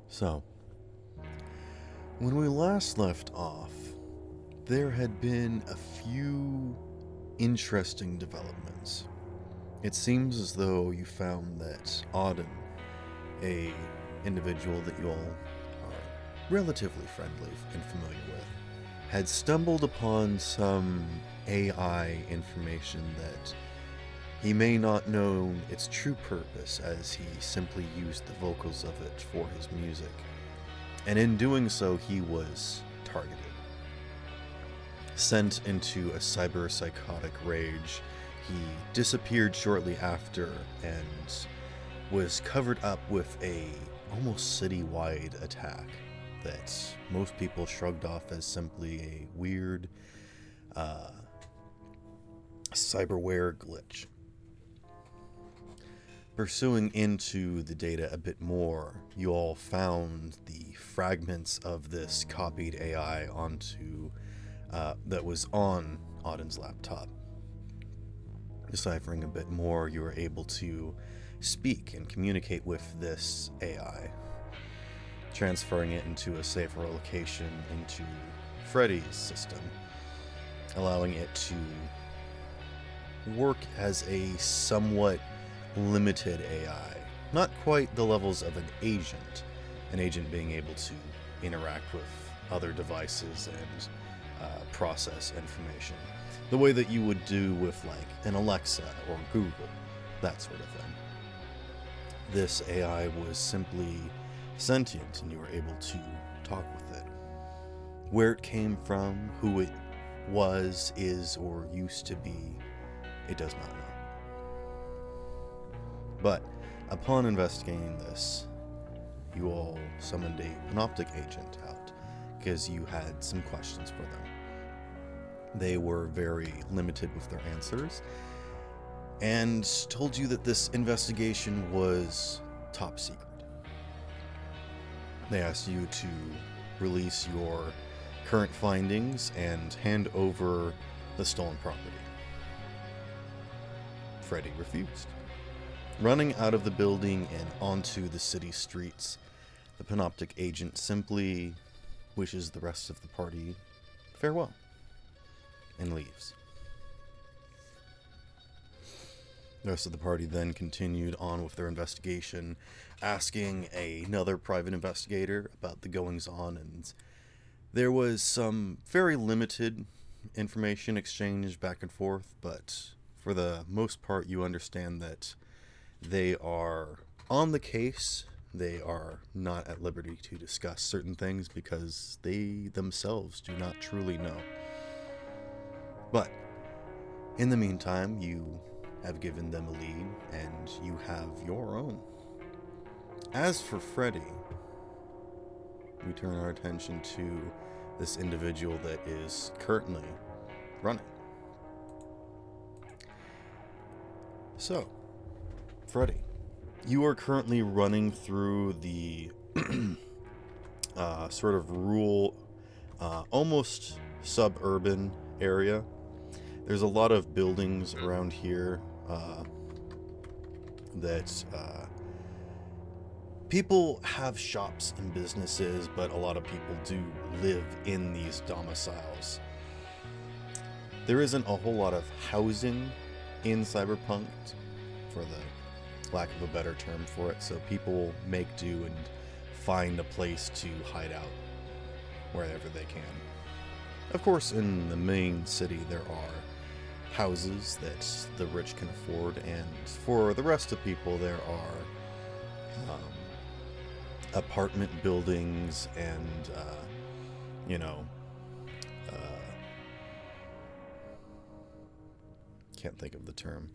So, when we last left off, there had been a few interesting developments. It seems as though you found that Auden, a individual that you all are relatively friendly and familiar with, had stumbled upon some AI information that he may not know its true purpose, as he simply used the vocals of it for his music. And in doing so, he was targeted. Sent into a cyber-psychotic rage, he disappeared shortly after and was covered up with a almost city-wide attack that most people shrugged off as simply a weird cyberware glitch. Pursuing into the data a bit more, you all found the fragments of this copied AI onto that was on Auden's laptop. Deciphering a bit more, you were able to speak and communicate with this AI, transferring it into a safer location into Freddy's system, allowing it to work as a somewhat limited AI. Not quite the levels of an agent being able to interact with other devices and process information, the way that you would do with like an Alexa or Google, that sort of thing. This AI was simply sentient, and you were able to talk with it. Where it came from, who it was, is, or used to be, it does not know. But upon investigating this, you all summoned a panoptic agent out because you had some questions for them. They were very limited with their answers and told you that this investigation was top secret. They asked you to release your current findings and hand over the stolen property. Freddy refused. Running out of the building and onto the city streets, the panoptic agent simply wishes the rest of the party farewell and leaves. The rest of the party then continued on with their investigation, asking another private investigator about the goings-on, and there was some very limited information exchanged back and forth, but for the most part you understand that they are on the case. They are not at liberty to discuss certain things because they themselves do not truly know. But in the meantime, you have given them a lead, and you have your own. As for Freddy, we turn our attention to this individual that is currently running. So, Freddy, you are currently running through the sort of rural, almost suburban area. There's a lot of buildings around here that people have shops and businesses, but a lot of people do live in these domiciles. There isn't a whole lot of housing in Cyberpunk, for the lack of a better term for it, so people make do and find a place to hide out wherever they can. Of course, in the main city there are houses that the rich can afford, and for the rest of people there are apartment buildings and can't think of the term,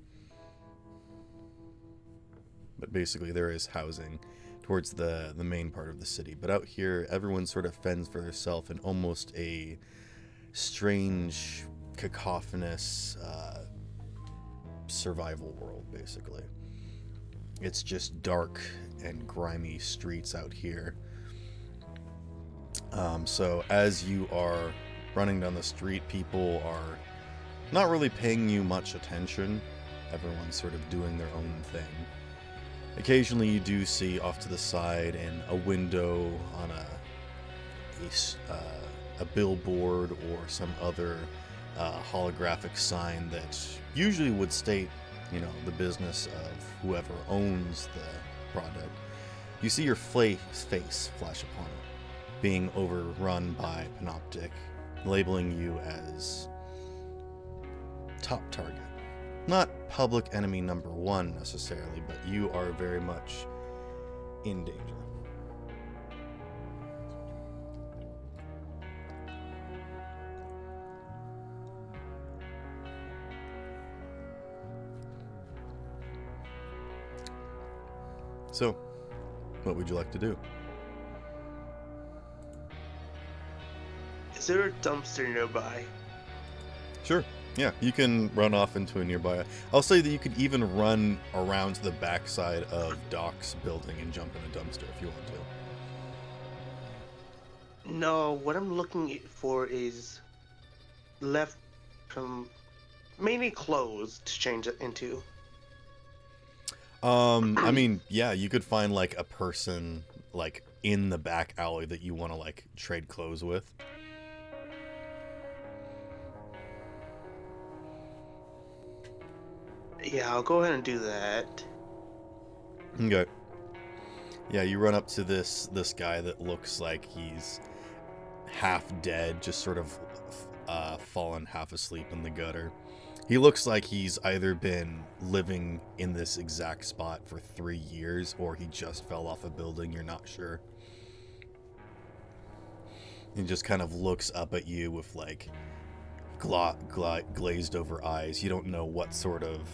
but basically there is housing towards the main part of the city. But out here everyone sort of fends for themselves in almost a strange, cacophonous survival world, basically. It's just dark and grimy streets out here. So as you are running down the street, people are not really paying you much attention. Everyone's sort of doing their own thing. Occasionally you do see off to the side in a window on a billboard or some other holographic sign that usually would state, the business of whoever owns the product. You see your face flash upon it, being overrun by Panoptic, labeling you as top target. Not public enemy number one necessarily, but you are very much in danger. So, what would you like to do? Is there a dumpster nearby? Sure. Yeah, you can run off into a nearby. I'll say that you could even run around to the backside of Doc's building and jump in a dumpster if you want to. No, what I'm looking for is left from mainly clothes to change it into. I mean, yeah, you could find like a person like in the back alley that you want to like trade clothes with. Yeah, I'll go ahead and do that. Okay. Yeah, you run up to this guy that looks like he's half dead, just sort of fallen half asleep in the gutter. He looks like he's either been living in this exact spot for 3 years or he just fell off a building, you're not sure. He just kind of looks up at you with like glazed over eyes. You don't know what sort of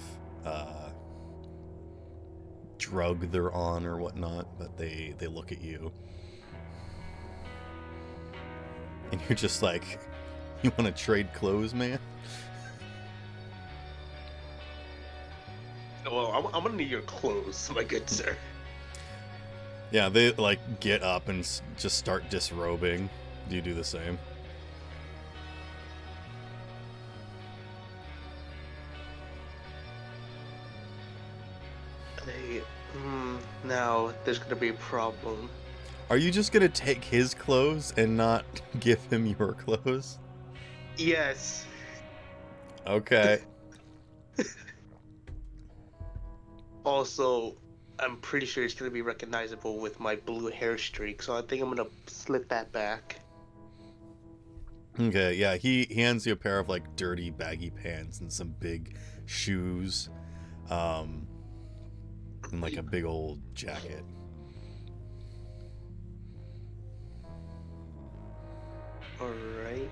drug they're on or whatnot, but they look at you. And you're just like, you want to trade clothes, man? Well, I'm gonna need your clothes, my good sir. Yeah, they like get up and just start disrobing. Do you do the same? Now there's gonna be a problem. Are you just gonna take his clothes and not give him your clothes? Yes. Okay. Also, I'm pretty sure it's gonna be recognizable with my blue hair streak, so I think I'm gonna slip that back. Okay, yeah, he hands you a pair of like dirty baggy pants and some big shoes, and like a big old jacket. Alright.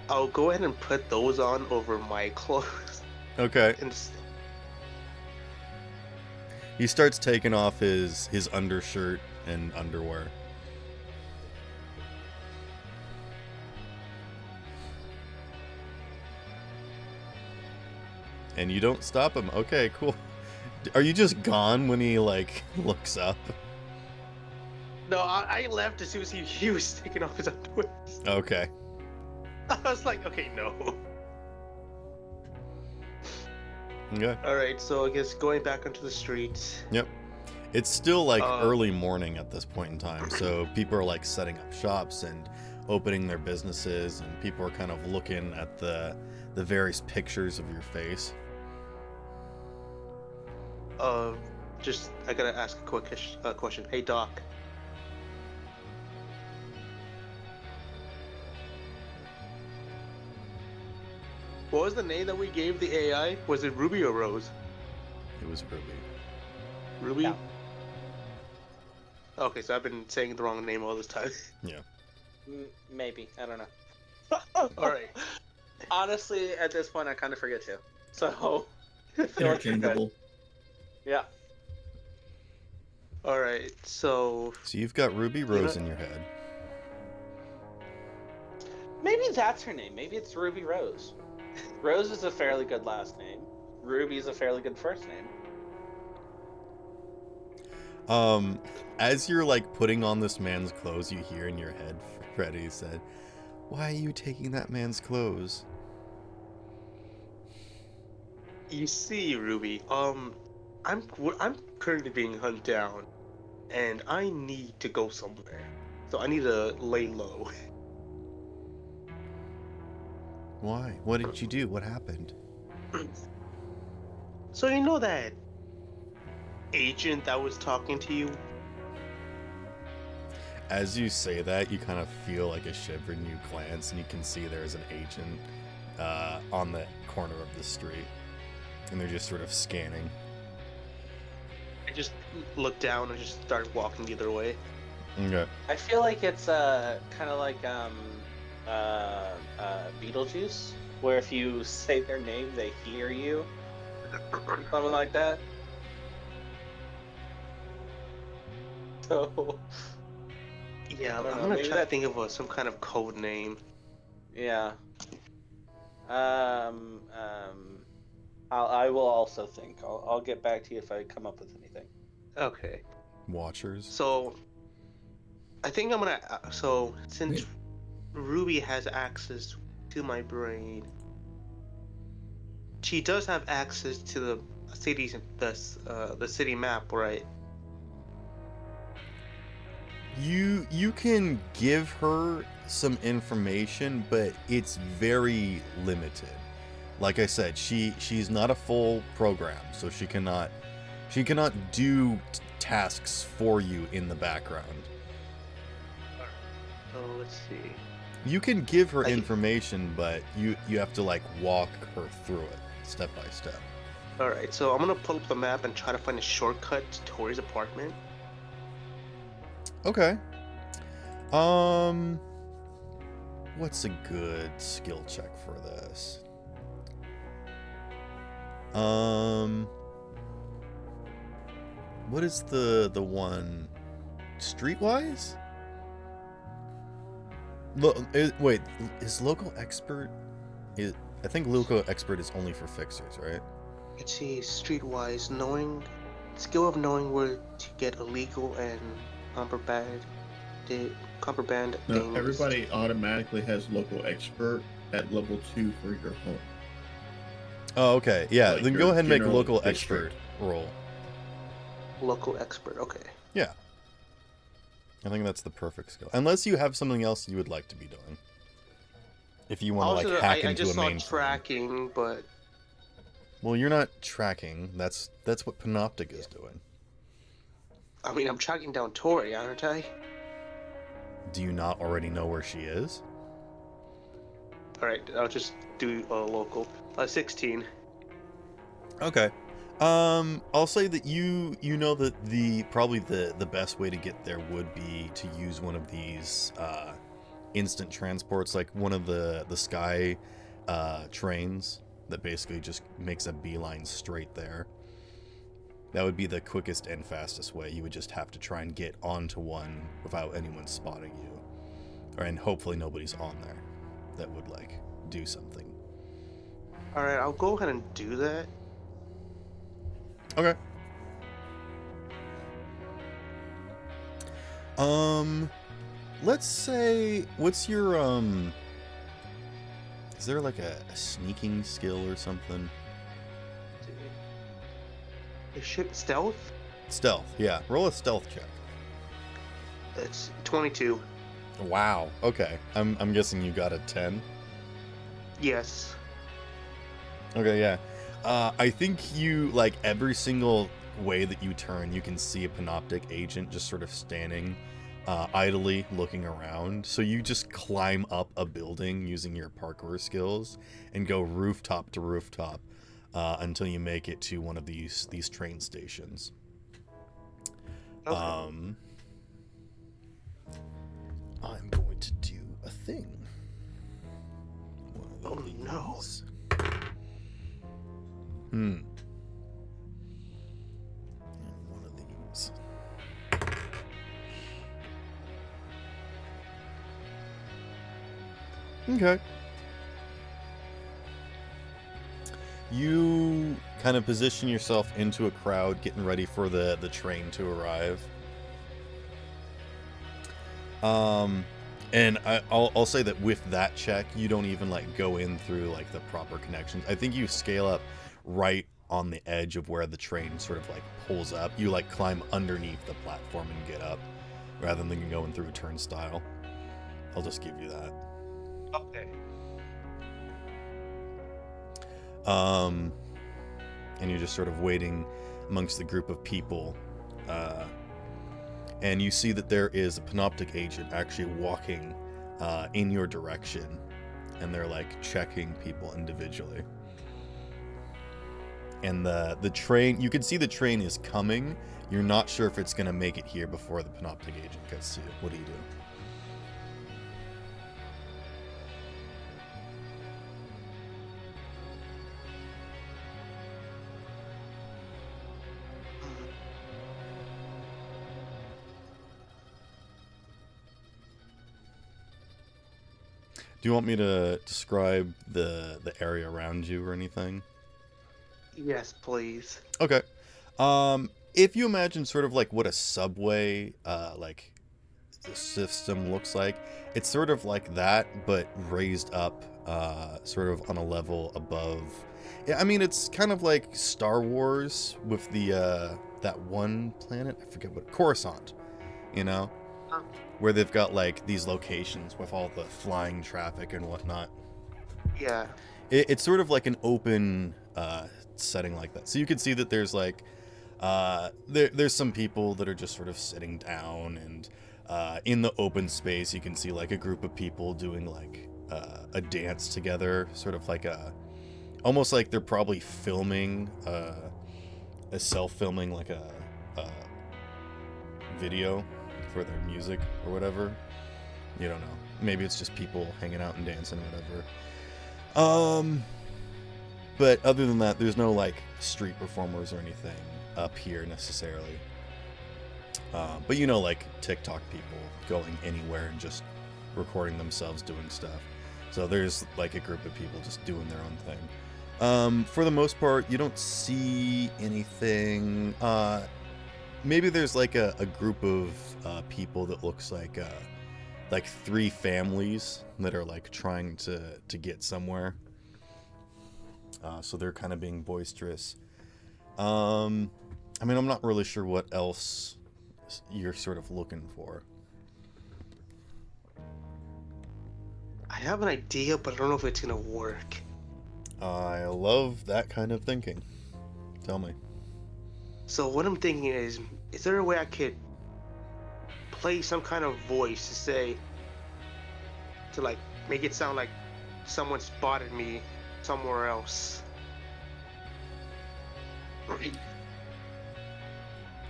I'll go ahead and put those on over my clothes. Okay. And He starts taking off his undershirt and underwear. And you don't stop him. Okay, cool. Are you just gone when he like looks up? no, I left as soon as he was taking off his underwear. Okay. I was like, okay, no. Okay. Alright, so I guess going back onto the streets. Yep. It's still like early morning at this point in time, so people are like setting up shops and opening their businesses, and people are kind of looking at the various pictures of your face. I gotta ask a quick question. Hey, Doc. What was the name that we gave the AI? Was it Ruby or Rose? It was Ruby. Ruby? Yeah. Okay, so I've been saying the wrong name all this time. Yeah. Maybe. I don't know. Alright. Honestly, at this point, I kind of forget too. So, Interchangeable. yeah. Alright, so... So you've got Ruby Rose in your head. Maybe that's her name. Maybe it's Ruby Rose. Rose is a fairly good last name. Ruby is a fairly good first name. As you're like putting on this man's clothes, you hear in your head Freddy said, "Why are you taking that man's clothes?" You see, Ruby, I'm currently being hunted down, and I need to go somewhere. So I need to lay low. Why? What did you do? What happened? So you know that agent that was talking to you? As you say that, you kind of feel like a shiver and you glance and you can see there's an agent on the corner of the street. And they're just sort of scanning. I just looked down and just started walking the other way. Okay. I feel like it's kind of like Beetlejuice, where if you say their name, they hear you. Something like that. So, Yeah, I don't I'm know, gonna maybe try to that- think of some kind of code name. yeah. I will also think. I'll get back to you if I come up with anything. Okay. Watchers. So, I think I'm gonna. So, since Wait. Ruby has access to my brain, she does have access to the cities, the city map, right? You can give her some information, but it's very limited. Like I said, she's not a full program, so she cannot do tasks for you in the background. So let's see. You can give her I- information, but you have to like walk her through it step by step. All right, so I'm gonna pull up the map and try to find a shortcut to Tori's apartment. Okay. What's a good skill check for this? What is the one? Streetwise? Wait, is local expert? I think local expert is only for fixers, right? Let's see, streetwise, skill of knowing where to get illegal and contraband, contraband No, things. everybody automatically has local expert at level 2 for your home. Oh, okay. Yeah, Like then your go ahead and make general local district. expert roll. Local expert, okay. Yeah. I think that's the perfect skill. Unless you have something else you would like to be doing. If you want to like hack I into just a saw mainframe. tracking, but Well, you're not tracking. That's what Panoptic is doing. I mean I'm tracking down Tori, aren't I? Do you not already know where she is? All right, I'll just do local. 16. Okay. I'll say that you know that probably the best way to get there would be to use one of these instant transports, like one of the sky trains that basically just makes a beeline straight there. That would be the quickest and fastest way. You would just have to try and get onto one without anyone spotting you, and hopefully nobody's on there that would like do something. All right, I'll go ahead and do that. Okay. Let's say, what's your, is there like a sneaking skill or something? The ship stealth? Stealth, yeah. Roll a stealth check. It's 22. Wow, okay. I'm guessing you got a 10? Yes. Okay, yeah. I think you, like, every single way that you turn, you can see a Panoptic agent just sort of standing idly looking around. So you just climb up a building using your parkour skills and go rooftop to rooftop until you make it to one of these train stations. Okay. I'm going to do a thing. One of Oh, no. these. And one of these. Okay. You kind of position yourself into a crowd, getting ready for the train to arrive. And I'll say that with that check, you don't even like go in through like the proper connections. I think you scale up right on the edge of where the train sort of like pulls up. You like climb underneath the platform and get up rather than going through a turnstile. I'll just give you that. Okay. And you're just sort of waiting amongst the group of people. And you see that there is a panoptic agent actually walking in your direction. And they're like checking people individually. And the train, you can see the train is coming. You're not sure if it's going to make it here before the panoptic agent gets to you. What do you do? Do you want me to describe the area around you or anything? Yes, please. Okay. If you imagine sort of like what a subway like system looks like, it's sort of like that, but raised up sort of on a level above. Yeah, I mean it's kind of like Star Wars with the that one planet, I forget what, Coruscant, you know? Where they've got like these locations with all the flying traffic and whatnot. Yeah. It's sort of like an open setting like that. So you can see that there's like there's some people that are just sort of sitting down, and in the open space you can see like a group of people doing like a dance together, sort of like almost like they're probably filming a self-filming like a video for their music or whatever. You don't know. Maybe it's just people hanging out and dancing or whatever. But other than that, there's no like street performers or anything up here necessarily. But you know, like TikTok people going anywhere and just recording themselves doing stuff. So there's like a group of people just doing their own thing. For the most part, you don't see anything. Maybe there's like a group of people that looks like 3 families that are like trying to get somewhere. So they're kind of being boisterous. I mean, I'm not really sure what else you're sort of looking for. I have an idea, but I don't know if it's gonna work. I love that kind of thinking. Tell me. So what I'm thinking is there a way I could play some kind of voice to like make it sound like someone spotted me somewhere else?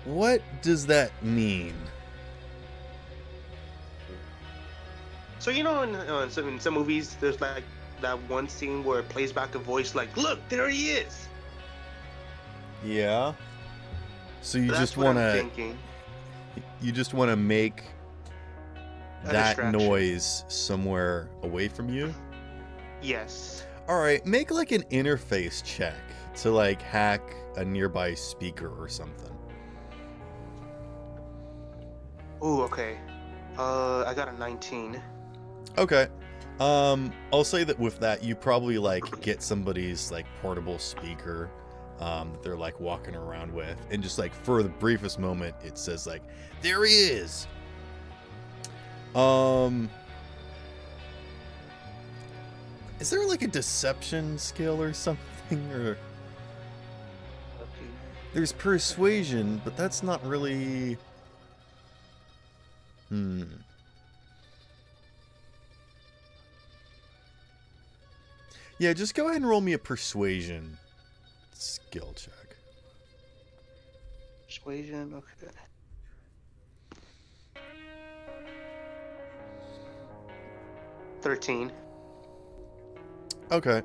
What does that mean? So you know, in some movies, there's like that one scene where it plays back a voice like, "Look, there he is." Yeah. So you That's just what I'm want to thinking. you just want to make A that distraction. noise somewhere away from you? Yes. All right, make like an interface check to like hack a nearby speaker or something. Ooh, okay. I got a 19. Okay. I'll say that with that, you probably like get somebody's like portable speaker that they're like walking around with, and just like for the briefest moment, it says like, "There he is." Is there like a deception skill or something, or there's persuasion, but that's not really. Yeah, just go ahead and roll me a persuasion skill check. Persuasion, okay. $13. Okay.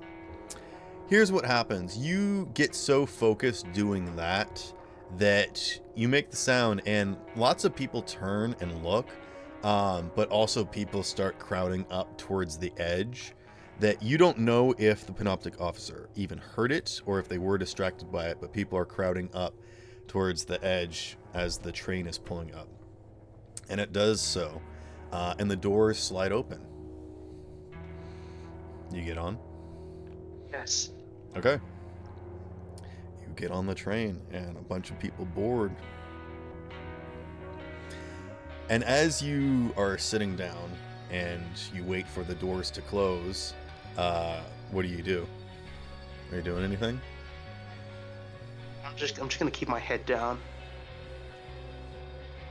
Here's what happens. You get so focused doing that you make the sound, and lots of people turn and look, but also people start crowding up towards the edge, that you don't know if the panoptic officer even heard it or if they were distracted by it, but people are crowding up towards the edge as the train is pulling up. And it does so, and the doors slide open. You get on? Yes. Okay. get on the train, and a bunch of people board. And as you are sitting down and you wait for the doors to close, what do you do? Are you doing anything? I'm just gonna keep my head down.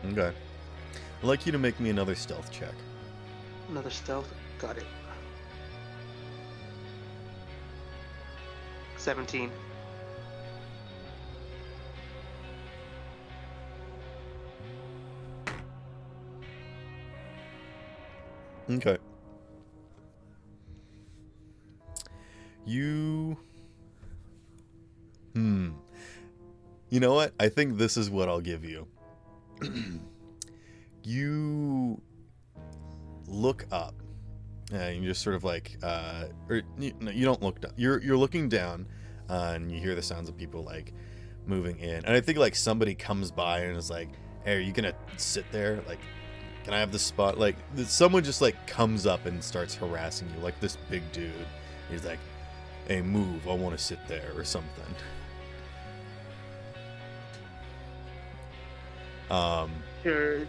Okay. I'd like you to make me another stealth check. Another stealth. Got it. 17. Okay. You... You know what? I think this is what I'll give you. You look up. And you just sort of like... no, you don't look down. You're looking down, and you hear the sounds of people, like, moving in. And I think, like, somebody comes by and is like, hey, are you gonna sit there? Like, can I have this spot? Like, someone just, like, comes up and starts harassing you, like this big dude. He's like, hey, move, I want to sit there, or something. Sure,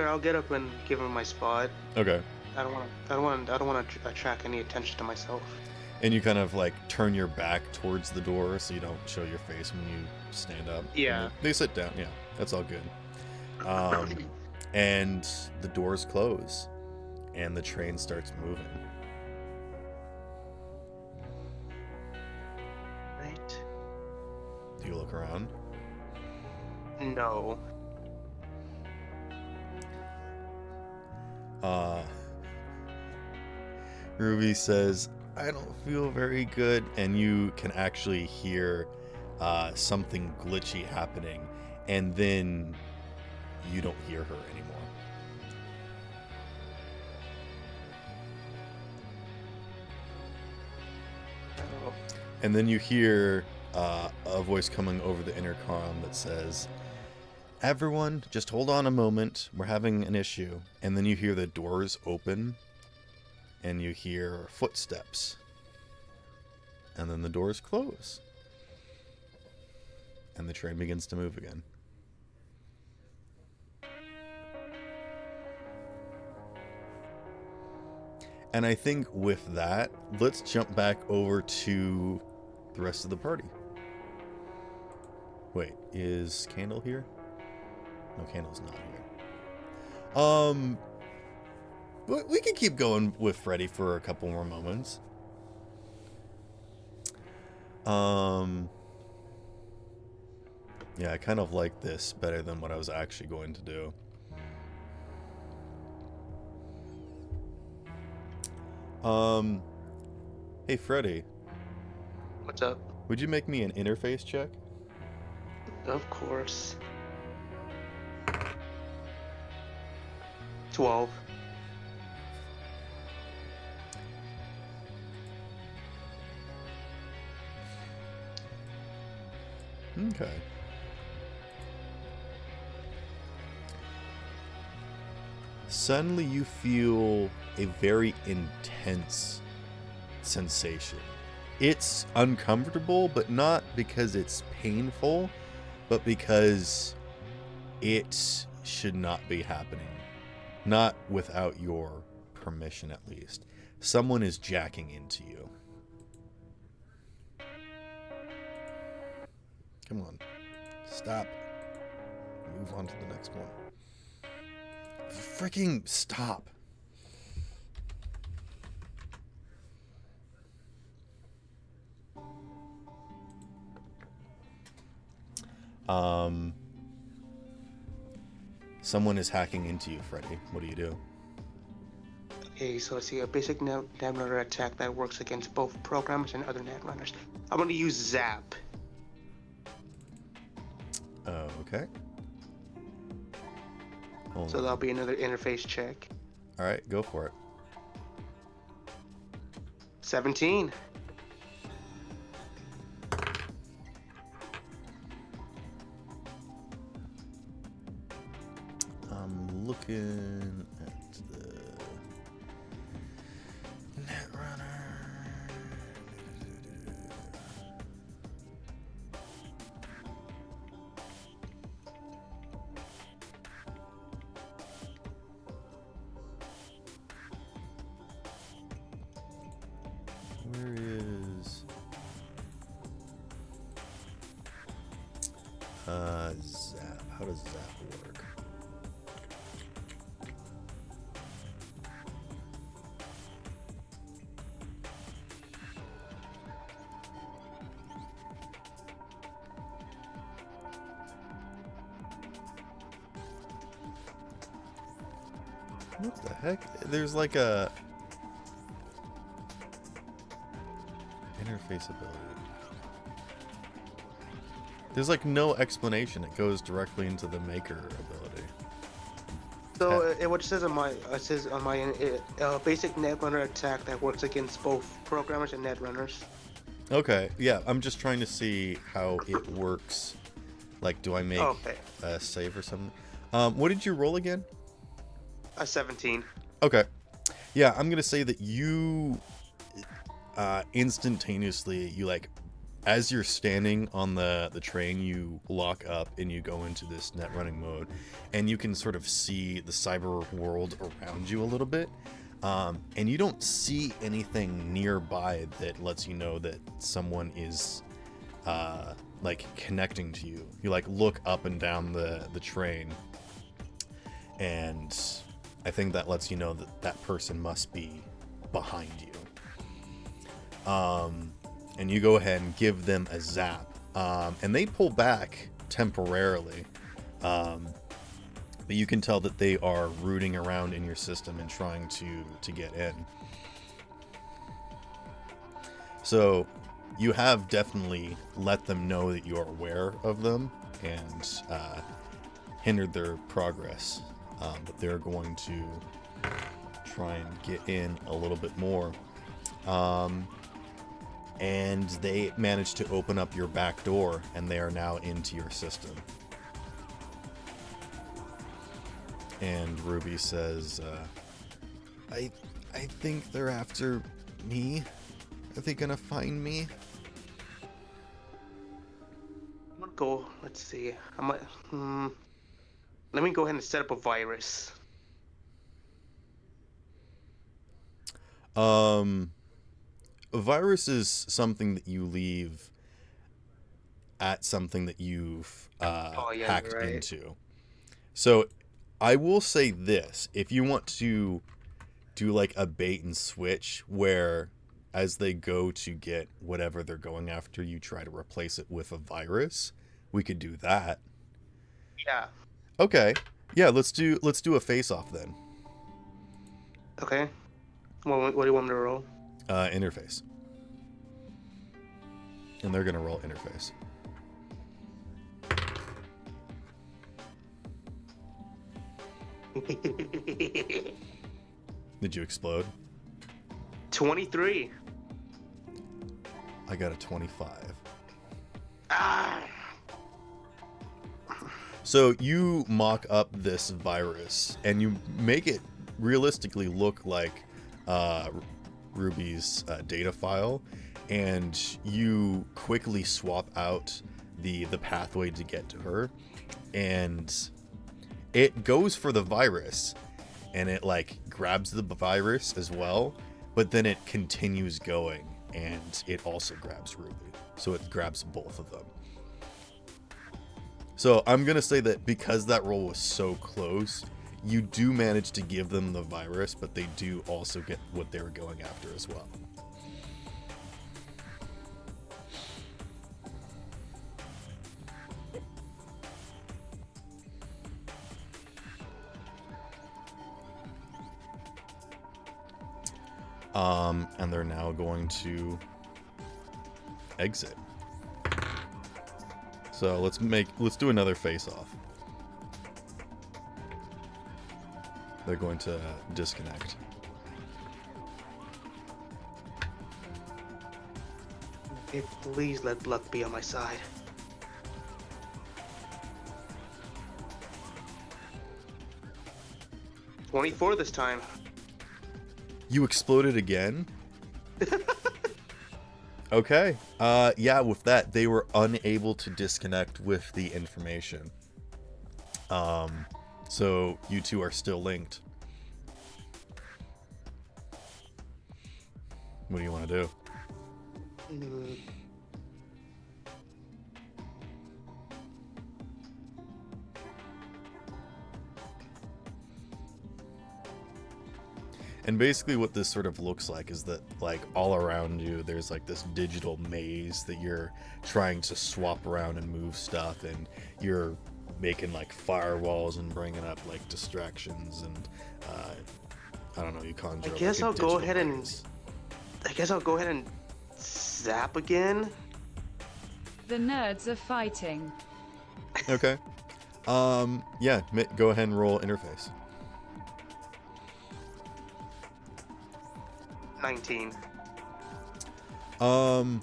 I'll get up and give him my spot. Okay. I don't want to attract any attention to myself. And you kind of, like, turn your back towards the door so you don't show your face when you stand up. Yeah. And they sit down, yeah, that's all good. And the doors close, and the train starts moving. Right. Do you look around? No. Ruby says, I don't feel very good, and you can actually hear something glitchy happening, and then you don't hear her anymore. Oh. And then you hear a voice coming over the intercom that says, everyone, just hold on a moment. We're having an issue. And then you hear the doors open, and you hear footsteps. And then the doors close. And the train begins to move again. And I think with that, let's jump back over to the rest of the party. Wait, is Candle here? No, Candle's not here. We can keep going with Freddy for a couple more moments. Yeah, I kind of like this better than what I was actually going to do. Hey Freddy. What's up? Would you make me an interface check? Of course. 12. Okay. Suddenly you feel a very intense sensation. It's uncomfortable, but not because it's painful, but because it should not be happening. Not without your permission, at least. Someone is jacking into you. Come on. Stop. Move on to the next one. Freaking stop. Someone is hacking into you, Freddy. What do you do? Okay, so it's a basic netrunner attack that works against both programmers and other netrunners. I'm going to use Zap. Okay. Hold So on. that'll be another interface check. Alright, go for it. 17. I'm looking at the Netrunner. Where is Zap? How does Zap work? What the heck? There's like a interface ability. There's like no explanation. It goes directly into the maker ability. So what it says on my basic netrunner attack that works against both programmers and netrunners. Okay, yeah, I'm just trying to see how it works. Like, do I make a save or something? What did you roll again? A 17. Okay. Yeah, I'm gonna say that you instantaneously, you like, as you're standing on the train, you lock up and you go into this net running mode, and you can sort of see the cyber world around you a little bit, and you don't see anything nearby that lets you know that someone is like connecting to you. You like look up and down the train, and I think that lets you know that that person must be behind you. And you go ahead and give them a zap, and they pull back temporarily, but you can tell that they are rooting around in your system and trying to get in. So you have definitely let them know that you are aware of them and hindered their progress, but they're going to try and get in a little bit more. And they managed to open up your back door, and they are now into your system. And Ruby says, I think they're after me. Are they gonna find me? I'm gonna go. Let's see. I might. Let me go ahead and set up a virus. A virus is something that you leave at something that you've hacked right. into. So I will say this: if you want to do like a bait and switch, where as they go to get whatever they're going after, you try to replace it with a virus, we could do that. Yeah. Okay. Yeah, let's do a face-off then. Okay. What do you want me to roll? Interface. And they're gonna roll interface. Did you explode? 23. I got a 25. Ah. So you mock up this virus and you make it realistically look like Ruby's data file, and you quickly swap out the pathway to get to her, and it goes for the virus, and it like grabs the virus as well, but then it continues going, and it also grabs Ruby, so it grabs both of them. So I'm gonna say that because that roll was so close, you do manage to give them the virus, but they do also get what they were going after as well. And they're now going to exit. So let's do another face-off. They're going to disconnect. Okay, please let luck be on my side. $24 this time. You exploded again? Okay. Yeah, with that, they were unable to disconnect with the information. So you two are still linked. What do you want to do? Mm, And basically what this sort of looks like is that like all around you there's like this digital maze that you're trying to swap around and move stuff, and you're making like firewalls and bringing up like distractions, and I don't know, you conjure I up, guess like, a I'll go digital ahead and maze. zap again. The nerds are fighting. Okay. Yeah, go ahead and roll interface. 19. I'll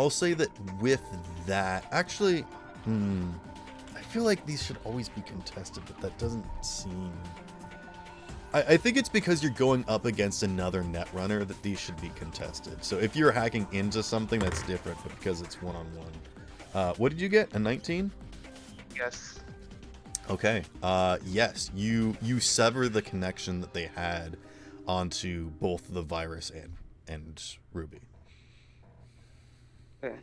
say that with that, actually, I feel like these should always be contested, but that doesn't seem. I think it's because you're going up against another netrunner that these should be contested. So if you're hacking into something, that's different, but because it's one-on-one. What did you get? A 19? Yes. Okay. Yes, you sever the connection that they had onto both the virus and Ruby. Okay.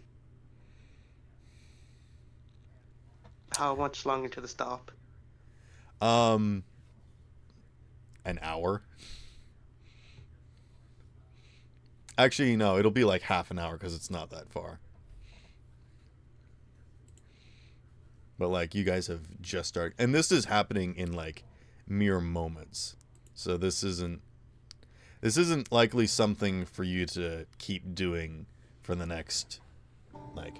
How much longer to the stop? An hour. Actually, no, it'll be like half an hour because it's not that far. But like, you guys have just started, and this is happening in like mere moments. So this isn't likely something for you to keep doing for the next like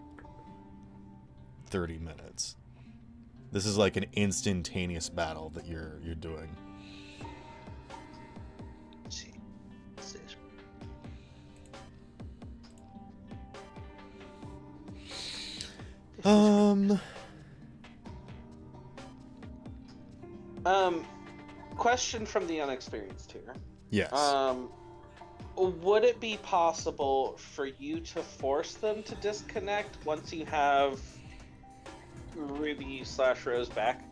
30 minutes. This is like an instantaneous battle that you're doing. Let's see. What's this? Question from the unexperienced here. Yes. Would it be possible for you to force them to disconnect once you have Ruby/Rose back?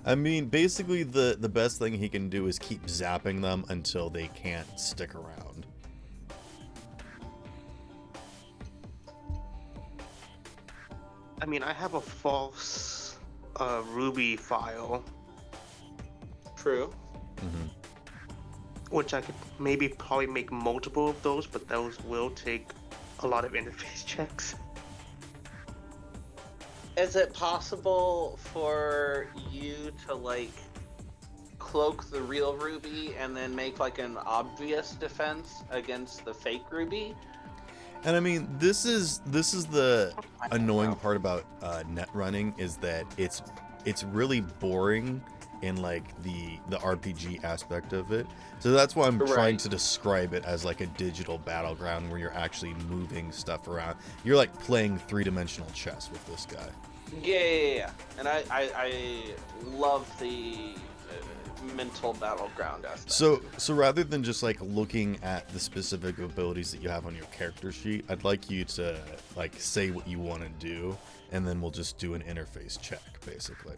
I mean, basically the best thing he can do is keep zapping them until they can't stick around. I mean, I have a false Ruby file, True. Mm-hmm. which I could probably make multiple of those, but those will take a lot of interface checks. Is it possible for you to like cloak the real Ruby and then make like an obvious defense against the fake Ruby? And I mean, this is the annoying part about net running, is that it's really boring in like the RPG aspect of it. So that's why I'm trying to describe it as like a digital battleground where you're actually moving stuff around. You're like playing 3-dimensional chess with this guy. Yeah. And I love the mental battleground aspect. So rather than just like looking at the specific abilities that you have on your character sheet, I'd like you to like say what you want to do, and then we'll just do an interface check basically.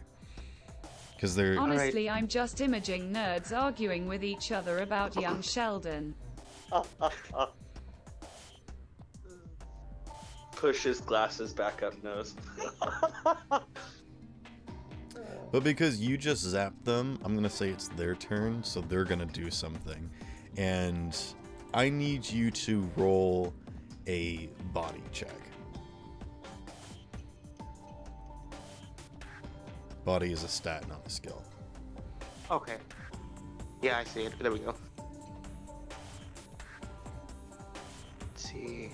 Because they're Honestly, I'm just imaging nerds arguing with each other about young Sheldon. Push his glasses back up nose. But because you just zapped them, I'm gonna say it's their turn, so they're gonna do something. And I need you to roll a body check. Body is a stat, not a skill. Okay. Yeah, I see it. There we go. Let's see.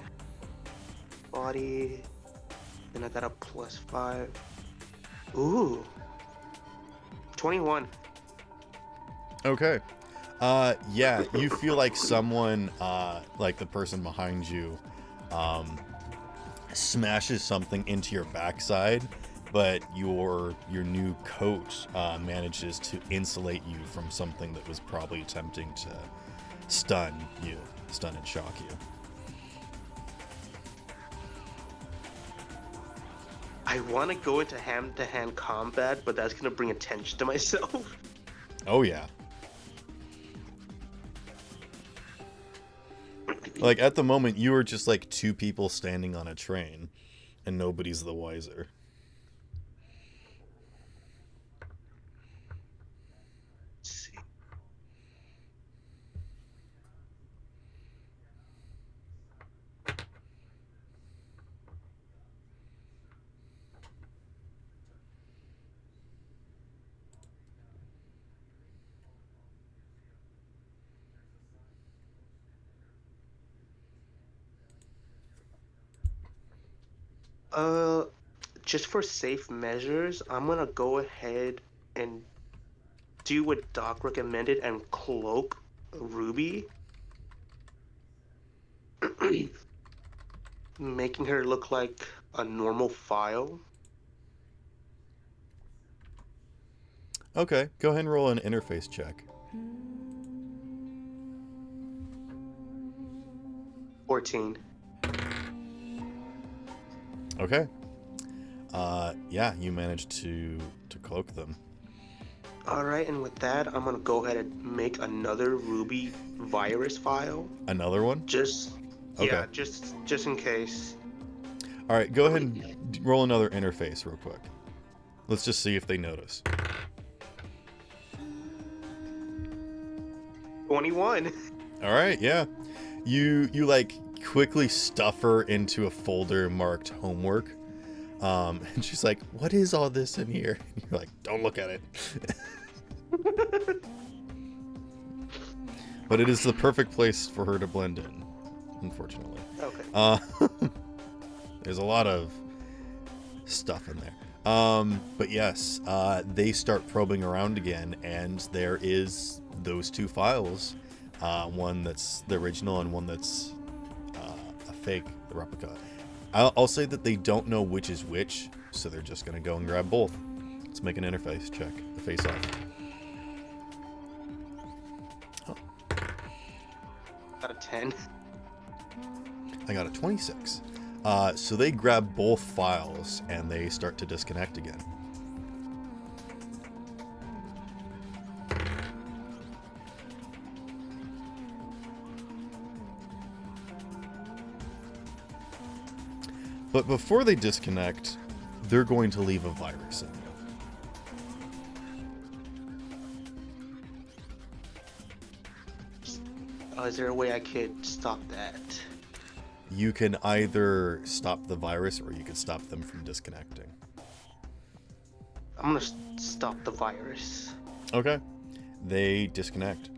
Body. Then I got a +5. Ooh. 21. Okay. Yeah, you feel like someone, like the person behind you, smashes something into your backside, but your new coat manages to insulate you from something that was probably attempting to stun and shock you. I want to go into hand-to-hand combat, but that's going to bring attention to myself. Oh yeah. Like, at the moment, you are just like two people standing on a train, and nobody's the wiser. Let's see. Uh, just for safe measures, I'm gonna go ahead and do what Doc recommended and cloak Ruby, making her look like a normal file. Okay, go ahead and roll an interface check. 14. Okay. Yeah, you managed to cloak them. All right, and with that, I'm gonna go ahead and make another Ruby virus file. Another one? Just Okay. yeah, just in case. All right, go ahead and roll another interface real quick. Let's just see if they notice. 21. All right, yeah. You like quickly stuff her into a folder marked homework. And she's like, "What is all this in here?" And you're like, "Don't look at it." But it is the perfect place for her to blend in, unfortunately. Okay. There's a lot of stuff in there. But yes, they start probing around again, and there is those two files. One that's the original and one that's a fake, the replica. I'll say that they don't know which is which, so they're just going to go and grab both. Let's make an interface check, a face-off. Oh, Got a 10. I got a 26. So they grab both files, and they start to disconnect again. But before they disconnect, they're going to leave a virus in you. Is there a way I could stop that? You can either stop the virus or you can stop them from disconnecting. I'm gonna stop the virus. Okay. They disconnect.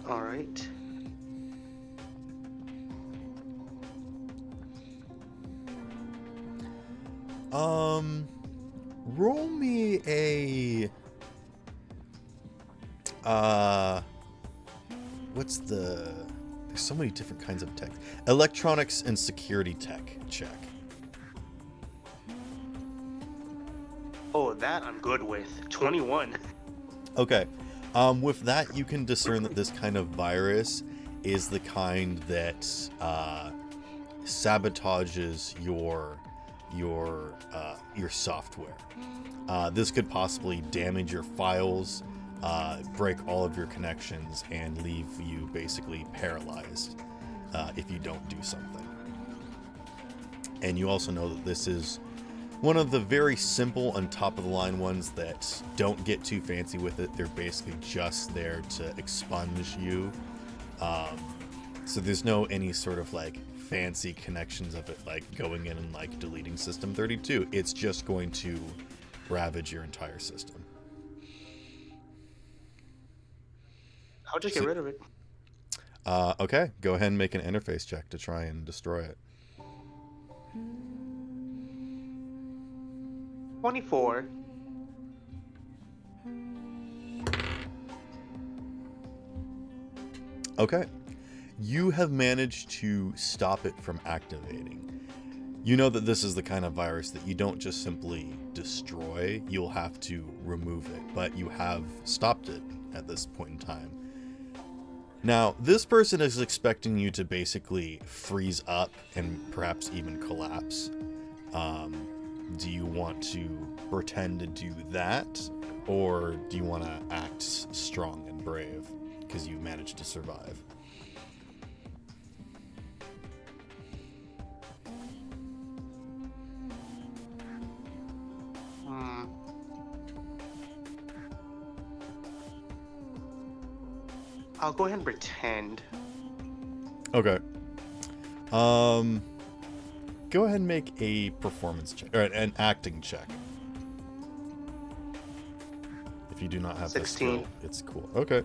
All right. Roll me a what's the, there's so many different kinds of tech. Electronics and security tech check. Oh, that I'm good with. 21. Okay. With that, you can discern that this kind of virus is the kind that sabotages your software. This could possibly damage your files, break all of your connections, and leave you basically paralyzed if you don't do something. And you also know that this is one of the very simple and top-of-the-line ones that don't get too fancy with it. They're basically just there to expunge you. So there's no any sort of like fancy connections of it, like going in and like deleting system 32. It's just going to ravage your entire system. I'll just get rid of it. Okay, go ahead and make an interface check to try and destroy it. 24. Okay. You have managed to stop it from activating. You know that this is the kind of virus that you don't just simply destroy, you'll have to remove it, but you have stopped it at this point in time. Now, this person is expecting you to basically freeze up and perhaps even collapse. Do you want to pretend to do that, or do you want to act strong and brave because you managed to survive. I'll go ahead and pretend. Okay. Go ahead and make a performance check, or an acting check. If you do not have 16. the skill, it's cool. Okay.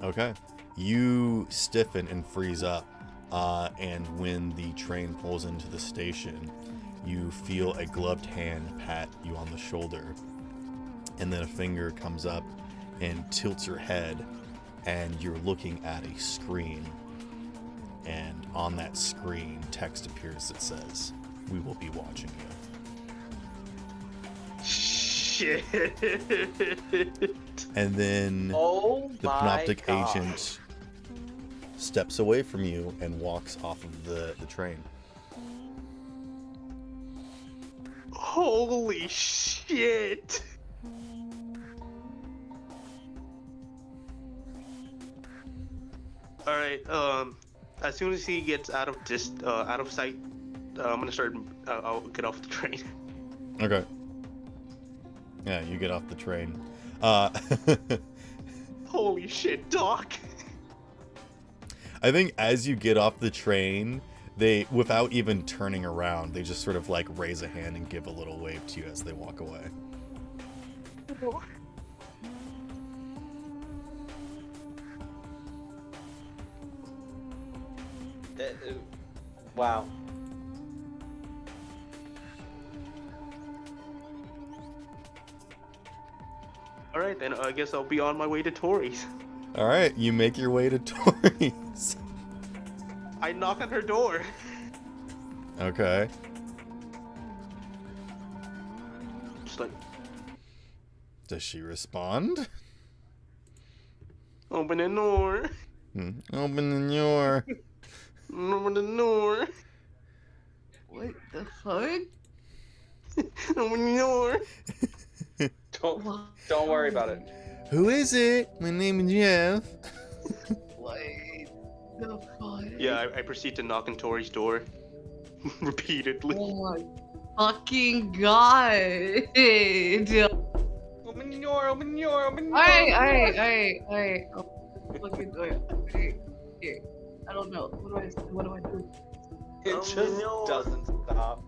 Okay. You stiffen and freeze up, and when the train pulls into the station, you feel a gloved hand pat you on the shoulder, and then a finger comes up and tilts your head, and you're looking at a screen, and on that screen text appears that says, "We will be watching you." Shit. And then Oh the my Panoptic God. agent steps away from you and walks off of the train. Holy shit. All right. As soon as he gets out of sight, I'm gonna start. I'll get off the train. Okay. Yeah, you get off the train. Holy shit, Doc. I think as you get off the train, they, without even turning around, they just sort of like raise a hand and give a little wave to you as they walk away. Wow. All right, then I guess I'll be on my way to Tori's. All right, you make your way to Tori's. I knock on her door. Okay. Just like, Does she respond? open the door. Open the door. Open the door. What the fuck? Open the door. Don't worry about it. Who is it? My name is Jeff. What the fuck? Yeah, I proceed to knock on Tori's door repeatedly. Oh my fucking god. Open the door, open the door, open the door. Alright. I'll fucking do it. Alright, here. I don't know. What do I do? It just doesn't stop.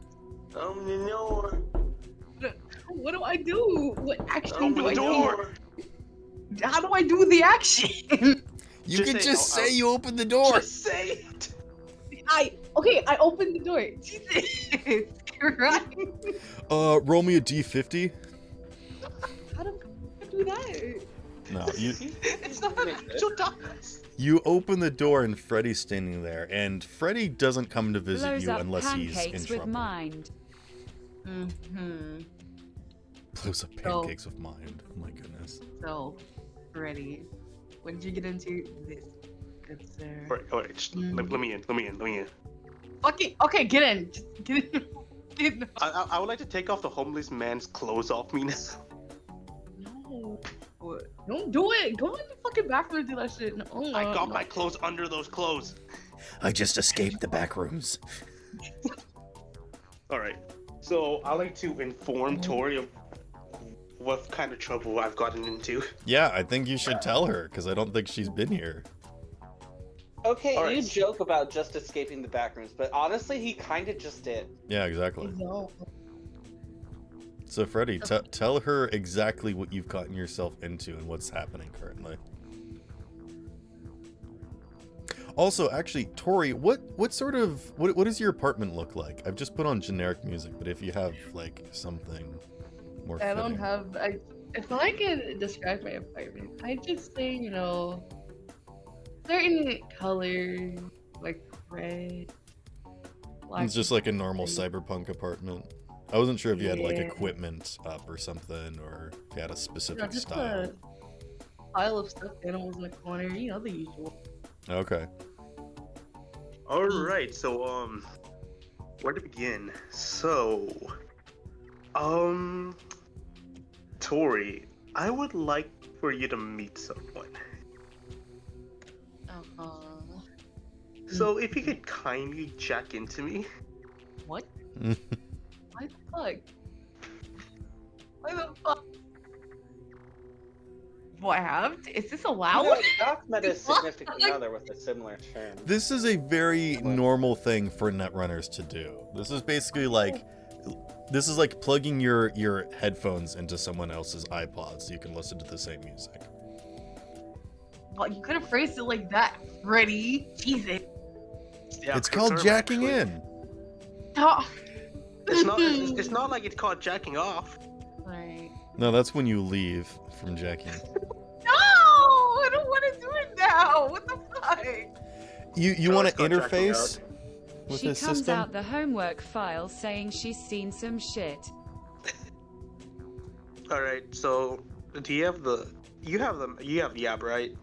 What do I do? What action Open do the I door. do? How do I do the action? You Just can say, just I'll- say you opened the door. Just say it. I opened the door. Jesus Christ. Roll me a D50. How do I do that? No, you It's not an actual Doc. you open the door and Freddy's standing there, and Freddy doesn't come to visit Blows you up unless he's in pancakes with trouble. mind. Mm-hmm. Blows up pancakes with mind. Oh my goodness. So, ready. When did you get into this? Good sir. All right. Just let me in. Fucking okay, get in. Just get in. Get in. I would like to take off the homeless man's clothes off me now. No. Don't do it. Go in the fucking bathroom and do that shit. No, I got my clothes under those clothes. I just escaped the back rooms. All right. So I like to inform Tori of what kind of trouble I've gotten into. Yeah, I think you should tell her, because I don't think she's been here. Okay, All you right. joke about just escaping the back rooms, but honestly, he kind of just did. Yeah, exactly. No. So, Freddy, tell her exactly what you've gotten yourself into and what's happening currently. Also, actually, Tori, what does your apartment look like? I've just put on generic music, but if you have like something more I don't fitting. have. If I can describe my apartment, I just say, certain colors, like red. Black, It's just like a normal white. cyberpunk apartment. I wasn't sure if you had like Yeah. equipment up or something, or if you had a specific Just style. a pile of stuffed animals in the corner, the usual. Okay. All right. So Where to begin? So, um, Tori, I would like for you to meet someone. Uh-huh. So, if you could kindly jack into me. What? Why the fuck? Why the fuck? Do I have to? Is this allowed? You know, Doc met his What? significant other with a similar term. This is a very normal thing for netrunners to do. This is basically like, this is like plugging your headphones into someone else's iPod so you can listen to the same music. Well, you could have phrased it like that, Freddy. Jesus. Yeah, It's good called term, jacking actually. in. Oh. It's not like it's called jacking off. Right. No, that's when you leave from jacking. No! I don't want to do it now. What the fuck? You No, want it's to called jacking interface with She this comes system? out the homework file saying she's seen some shit. All right. So, do you have the? You have the app, right?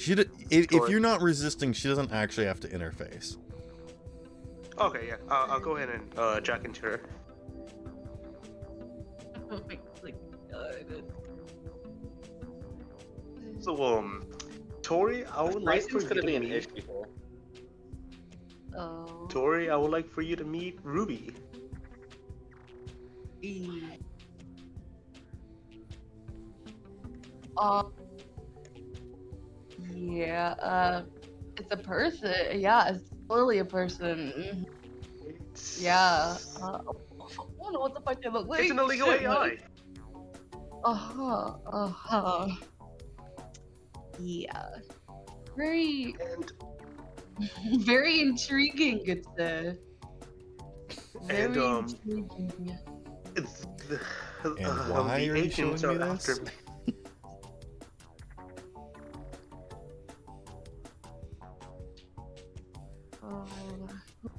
If you're not resisting, she doesn't actually have to interface. Okay, yeah. I'll go ahead and jack into her. Oh my god. So, Tori, I would like for Phrasing's you gonna to be an meet. issue. Oh. Tori, I would like for you to meet Ruby. Yeah, it's a person. Yeah, it's totally a person. Yeah. I don't know what the fuck they look like. It's an illegal Shit, AI. Uh-huh. Yeah. Very, And very intriguing, good sir. Very intriguing. it's And why the are you agents showing me are this? after me.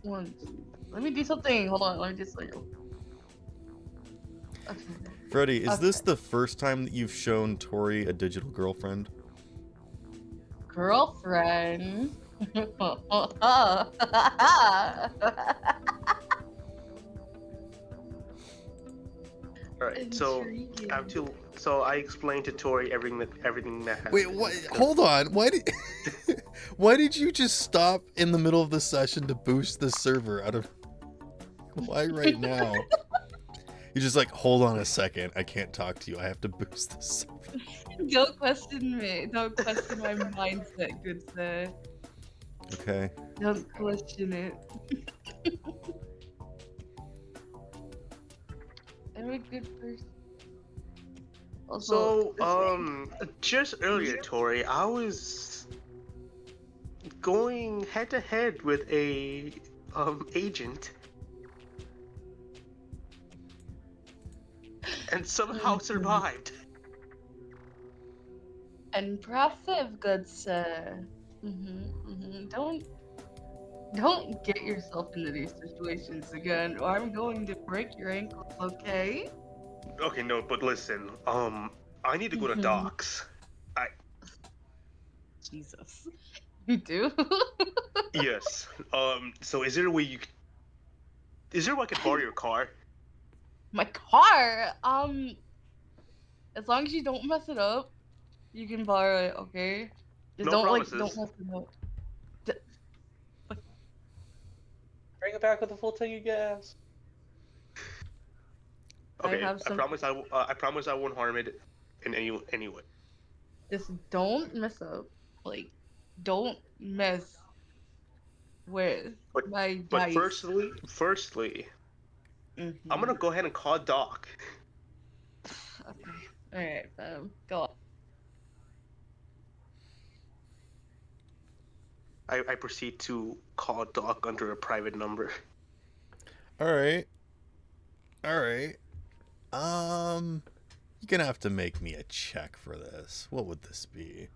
Let me do something. Hold on. Let me just like. Okay. Freddie, is this Okay. the first time that you've shown Tori a digital girlfriend? Girlfriend. Alright, so I explained to Tori everything that happened. Wait, what? Hold on. Why did why did you just stop in the middle of the session to boost the server out of? Why right now? You're just like, hold on a second. I can't talk to you. I have to boost this server. Don't question me. Don't question my mindset, good sir. Okay. Don't question it. I'm a good person. Also, So, just earlier, Tori, I was going head to head with a agent, and somehow survived. impressive, good sir. Don't get yourself into these situations again, or I'm going to break your ankles. Okay? Okay, no, but listen, I need to go to docks. Jesus. You do? Yes. So is there a way is there a way I could borrow your car? My car. As long as you don't mess it up, you can borrow it. Okay? Just No don't promises. don't mess it up. Bring it back with a full tank of gas. Okay, have I some- promise I promise I won't harm it in any way. Just don't mess up. Like, don't mess with But- my But dice. firstly, Mhm. I'm gonna go ahead and call Doc. Okay. Alright, go on. I proceed to call Doc under a private number. All right. All right. You're gonna have to make me a check for this. What would this be?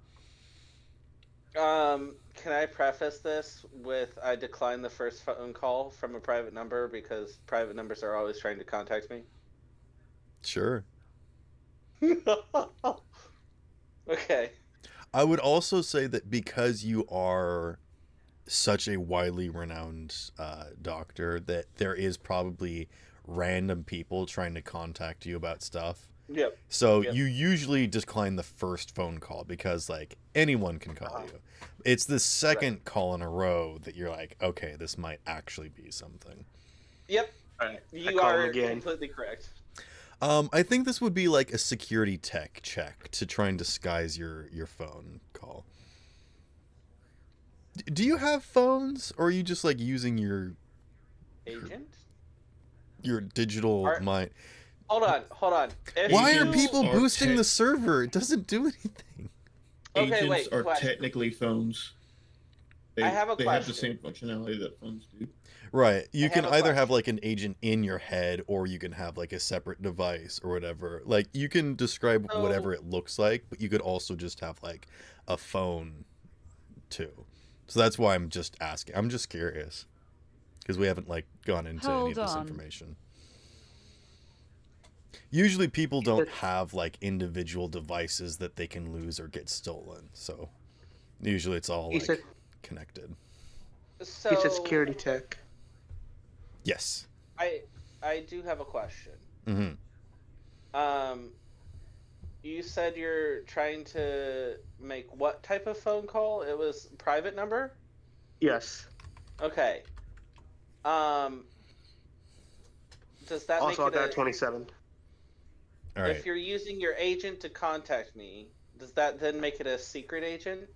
Can I preface this with I declined the first phone call from a private number because private numbers are always trying to contact me? Sure. Okay. I would also say that because you are such a widely renowned doctor that there is probably random people trying to contact you about stuff. Yep. So Yep. you usually decline the first phone call because like anyone can call you. It's the second call in a row that you're like, okay, this might actually be something. Yep. Alright, I You call him are again. completely correct. I think this would be like a security tech check to try and disguise your phone call. Do you have phones, or are you just like using your Agent? digital Are- mind? Hold on. If Why are you- people are boosting tech- the server? It doesn't do anything. Okay, Agents wait, are question. technically phones. I have a They have the question. same functionality that phones do. Right. You I can have a either have question. like an agent in your head, or you can have like a separate device or whatever. Like you can describe So- whatever it looks like, but you could also just have like a phone too. So that's why I'm just asking. I'm just curious because we haven't like gone into any of Hold this on. information. Usually people don't have like individual devices that they can lose or get stolen. So usually it's all He's like connected. So He's a security tech. Yes. I do have a question. Mm-hmm. You said you're trying to make what type of phone call? It was private number? Yes. Okay. Does that Also, I make got it a 27. All right. if you're using your agent to contact me, does that then make it a secret agent?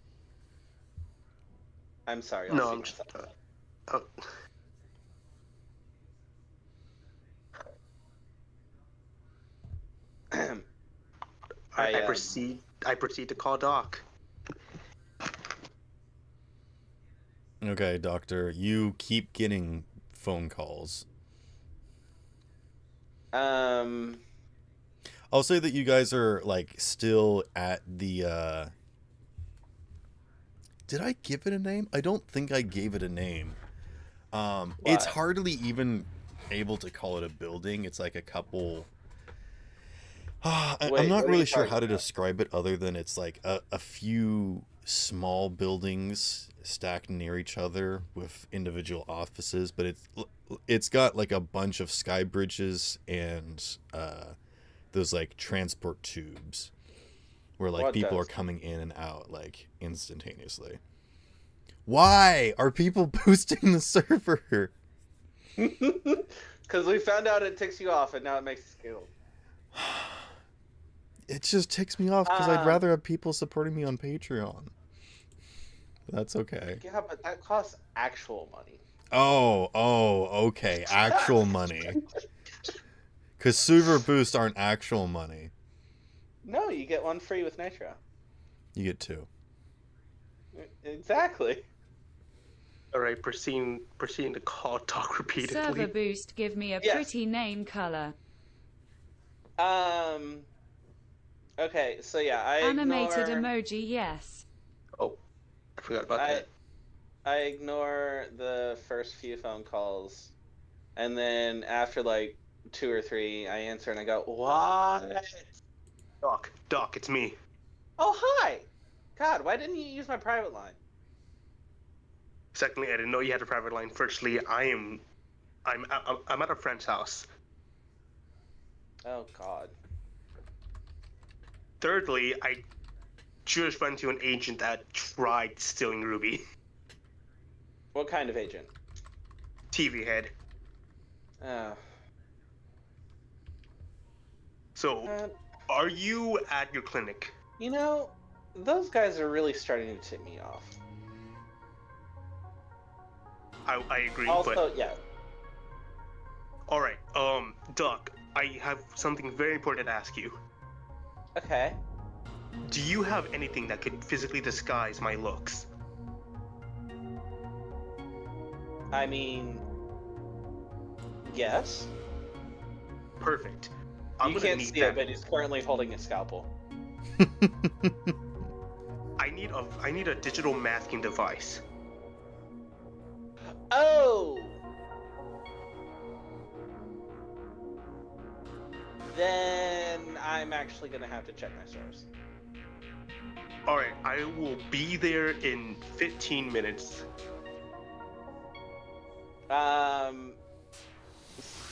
I'm sorry. I'll No, see I'm just. myself. I proceed. I proceed to call Doc. Okay, doctor, you keep getting phone calls. I'll say that you guys are like still at the Did I give it a name? I don't think I gave it a name. It's What? hardly even able to call it a building. It's like a couple I'm Wait, not what are really you sure talking how to about? describe it other than it's like a few small buildings stacked near each other with individual offices, but it's got like a bunch of sky bridges and those like transport tubes where like What people are does? coming in and out like instantaneously. Why are people boosting the server? Because we found out it ticks you off, and now it makes us giggle. It just ticks me off because I'd Um, rather have people supporting me on Patreon. That's okay. Yeah, but that costs actual money. Oh, okay. Actual money. Because server boosts aren't actual money. No, you get one free with Nitro. You get two. Exactly. All right, proceeding to call Doc Server repeatedly. boost, give me a Yes. pretty name color. Okay, so yeah, I Animated ignore. emoji, yes. Oh, I forgot about that. I ignore the first few phone calls, and then after like 2 or 3, I answer and I go, "What? Doc, it's me. Oh, hi! God, why didn't you use my private line?" Secondly, I didn't know you had a private line. Firstly, I'm at a friend's house. Oh God. Thirdly, I just went to an agent that tried stealing Ruby. What kind of agent? TV head. Oh. So, are you at your clinic? You know, those guys are really starting to tip me off. I agree, Also, but yeah. all right. Doc, I have something very important to ask you. Okay. Do you have anything that could physically disguise my looks? I mean, yes. Perfect. I'm You gonna can't need see that. it, but he's currently holding a scalpel. I need a digital masking device. Oh! Then I'm actually gonna have to check my source. All right, I will be there in 15 minutes.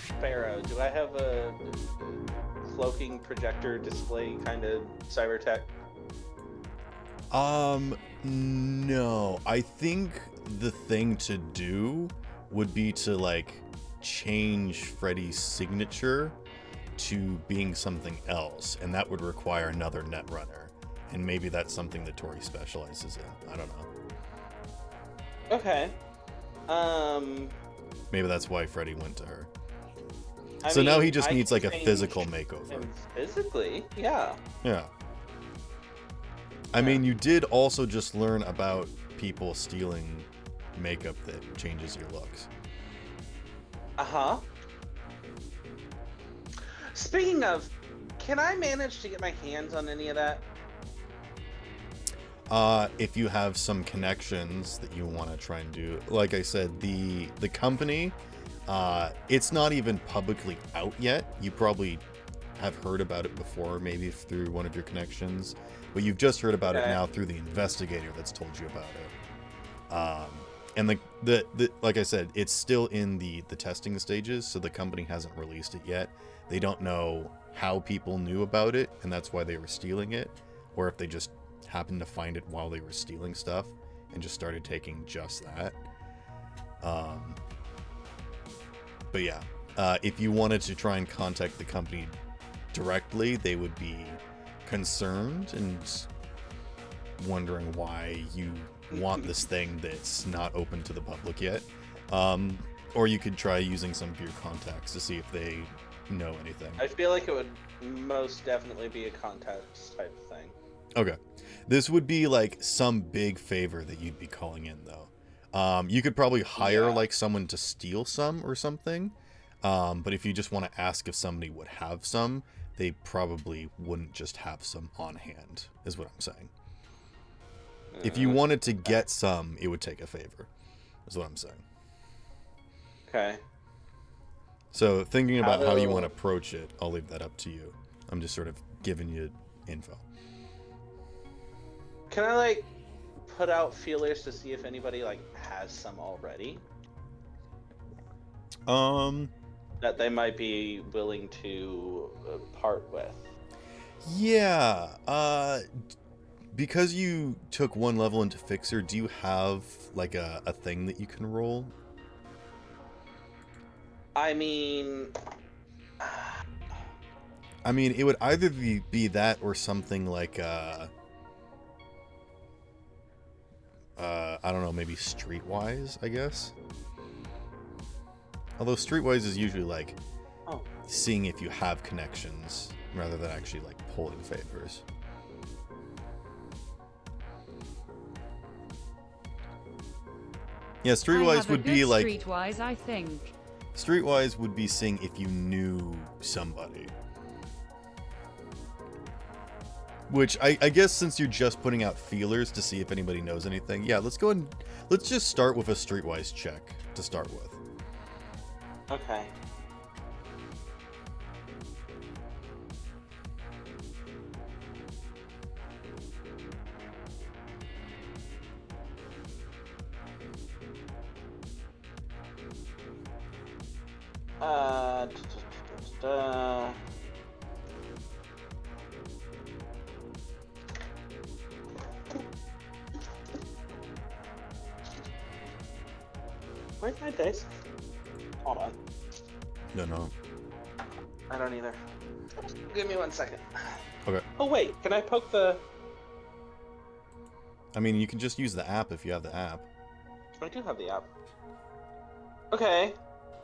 Sparrow, do I have a cloaking projector display kind of cyber tech? No. I think the thing to do would be to, like, change Freddy's signature to being something else, and that would require another netrunner. And maybe that's something that Tori specializes in. I don't know. Okay. Maybe that's why Freddy went to her. I So now mean, he just I needs, can like, a change physical makeover. him physically, yeah. Yeah. I mean, you did also just learn about people stealing makeup that changes your looks. Uh-huh. Speaking of, can I manage to get my hands on any of that? If you have some connections that you want to try and do, like I said, the company, it's not even publicly out yet. You probably have heard about it before, maybe through one of your connections, but you've just heard about it Okay. now through the investigator that's told you about it. And the like I said, it's still in the testing stages, so the company hasn't released it yet. They don't know how people knew about it, and that's why they were stealing it, or if they just happened to find it while they were stealing stuff and just started taking just that. But yeah, if you wanted to try and contact the company directly, they would be concerned and wondering why you want this thing that's not open to the public yet. Or you could try using some of your contacts to see if they know anything. I feel like it would most definitely be a contacts type of thing. Okay. This would be like some big favor that you'd be calling in, though. You could probably hire like someone to steal some or something. But if you just want to ask if somebody would have some, they probably wouldn't just have some on hand, is what I'm saying. If you wanted to get some, it would take a favor, is what I'm saying. Okay. So thinking about how you want to approach it, I'll leave that up to you. I'm just sort of giving you info. Can I like put out feelers to see if anybody like has some already that they might be willing to part with? Yeah. Because you took one level into Fixer, do you have like a thing that you can roll? I mean, it would either be that or something like I don't know, maybe Streetwise, I guess. Although Streetwise is usually like seeing if you have connections rather than actually like pulling favors. Yeah, Streetwise would be like Streetwise, I think. Streetwise would be seeing if you knew somebody. Which I guess since you're just putting out feelers to see if anybody knows anything, yeah, let's go and let's just start with a Streetwise check to start with. okay. Uh, Where's my dice? Hold on. No. I don't either. Give me 1 second. Okay. Oh wait, can I poke the... I mean, you can just use the app if you have the app. I do have the app. Okay.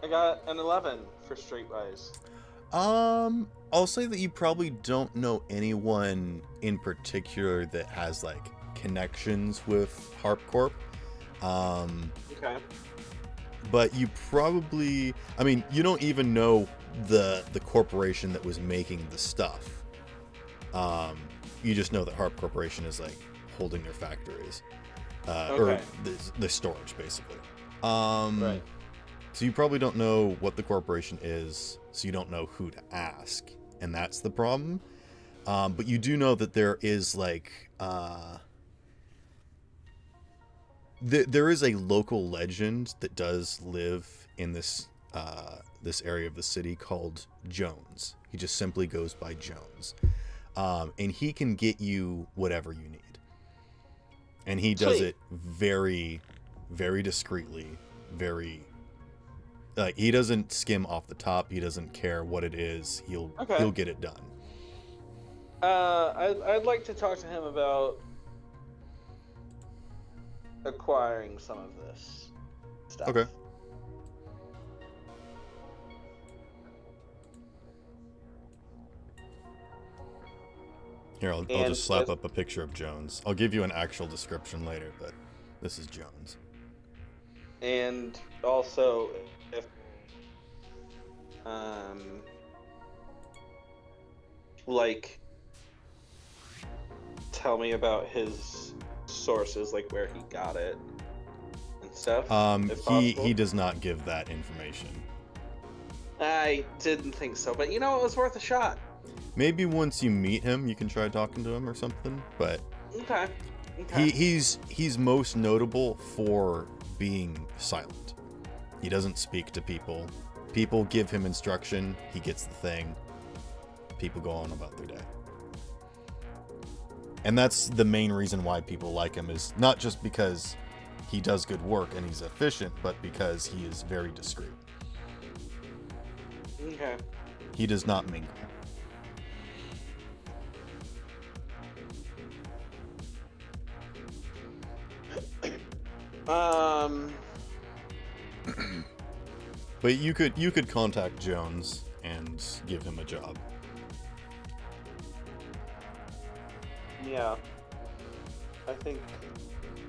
I got an 11 for Streetwise. I'll say that you probably don't know anyone in particular that has like connections with HarpCorp. Okay. But you probably, you don't even know the corporation that was making the stuff. You just know that Harp Corporation is like holding their factories, or the storage basically. Right. So you probably don't know what the corporation is, so you don't know who to ask, and that's the problem. But you do know that there is like there is a local legend that does live in this this area of the city called Jones. He just simply goes by Jones, and he can get you whatever you need. And he does Sweet. it very, very discreetly. Very, he doesn't skim off the top. He doesn't care what it is. He'll get it done. I'd like to talk to him about acquiring some of this stuff. Okay. Here, I'll just slap up a picture of Jones. I'll give you an actual description later, but this is Jones. And also, if like, tell me about his sources, like where he got it and stuff. if He possible. does not give that information. I didn't think so, but you know, it was worth a shot. Maybe once you meet him, you can try talking to him or something. But Okay. he's most notable for being silent. He doesn't speak to people. People give him instruction. He gets the thing. People go on about their day. And that's the main reason why people like him, is not just because he does good work and he's efficient, but because he is very discreet. Okay. He does not mingle. But you could contact Jones and give him a job. Yeah. I think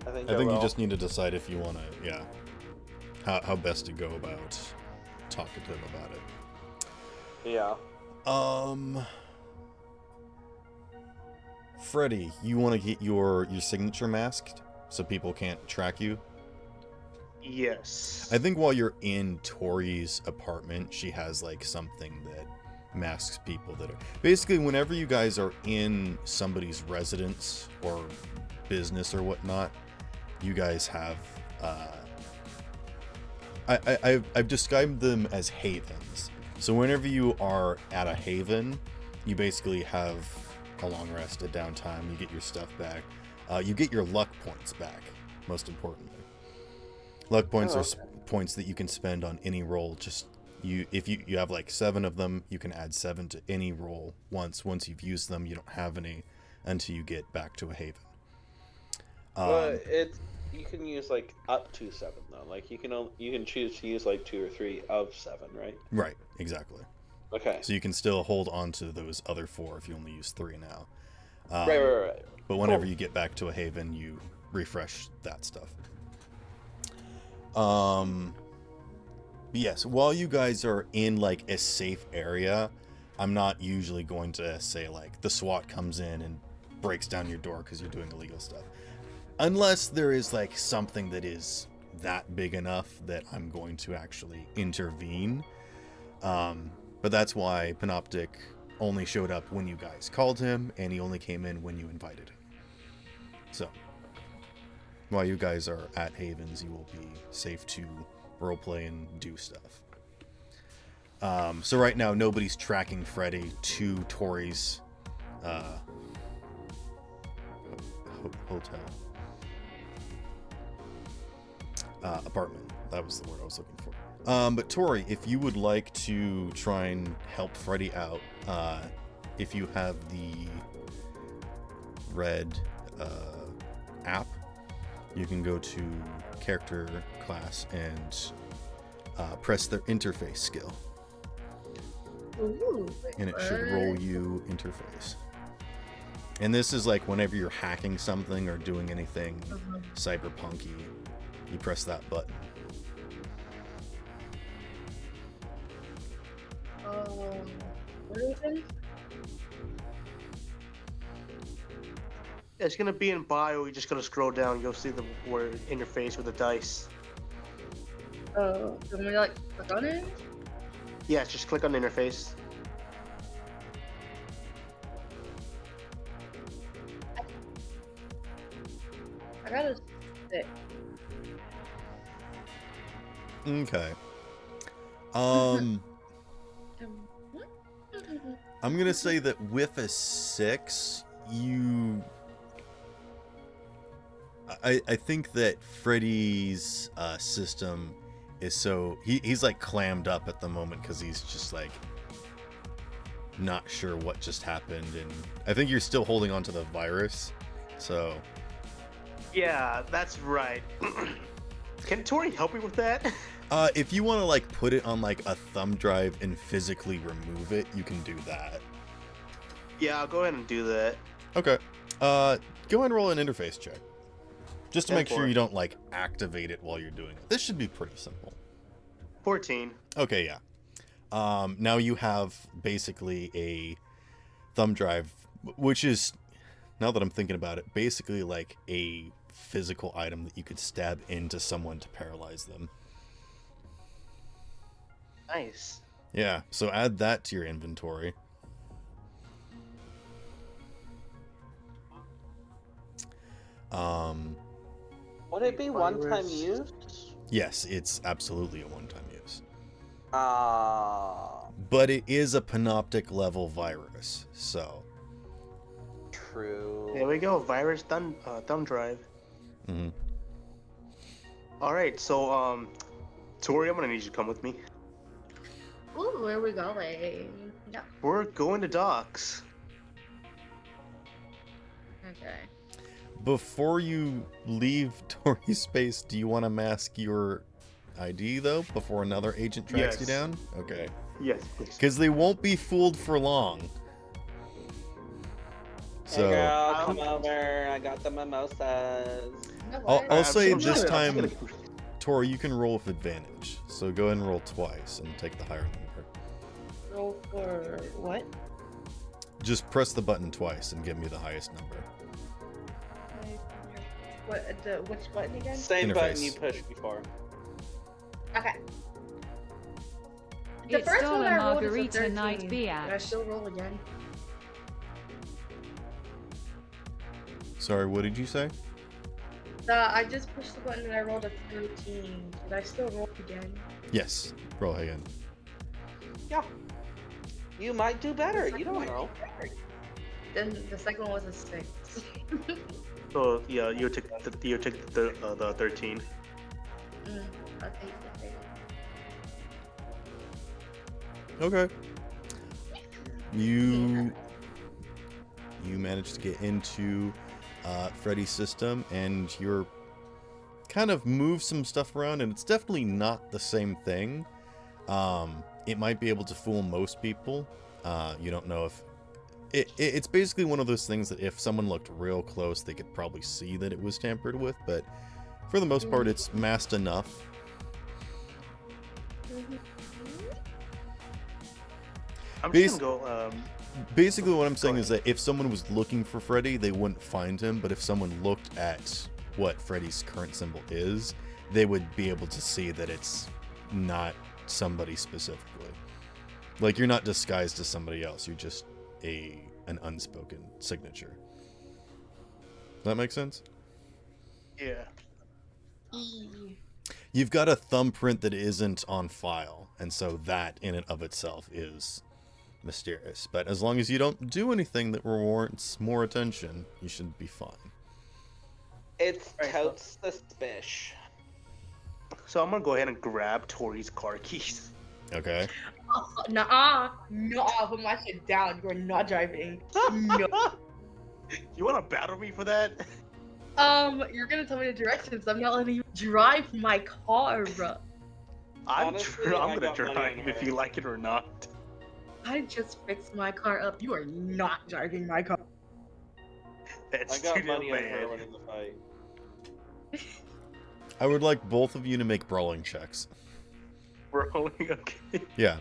I think you will. just need to decide if you want to, how best to go about talking to him about it. Yeah. Freddy, you want to get your signature masked so people can't track you? Yes. I think while you're in Tori's apartment, she has like something that masks people that are basically, whenever you guys are in somebody's residence or business or whatnot, you guys have I've described them as havens. So whenever you are at a haven, you basically have a long rest, a downtime, you get your stuff back, you get your luck points back, most importantly. Luck points are points that you can spend on any roll. Just if you have like 7 of them, you can add 7 to any roll once you've used them. You don't have any until you get back to a haven. You can use like up to 7 though. Like you can choose to use like 2 or 3 of 7, right? Right, exactly. Okay. So you can still hold on to those other 4 if you only use 3 now. Right. But whenever Cool. you get back to a haven, you refresh that stuff. Yes, while you guys are in like a safe area, I'm not usually going to say like the SWAT comes in and breaks down your door because you're doing illegal stuff. Unless there is like something that is that big enough that I'm going to actually intervene. But that's why Panoptic only showed up when you guys called him, and he only came in when you invited him. So, while you guys are at Havens, you will be safe to roleplay and do stuff. So right now, nobody's tracking Freddy to Tori's hotel. Apartment. That was the word I was looking for. But Tori, if you would like to try and help Freddy out, if you have the red app, you can go to character class and press their interface skill. Ooh, And it should roll you interface. And this is like whenever you're hacking something or doing anything cyberpunky, you press that button. What is it? It's gonna be in bio. You're just gonna scroll down. You'll see the word interface with the dice. Oh, can we like click on it? Yes, just click on interface. I gotta sit. Okay. I'm gonna say that with a 6, I think that Freddy's system is so he's like clammed up at the moment because he's just like not sure what just happened, and I think you're still holding on to the virus. So Yeah, that's right. Can Tori help me with that? if you want to like put it on like a thumb drive and physically remove it, you can do that. Yeah, I'll go ahead and do that. Okay. Go ahead and roll an interface check. Just to Yeah, make sure boy. you don't like activate it while you're doing it. This should be pretty simple. 14. Okay, yeah. Now you have basically a thumb drive, which is, now that I'm thinking about it, basically like a physical item that you could stab into someone to paralyze them. Nice. Yeah, so add that to your inventory. Would it be one-time Virus. use? Yes, it's absolutely a one-time use. Ah, But it is a panoptic level virus, so. true. There we go. Virus thumb drive. Mhm. All right, so Tori, I'm gonna need you to come with me. Ooh, where are we going? No. We're going to docks. Okay. Before you leave Tori's space, do you want to mask your ID, though, before another agent tracks you Yes. down? Okay. Yes, please. Because they won't be fooled for long. Hey So, girl, come over. I got the mimosas. You know I'll what? say I'm this just gonna- time, Tori, you can roll with advantage. So go ahead and roll twice and take the higher number. Roll for what? Just press the button twice and give me the highest number. Which button again? Same button Interface. you pushed before. Okay. The It's first one dollar I rolled is a margarita 13. night Did I biatch. still roll again? Sorry, what did you say? I just pushed the button and I rolled a 13. Did I still roll again? Yes. Roll again. Yeah. You might do better. The You second don't one- know. Then the second one was a 6. So yeah, you take the 13. I'll take it. Okay. You managed to get into Freddy's system, and you're kind of move some stuff around, and it's definitely not the same thing. It might be able to fool most people. You don't know if it's basically one of those things that if someone looked real close, they could probably see that it was tampered with, but for the most part, it's masked enough. I'm Bas- just gonna go. Basically, what I'm saying Go is that if someone was looking for Freddy, they wouldn't find him, but if someone looked at what Freddy's current symbol is, they would be able to see that it's not somebody specifically. Like, you're not disguised as somebody else, you're just an unspoken signature. Does that make sense? Yeah. You've got a thumbprint that isn't on file, and so that in and of itself is mysterious. But as long as you don't do anything that warrants more attention, you should be fine. It's Right, totes suspicious. So I'm gonna go ahead and grab Tori's car keys. Okay? Nuh-uh. Nuh-uh. Put my shit down. You're not driving. No. You wanna battle me for that? You're gonna tell me the directions. I'm not letting you drive my car. Honestly, I'm I gonna got money drive on if her. you like it or not. I just fixed my car up. You are not driving my car. That's I got too money on her bad. winning the fight. I would like both of you to make brawling checks. Rolling, okay. Yeah.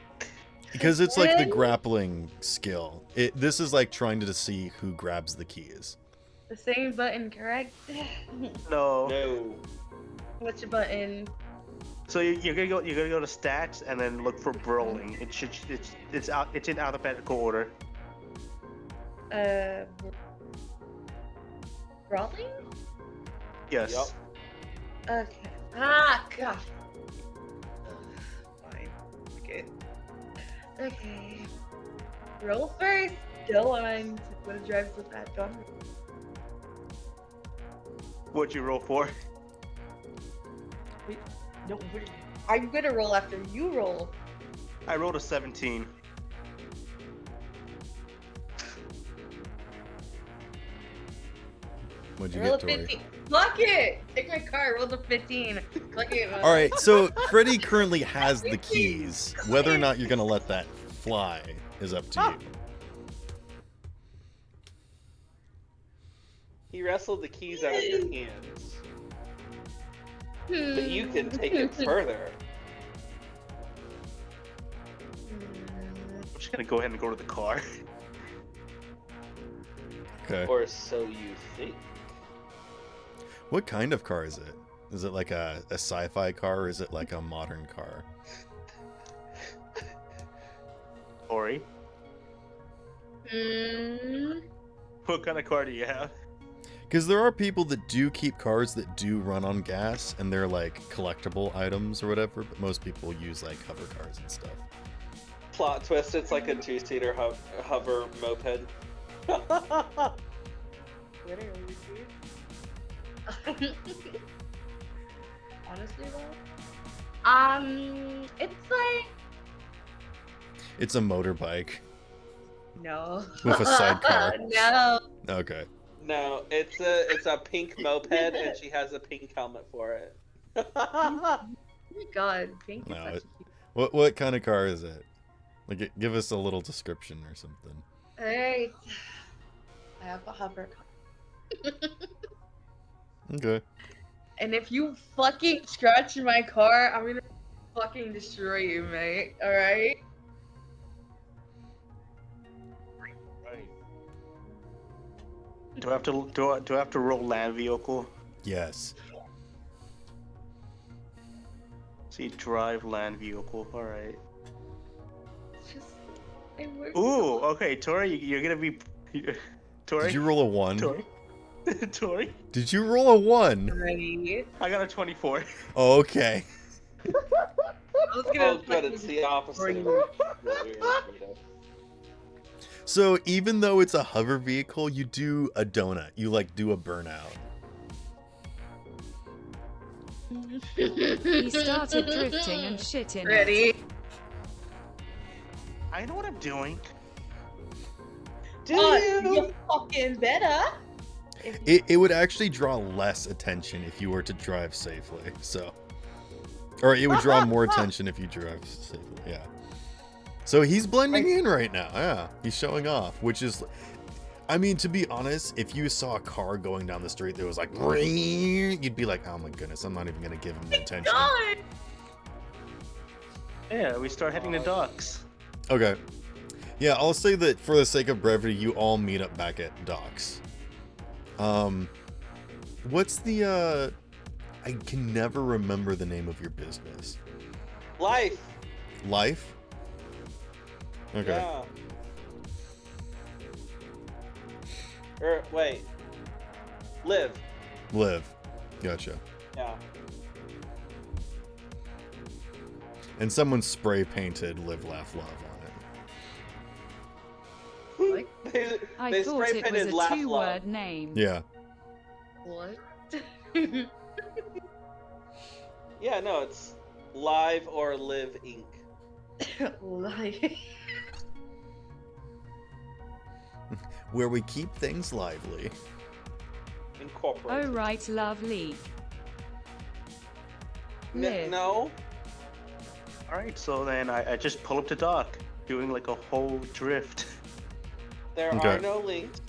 Because it's like the Really? grappling skill. This is like trying to see who grabs the keys. The same button, correct? No. No. What's your button? So you're gonna go to stats and then look for brawling. It's in alphabetical order. Brawling? Yes. Yup. Okay. Ah, gosh. Fine. it. Okay. Roll first. Go on. What to drive so fast? Go on. What'd you roll for? Wait, no, I'm gonna roll after you roll. I rolled a 17. What'd you Roll a get, Tori? 15. Fuck it! Take my car. Roll the 15. Fuck it. All right, so Freddy currently has the keys. Whether or not you're gonna let that fly is up to you. He wrestled the keys out of your hands. But you can take it further. I'm just gonna go ahead and go to the car. Okay. Or so you think. What kind of car is it? Is it like a sci-fi car, or is it like a modern car? Ori, what kind of car do you have? Because there are people that do keep cars that do run on gas, and they're like collectible items or whatever, but most people use like hover cars and stuff. Plot twist, it's like a two-seater hover moped. Honestly though, it's like It's a motorbike no. with a sidecar. No. Okay. No, it's a pink moped and she has a pink helmet for it. Oh my god, pink is No, such it- a cute. What kind of car is it? Like, give us a little description or something. Alright. I have a hover car. Okay. And if you fucking scratch my car, I'm gonna fucking destroy you, mate. Alright? Right. Do I have to roll land vehicle? Yes. See, drive land vehicle. All right. It's just I work Ooh, okay, Tori, you're gonna be. Tori. Did you roll a 1? Tori. Tori. Did you roll a 1? already. I got a 24. Oh, okay. I was gonna Oh, good, fucking it's the opposite of destroy what we were afraid of. So even though it's a hover vehicle, you do a donut. You like do a burnout. He started drifting and shit in it. Ready? I know what I'm doing. Do You fucking better. It would actually draw less attention if you were to drive safely. So, or it would draw more attention if you drive safely. Yeah. So he's blending in right now. Yeah, he's showing off, which is, I mean, to be honest, if you saw a car going down the street that was like, you'd be like, oh my goodness, I'm not even gonna give him the attention. God. Yeah, we start heading to docks. Okay. Yeah, I'll say that for the sake of brevity, you all meet up back at docks. What's the, I can never remember the name of your business. Life. Life? Okay. Yeah. Wait. Live. Live. Gotcha. Yeah. And someone spray painted Live, Laugh, Love on it. They I thought spray it was painted a Laugh Love. two-word name. Yeah. What? Yeah, no, it's Live or Live Inc. Like, Where we keep things lively. Incorporated. Oh right, lovely. Live. No. All right, so then I just pull up to dock, doing like a whole drift. There Okay. are no links.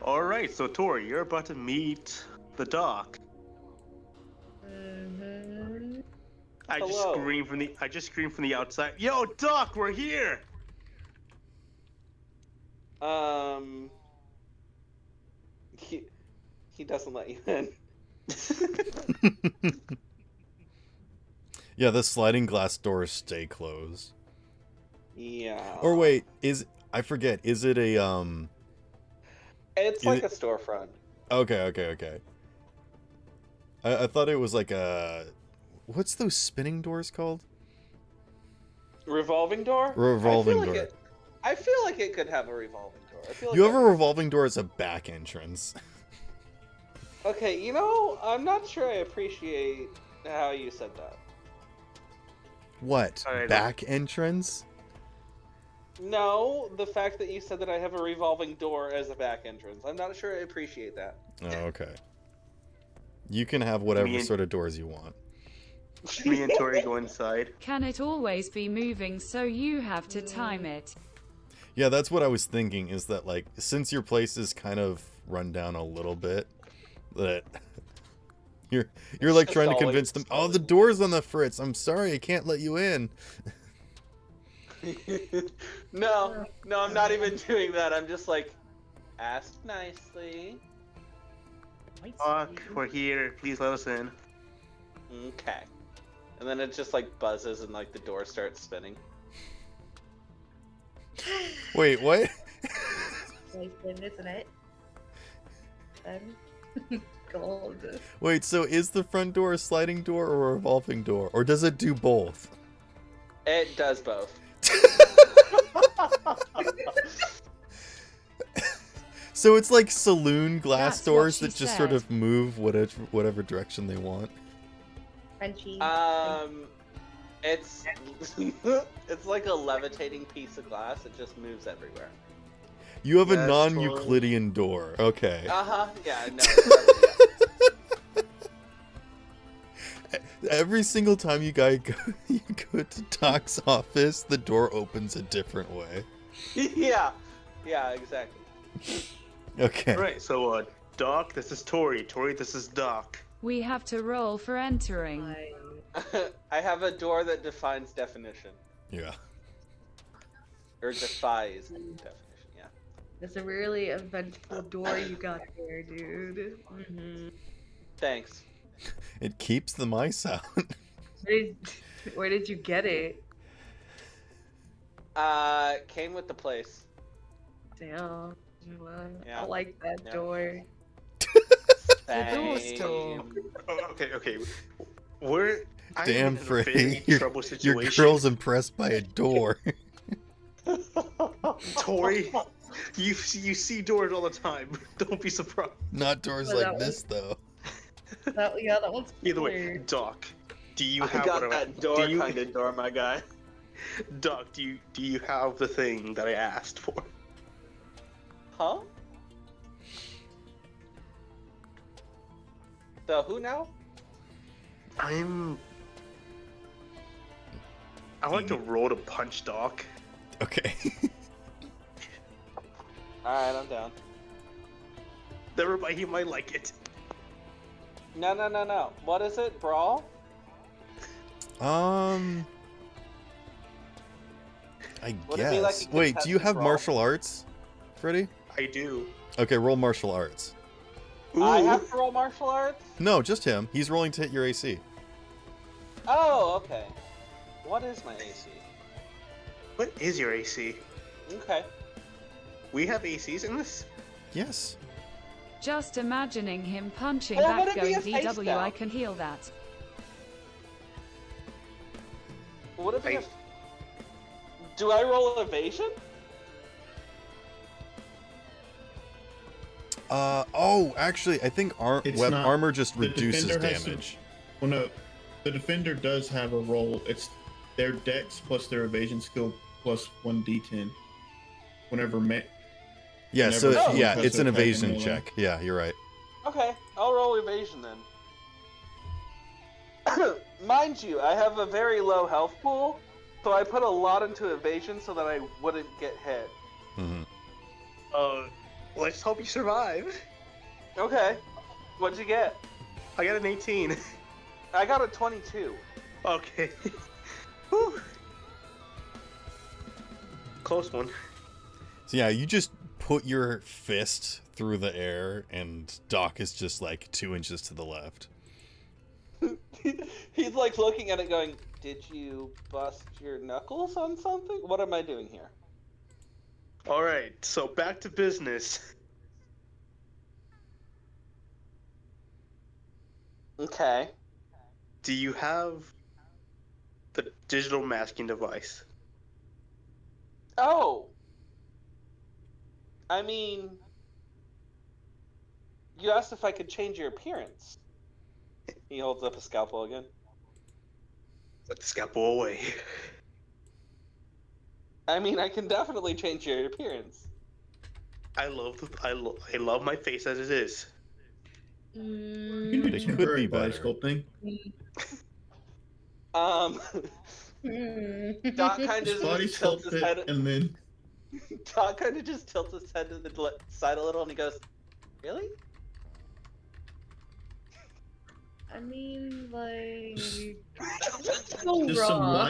All right, so Tori, you're about to meet the dock. mhm. I just Hello. scream from the outside. Yo, Doc, we're here. He doesn't let you in. Yeah, the sliding glass doors stay closed. Yeah. Or wait, I forget, is it a, It's is like it- a storefront. okay. I thought it was like a... What's those spinning doors called? Revolving door? Revolving door. I feel like it could have a revolving door. I feel like You have that a makes revolving door as a back entrance. Okay, I'm not sure I appreciate how you said that. What? Alright. Back entrance? No, the fact that you said that I have a revolving door as a back entrance. I'm not sure I appreciate that. Oh, okay. You can have whatever Me and- sort of doors you want. Me and Tori go inside. Can it always be moving so you have to time it? Yeah, that's what I was thinking, is that, like, since your place is kind of run down a little bit, that you're like just trying to always convince them, oh, slowly the door's on the fritz. I'm sorry, I can't let you in. No, I'm not even doing that. I'm just like, ask nicely. Fuck, we're here. Please let us in. Okay. And then it just like buzzes and like the door starts spinning. Wait, what? Nice thing, isn't it? Gold. Wait, so is the front door a sliding door or a revolving door? Or does it do both? It does both. So it's like saloon glass That's what doors she that just sort said. of move whatever direction they want. Frenchie. It's it's like a levitating piece of glass. It just moves everywhere. You have a That's non-Euclidean door. Okay. Yeah, no. Every single time you go to Doc's office, the door opens a different way. yeah, exactly. Okay. Right, so, Doc, this is Tori. Tori, this is Doc. We have to roll for entering. I have a door that defines definition. Yeah. Or defies definition, yeah. That's a really eventful door you got there, dude. Mm-hmm. Thanks. It keeps the mice out. Where did you get it? Came with the place. Damn. Yeah. I like that Yeah. door. door Same. store. Oh, okay. I'm Damn, in a Freddy. very trouble Your situation. girl's impressed by a door. Tori, you see doors all the time. Don't be surprised. Not doors Well, like that this, though. That one's Either way, clear. Doc, do you I have got what that door do you, kind of door, my guy. Doc, do you have the thing that I asked for? Huh? So who now? I like to roll to punch Doc. Okay. Alright, I'm down. Never mind, he might like it. No. What is it? Brawl? I Would it be like guess. a Wait, do you contested have brawl? martial arts, Freddy? I do. Okay, roll martial arts. I Ooh. have to roll martial arts? No, just him. He's rolling to hit your AC. Oh, okay. What is my AC? What is your AC? Okay. We have ACs in this? Yes. Just imagining him punching Well, back would it be going a face DW, down? I can heal that. Would it be I- Do I roll evasion? Actually, I think It's not- armor just the reduces defender has to- damage. Well, no, the defender does have a roll. It's their dex plus their evasion skill plus 1d10. Whenever Yeah, so whenever someone yeah, has it's to an attack in evasion melee. check. Yeah, you're right. Okay, I'll roll evasion then. Mind you, I have a very low health pool, so I put a lot into evasion so that I wouldn't get hit. hmm Let's hope you survive. Okay, what'd you get? I got an 18. I got a 22. Okay. Whew. Close one. So yeah, you just put your fist through the air, and Doc is just like 2 inches to the left. He's like looking at it going, did you bust your knuckles on something? What am I doing here? Alright, so back to business. Okay. Do you have the digital masking device? Oh. I mean, you asked if I could change your appearance. He holds up a scalpel again. Let the scalpel away. I mean, I can definitely change your appearance. I love my face as it is. You can do It could temporary be body better. sculpting. Um, Doc kind of Just body just tilts sculpt his head. it and then Doc kind of just tilts his head to the side a little, and he goes, "Really?" I mean, like, just so raw.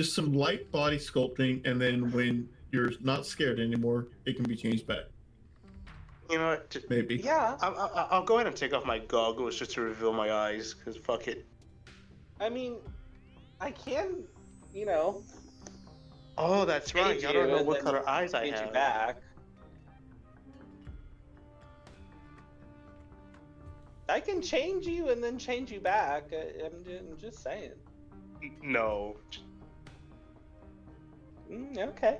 some light body sculpting, and then when you're not scared anymore, it can be changed back. You know what? Maybe. Yeah. I'll go ahead and take off my goggles just to reveal my eyes, because fuck it. I mean, I can, you know, Oh, that's right. change Y'all you don't know and what then color eyes I change you have. back. I can change you and then change you back. I'm just saying. No. Okay.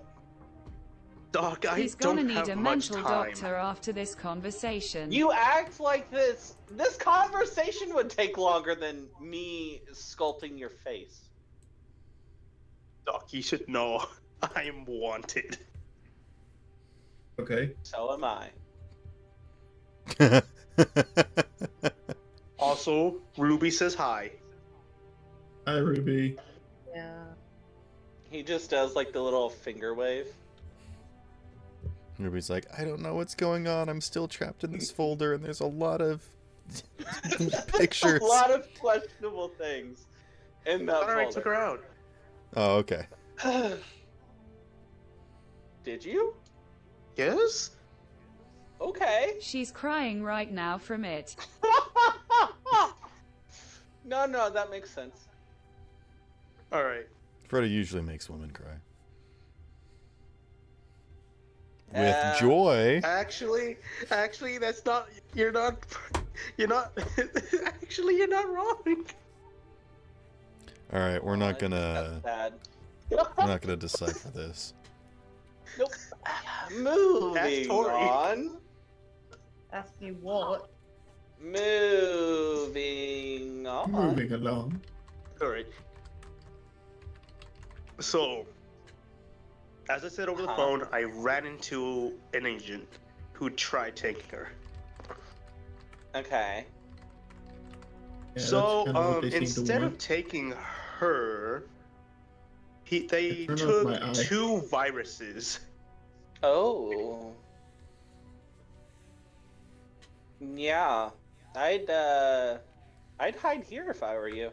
Doc, I He's don't gonna need have a much mental time. doctor after this conversation. You act like this. This conversation would take longer than me sculpting your face. Doc, you should know I am wanted. Okay. So am I. Also, Ruby says hi. Hi, Ruby. Yeah. He just does like the little finger wave. Ruby's like, I don't know what's going on. I'm still trapped in this folder, and there's a lot of pictures. A lot of questionable things in that Alright, I took her folder. out. Oh, okay. Did you? Yes? Okay. She's crying right now from it. No, that makes sense. Alright. Freddy usually makes women cry. With joy. Actually, that's not. You're not. Actually, you're not wrong. All right, we're not That's gonna sad. we're not gonna decipher this. Nope. Moving Tori. on. Ask me what? Moving on. Moving along. Alright. So, as I said over the Huh. phone, I ran into an agent who tried taking her. Okay. Yeah, So, that's kinda what they seem to instead want. of taking her, they Turn off took my eye. 2 viruses. Oh. Yeah. I'd hide here if I were you.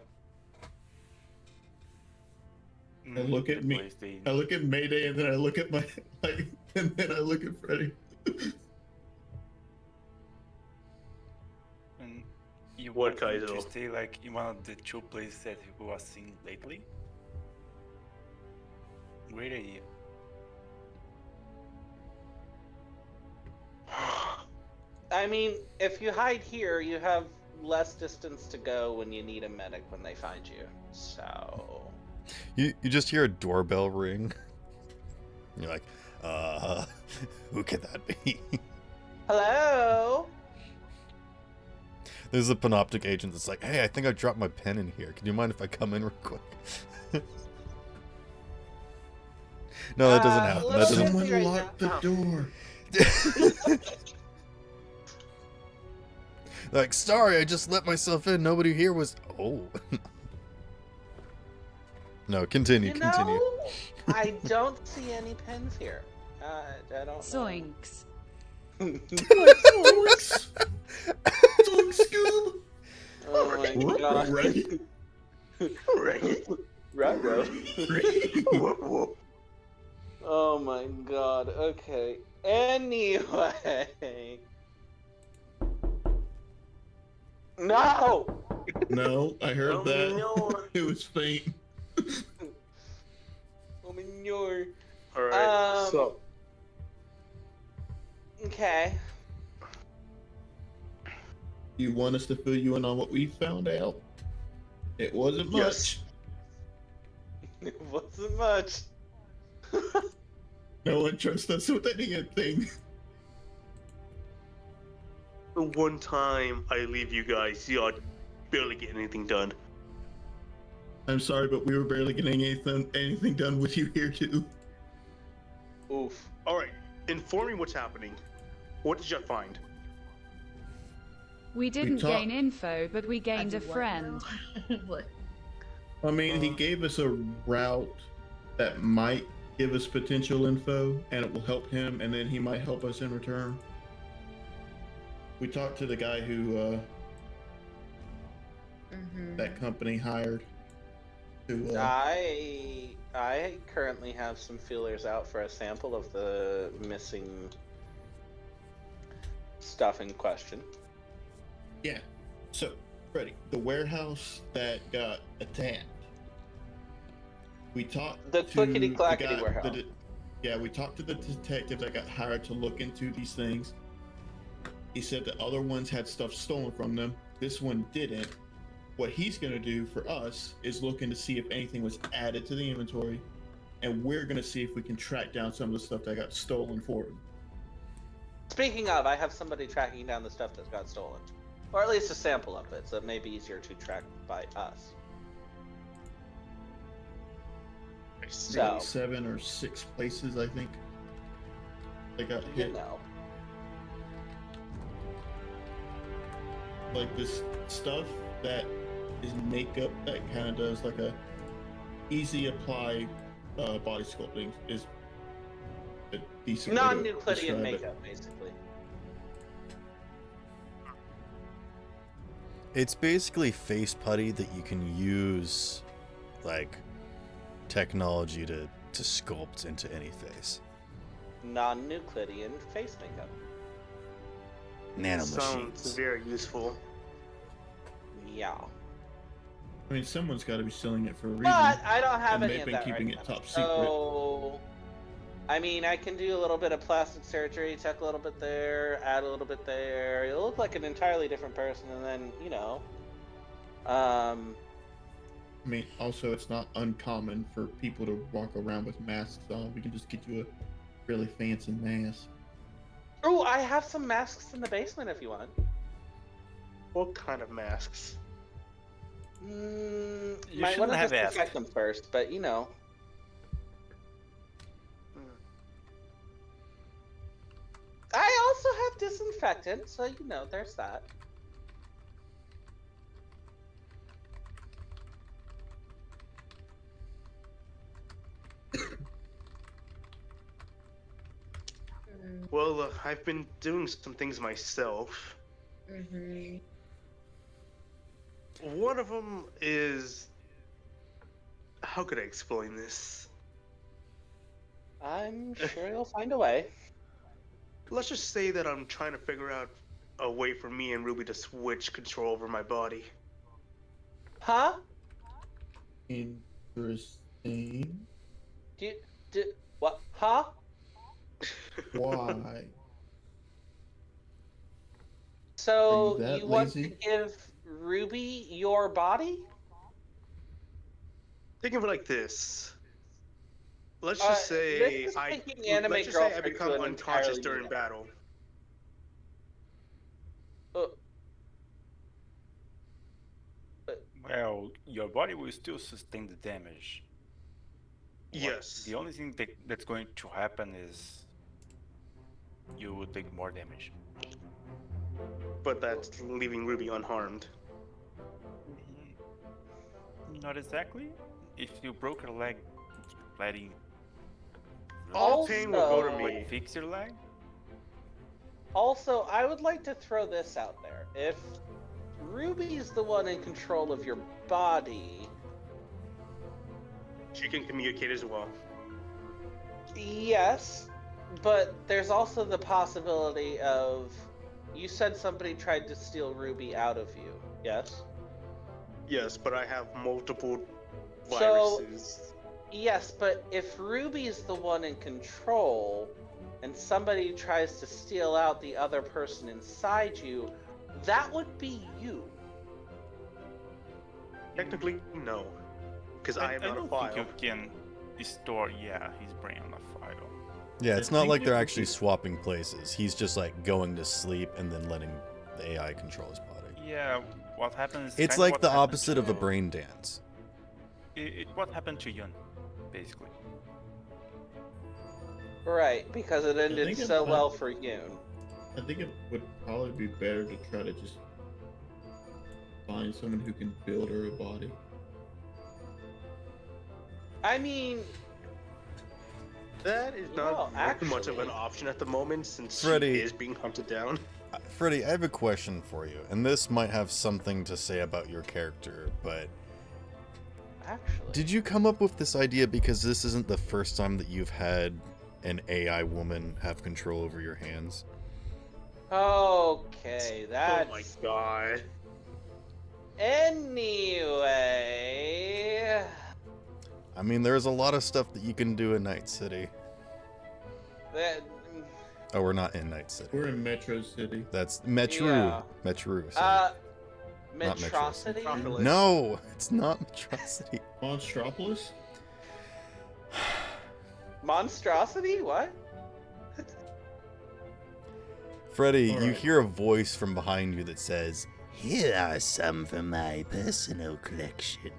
I look at me. I look at Mayday, and then I look at my and then I look at Freddy. And you What, want him to Kaizo? stay like in one of the 2 places that he was seeing lately? Great idea. I mean, if you hide here, you have less distance to go when you need a medic when they find you. So. You just hear a doorbell ring. You're like, who could that be? Hello? There's a panoptic agent that's like, hey, I think I dropped my pen in here. Can you mind if I come in real quick? No, that doesn't happen. That little doesn't. bit- Someone right locked the now. door. Like, sorry, I just let myself in. Nobody here was. Oh. No, continue. You Continue. know, I don't see any pens here. I don't. Zoinks. Zoinks! Zoinks, Scoob! Oh my god. Right. Right. Ruh-roh. Whoop, whoop. Oh my god. Okay. Anyway. No. No, I heard Oh, that. no. It was faint. Oh my god. Alright, so. Okay. You want us to fill you in on what we found out? It wasn't Yes. much. It wasn't much. No one trusts us with anything. The one time I leave you guys, y'all barely get anything done. I'm sorry, but we were barely getting anything done with you here too. Oof. All right, inform me what's happening. What did you find? We didn't talked- gain info, but we I gained a do what friend. now? What? I mean, he gave us a route that might give us potential info, and it will help him, and then he might help us in return. We talked to the guy who that company hired. To, I currently have some feelers out for a sample of the missing stuff in question. Yeah. So, Freddie, the warehouse that got attacked. We talked The to clickety-clackety guy- warehouse. we talked to the detective that got hired to look into these things. He said the other ones had stuff stolen from them. This one didn't. What he's going to do for us is looking to see if anything was added to the inventory, and we're going to see if we can track down some of the stuff that got stolen for him. Speaking of, I have somebody tracking down the stuff that got stolen. Or at least a sample of it, so it may be easier to track by us. So, 7 or 6 places, I think, they got you hit. know. Like this stuff that is makeup that kind of does like a easy apply body sculpting is a decent way to Non-Euclidean describe it. makeup, basically. It's basically face putty that you can use, like, technology to sculpt into any face. Non-Euclidean face makeup. Sounds Nanomachines. very useful. Yeah. I mean, someone's got to be selling it for a reason. But I don't have and any they've of been that keeping right it now. top secret. So, I mean, I can do a little bit of plastic surgery, tuck a little bit there, add a little bit there. You'll look like an entirely different person, and then, you know. I mean, also, it's not uncommon for people to walk around with masks on. We can just get you a really fancy mask. Oh, I have some masks in the basement if you want. What kind of masks? You Might want shouldn't to have disinfect asked. them first, but you know. I also have disinfectant, so you know, there's that. Well, I've been doing some things myself. One of them is... How could I explain this? I'm sure you'll find a way. Let's just say that I'm trying to figure out a way for me and Ruby to switch control over my body. Huh? Interesting. What? Huh? Why? So Are you that you want to lazy? give Ruby your body? Think of it like this. Let's just say this is I making anime let's just say I girlfriend to become an unconscious entirely during new- battle. Well, your body will still sustain the damage. Yes. The only thing that's going to happen is you will take more damage. But that's leaving Ruby unharmed. Not exactly. If you broke your leg, letting All pain will go to Also- me. fix your leg. Also, I would like to throw this out there. If Ruby's the one in control of your body, She can communicate as well. yes, but there's also the possibility of you said somebody tried to steal Ruby out of you, yes? Yes, but I have multiple So- viruses. Yes, but if Ruby's the one in control and somebody tries to steal out the other person inside you, that would be you. Technically, no, because I am I not a don't file. think you can store, his brain on a file. Yeah, it's I not think like it they're would actually be- swapping places. He's just like going to sleep and then letting the AI control his body. Yeah, what happens? It's kinda like what the happened opposite of a to- brain dance. What happened to Yun, basically. Right, because it ended think it so might- well for Yoon. I think it would probably be better to try to just find someone who can build her a body. I mean, That is Well, not very much of an actually- option at the moment since Freddy- she is being hunted down. Freddy, I have a question for you, and this might have something to say about your character, but actually. did you come up with this idea because this isn't the first time that you've had an AI woman have control over your hands? Okay, that's... Oh my god. Anyway... I mean, there's a lot of stuff that you can do in Night City. That... Oh, we're not in Night City. We're in Metro City. That's Metro. Yeah. Metro. Sorry. Not Metrocity? Metropolis. No, it's not Metrocity. Monstropolis? Monstrosity? What? Freddy, you Alright. hear a voice from behind you that says, "Here are some from my personal collection."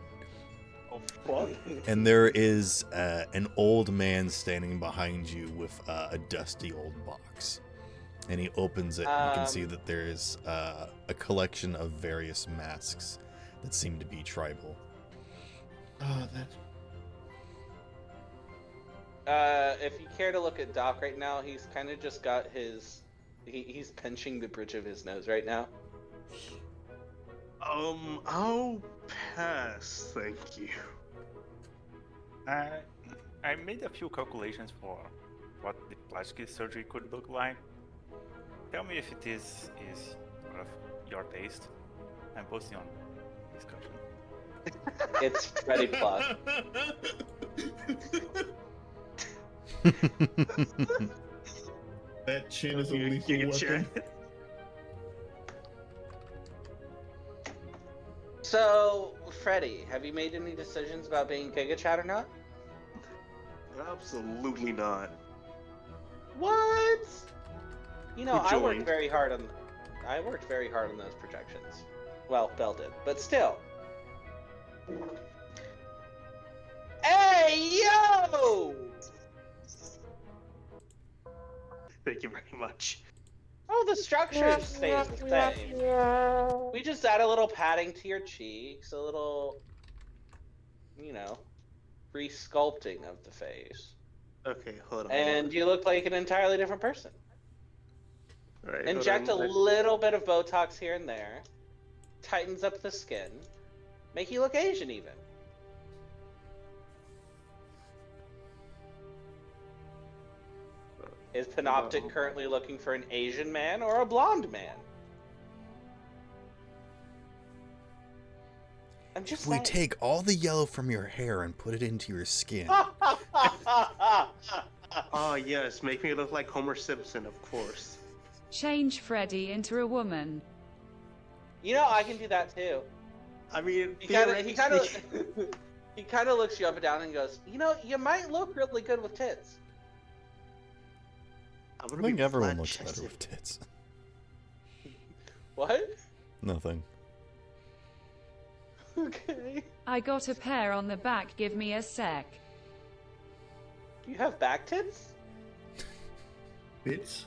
Oh fuck. And there is an old man standing behind you with a dusty old box. And he opens it, and you can see that there is a collection of various masks that seem to be tribal. Oh, that's... If you care to look at Doc right now, he's kind of just got his... He's pinching the bridge of his nose right now. I'll pass, thank you. I made a few calculations for what the plastic surgery could look like. Tell me if it is sort of your taste. I'm posting on discussion. It's Freddy Plus. That chin is a You lethal can weapon. check. So, Freddy, have you made any decisions about being Giga Chat or not? Absolutely not. What? You know, Who I worked joined? very hard on those projections. Well, Bell did, but still. Hey, yo! Thank you very much. Oh, the structure stays the same. We just add a little padding to your cheeks, a little, re-sculpting of the face. Okay, hold on. And you look like an entirely different person. All right, Inject a hold on. little bit of Botox here and there, tightens up the skin, make you look Asian even. Is Panoptic currently looking for an Asian man or a blonde man? I'm just If we saying. take all the yellow from your hair and put it into your skin, Oh yes, make me look like Homer Simpson, of course. Change Freddy into a woman. I can do that too. I mean, He kind of theoretically- he kind of looks you up and down and goes, you might look really good with tits. I'm I gonna think be everyone looks flat-chested. better with tits. What? Nothing. Okay. I got a pair on the back, give me a sec. You have back tits? Bits?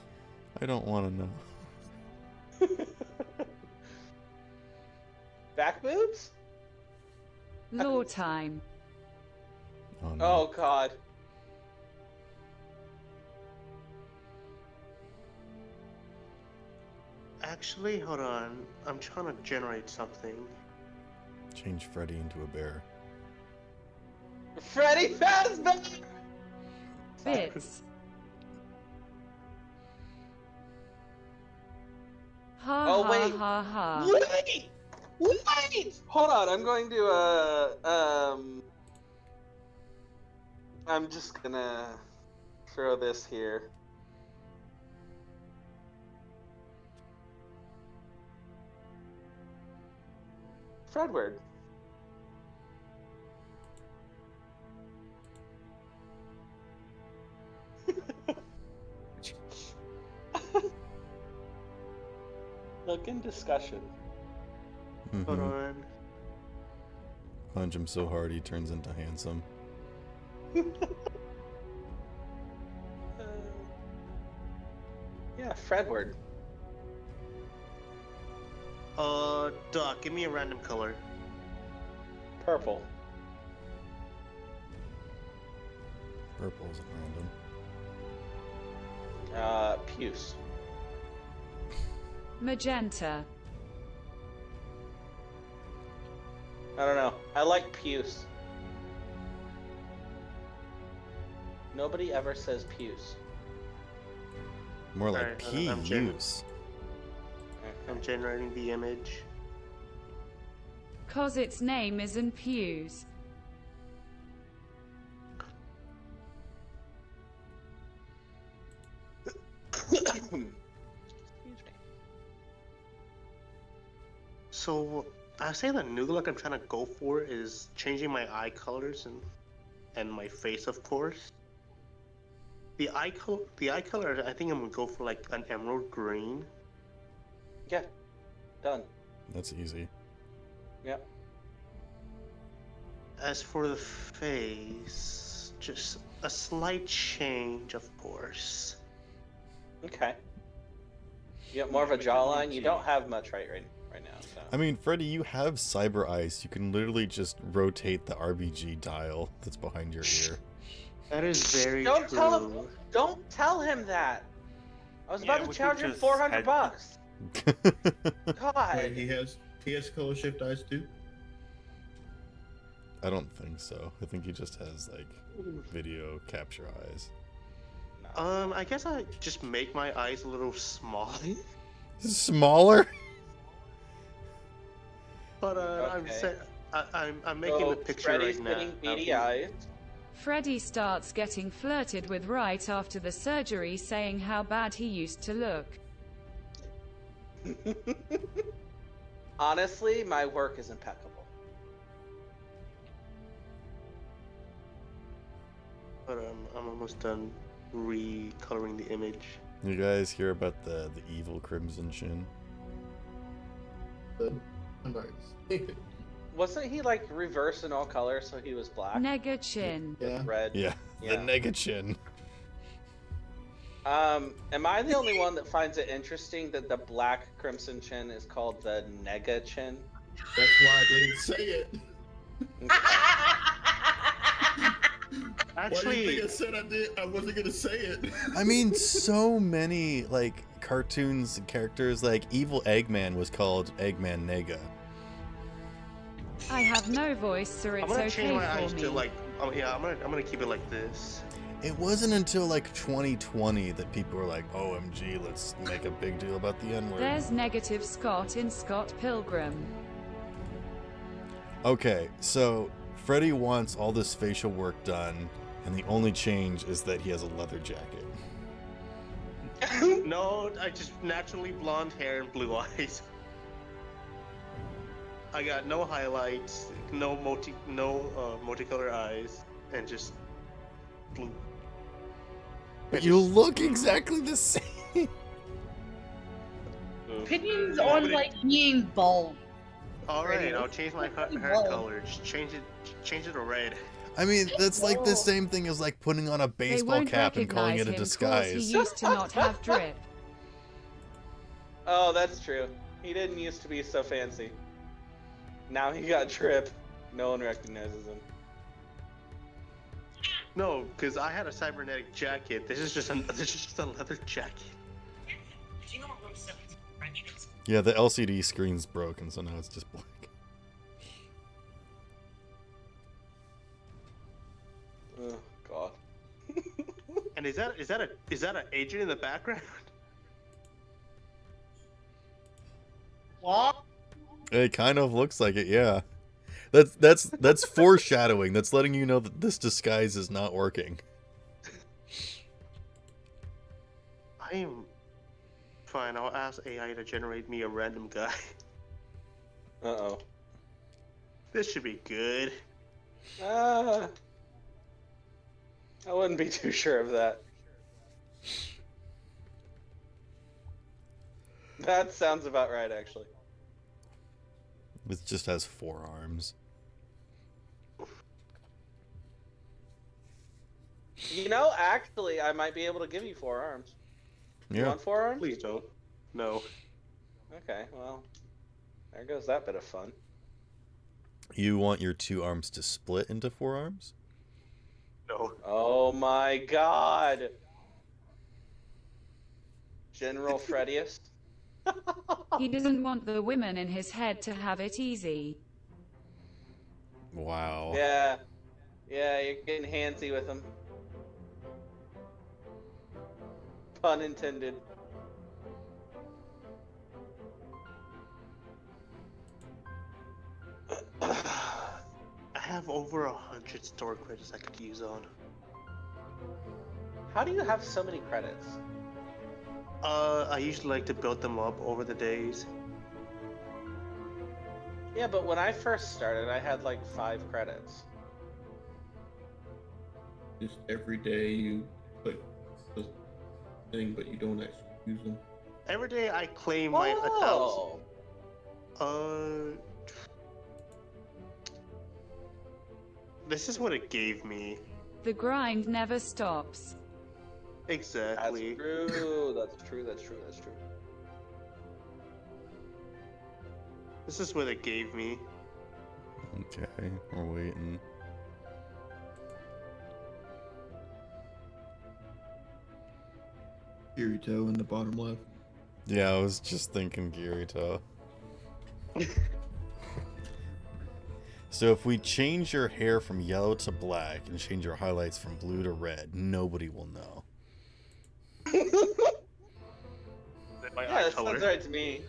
I don't want to know. Back boobs? Law time. Oh, no. Oh god. Actually, hold on. I'm trying to generate something. Change Freddy into a bear. Freddy Fazbear! Bits. Ha Oh, ha wait. ha ha. Wait! Wait! Hold on, I'm going to, I'm just gonna throw this here. 'Cause, Fredward. Look in discussion. Hold Mhm. on. Punch him so hard he turns into handsome. Yeah, Fredward. Doc, give me a random color. Purple. Purple isn't random. Puce. Magenta. I don't know. I like Puce. Nobody ever says Puce. More like Alright, P I'm use. I'm generating the image. Cause its name isn't Pews. Excuse me. So I say the new look I'm trying to go for is changing my eye colors and my face, of course. The eye color, I think I'm gonna go for like an emerald green. Yeah. Done. That's easy. Yep. As for the face, just a slight change, of course. Okay. You got more of a jawline. You don't have much right now. So. I mean, Freddy, you have cyber eyes. You can literally just rotate the RBG dial that's behind your ear. That is very Don't true. tell him. Don't tell him that. I was about Yeah, to we charge could him just 400 had- bucks. God. Wait, he has color shift eyes too. I don't think so. I think he just has like video capture eyes. I guess I just make my eyes a little small. Smaller? But I'm Okay. saying I'm making So the picture Freddy's right now. getting beady eyes. Freddy starts getting flirted with right after the surgery, saying how bad he used to look. Honestly, my work is impeccable. But I'm almost done recoloring the image. You guys hear about the evil Crimson Chin? Wasn't he like reverse in all colors, so he was black? Nega chin. Yeah. Red. Yeah, Yeah. the Nega Chin. Am I the only one that finds it interesting that the black crimson chin is called the nega chin? That's why I didn't say it. Why do you Actually, think I said I did? I wasn't gonna say it. I mean, so many like cartoons and characters. Like Evil Eggman was called Eggman Nega. I have no voice, so I'm it's gonna change okay my eyes for me. to like. Yeah, I'm gonna keep it like this. It wasn't until like 2020 that people were like, "OMG, let's make a big deal about the N-word." There's negative Scott in Scott Pilgrim. Okay, so Freddy wants all this facial work done, and the only change is that he has a leather jacket. No, I just naturally blonde hair and blue eyes. I got no highlights, no multicolor eyes, and just blue. But you look exactly the same. Opinions on like being bald. All right, Radio. I'll change my hair Whoa. color. Just change it to red. I mean, that's like the same thing as like putting on a They baseball won't cap and calling recognize it a him 'cause disguise. he used to not have drip. Oh, that's true. He didn't used to be so fancy. Now he got drip. No one recognizes him. No, because I had a cybernetic jacket. This is just a leather jacket. Do you know what room 7's French is? Yeah, the LCD screen's broken, so now it's just black. Oh God. And is that an agent in the background? What? It kind of looks like it, yeah. That's foreshadowing. That's letting you know that this disguise is not working. I am fine. I'll ask AI to generate me a random guy. Uh-oh. This should be good. I wouldn't be too sure of that. That sounds about right, actually. It just has 4 arms. You know, actually, I might be able to give you 4 arms. You Yeah. want 4 arms? Please don't. No. Okay, well, there goes that bit of fun. You want your 2 arms to split into 4 arms? No. Oh my god! General Freddius? He doesn't want the women in his head to have it easy. Wow. Yeah. Yeah, you're getting handsy with him. Pun intended. I have over 100 store credits I could use on. How do you have so many credits? I usually like to build them up over the days. Yeah, but when I first started, I had like 5 credits. Just every day you put the thing, but you don't actually use them. Every day I claim my Oh! 1,000. This is what it gave me. The grind never stops. Exactly. That's true. That's true. That's true. That's true. This is what it gave me. Okay, we're waiting. Kirito in the bottom left. Yeah, I was just thinking Kirito. So if we change your hair from yellow to black and change your highlights from blue to red, nobody will know. My Yeah, eye that color. sounds right to me.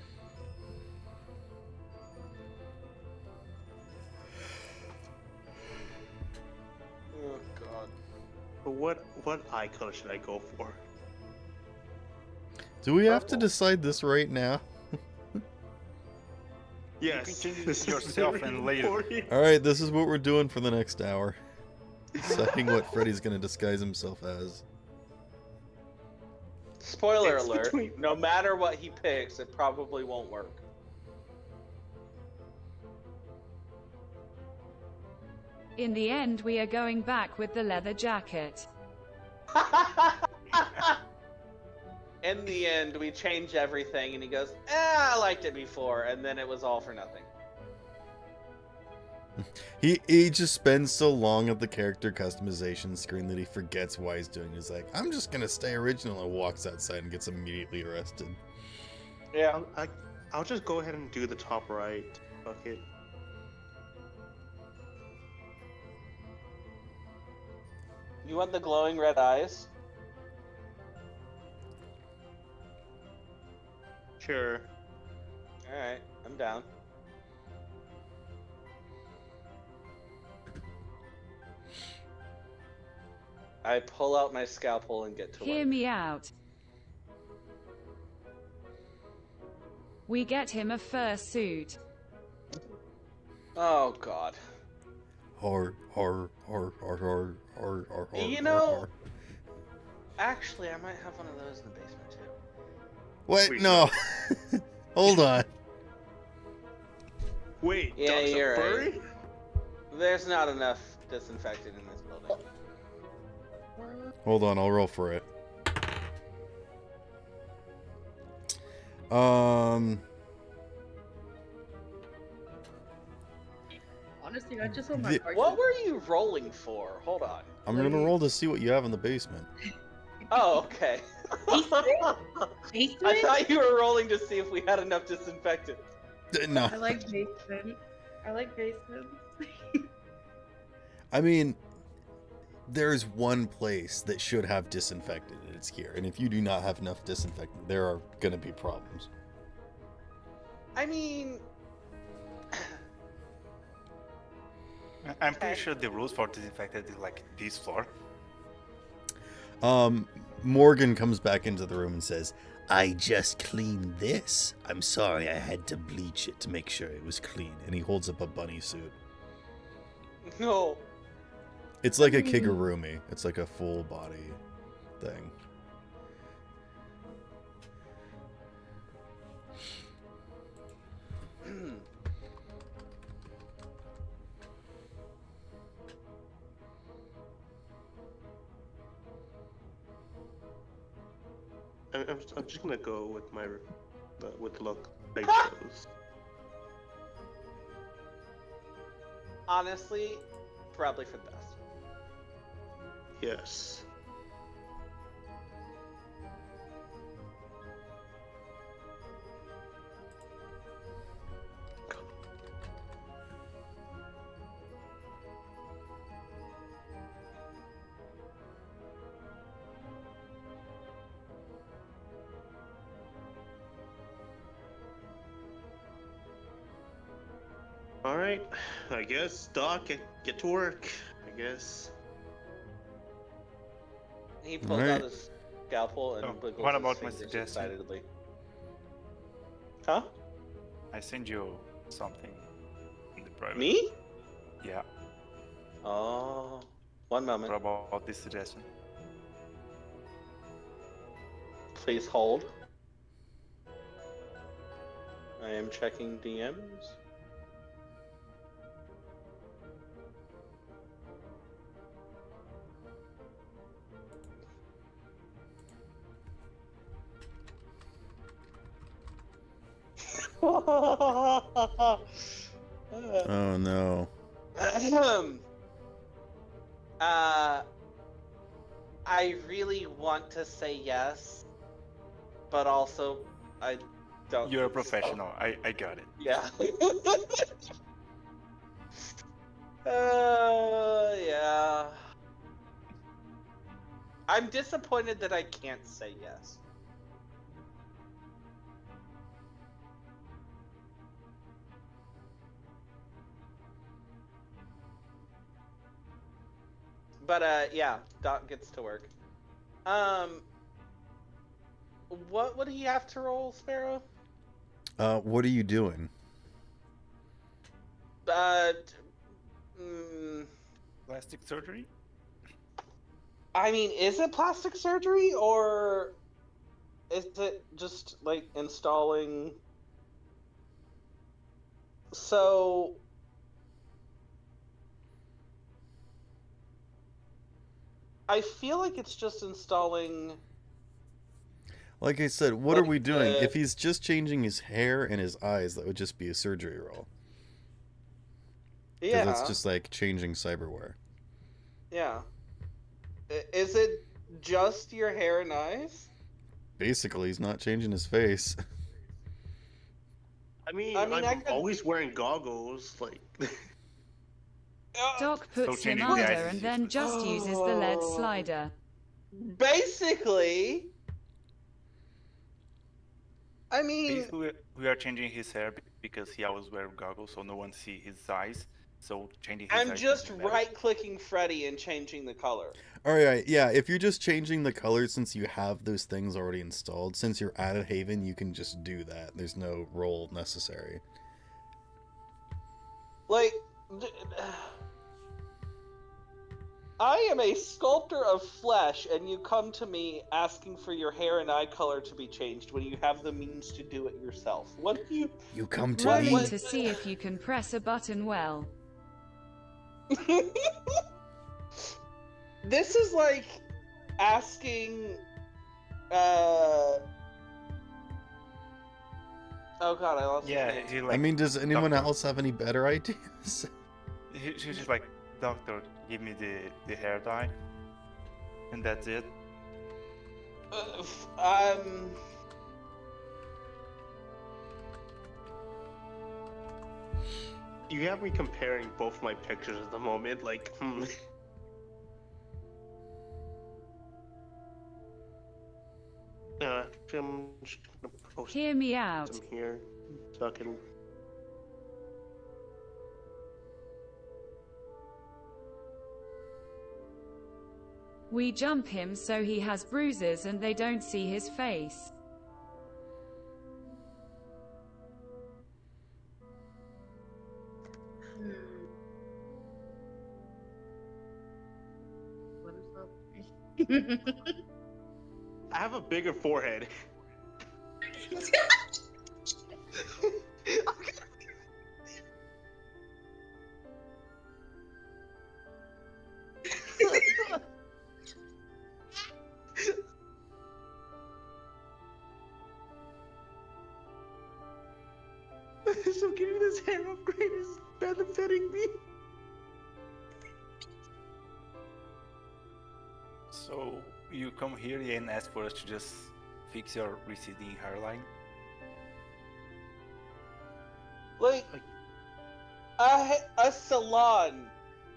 Oh god. But what eye color should I go for? Do we have to Purple. decide this right now? Yes. can change it this is yourself very and later. important. Alright, this is what we're doing for the next hour. Deciding what Freddy's gonna disguise himself as. Spoiler It's alert, between- no matter what he picks, it probably won't work. In the end, we are going back with the leather jacket. In the end, we change everything, and he goes, I liked it before, and then it was all for nothing. He just spends so long at the character customization screen that he forgets why he's doing it. He's like, I'm just gonna stay original, and walks outside and gets immediately arrested. Yeah. I'll just go ahead and do the top right. Fuck it. You want the glowing red eyes? Sure. Alright, I'm down. I pull out my scalpel and get to Hear work. me out. We get him a fursuit. Oh god. Horror. You know- Actually, I might have one of those in the basement too. What? Wait, No. Hold on. Wait, Yeah, ducks you're are furry? right. There's not enough disinfectant in this building. Hold on, I'll roll for it. Um, Honestly, I just want my The- part. What were you rolling for? Hold on. I'm gonna roll to see what you have in the basement. Oh, okay. I Basement? thought you were rolling to see if we had enough disinfectant. No, I like basement. I like basements. I mean, there's one place that should have disinfectant, and it's here. And if you do not have enough disinfectant, there are gonna be problems. I mean, I'm pretty sure the rules for disinfectant is like this floor. Morgan comes back into the room and says, I just cleaned this. I'm sorry, I had to bleach it to make sure it was clean. And he holds up a bunny suit. No. It's like a kigurumi. It's like a full body thing. I'm just gonna go with my with the look I chose. Honestly, probably for the best. Yes. All right, I guess Doc, get to work. I guess. He pulls Alright. out his scalpel and Oh, wiggles what his about my fingers suggestion? excitedly. Huh? I send you something in the private. Me? Yeah. Oh, one moment. What about this suggestion? Please hold. I am checking DMs. Oh no. I really want to say yes, but also I don't. You're a think so. professional. I got it. Yeah. Yeah. I'm disappointed that I can't say yes. But yeah, Doc gets to work. What would he have to roll, Sparrow? What are you doing? Plastic surgery? I mean, is it plastic surgery or is it just like installing? So I feel like it's just installing. Like I said, what are Like, we doing? If he's just changing his hair and his eyes, that would just be a surgery roll. Because Yeah. that's just like changing cyberware. Yeah. Is it just your hair and eyes? Basically, he's not changing his face. I mean, I I'm could- always wearing goggles. Like, Doc So puts him changing the eyes under is and then useless. just uses the lead Oh. slider. Basically. I mean, Basically, we are changing his hair because he always wears goggles, so no one see his eyes. So changing his I'm eyes. just would be better. right-clicking Freddy and changing the color. Alright, yeah, if you're just changing the color since you have those things already installed, since you're at a Haven, you can just do that. There's no roll necessary. Like, I am a sculptor of flesh, and you come to me asking for your hair and eye color to be changed when you have the means to do it yourself. What do you... You come to Rolling me. to see if you can press a button well. This is like asking... Oh god, I lost his Yeah, name. he like. I mean, does anyone doctor, else have any better ideas? She's just like, doctor, give me the hair dye, and that's it. you have me comparing both my pictures at the moment. Like, I'm just gonna post Hear me out. them here so I can. We jump him so he has bruises and they don't see his face. I have a bigger forehead. So getting this hair upgrade is benefiting me. So you come here and ask for us to just fix your receding hairline? Like, a salon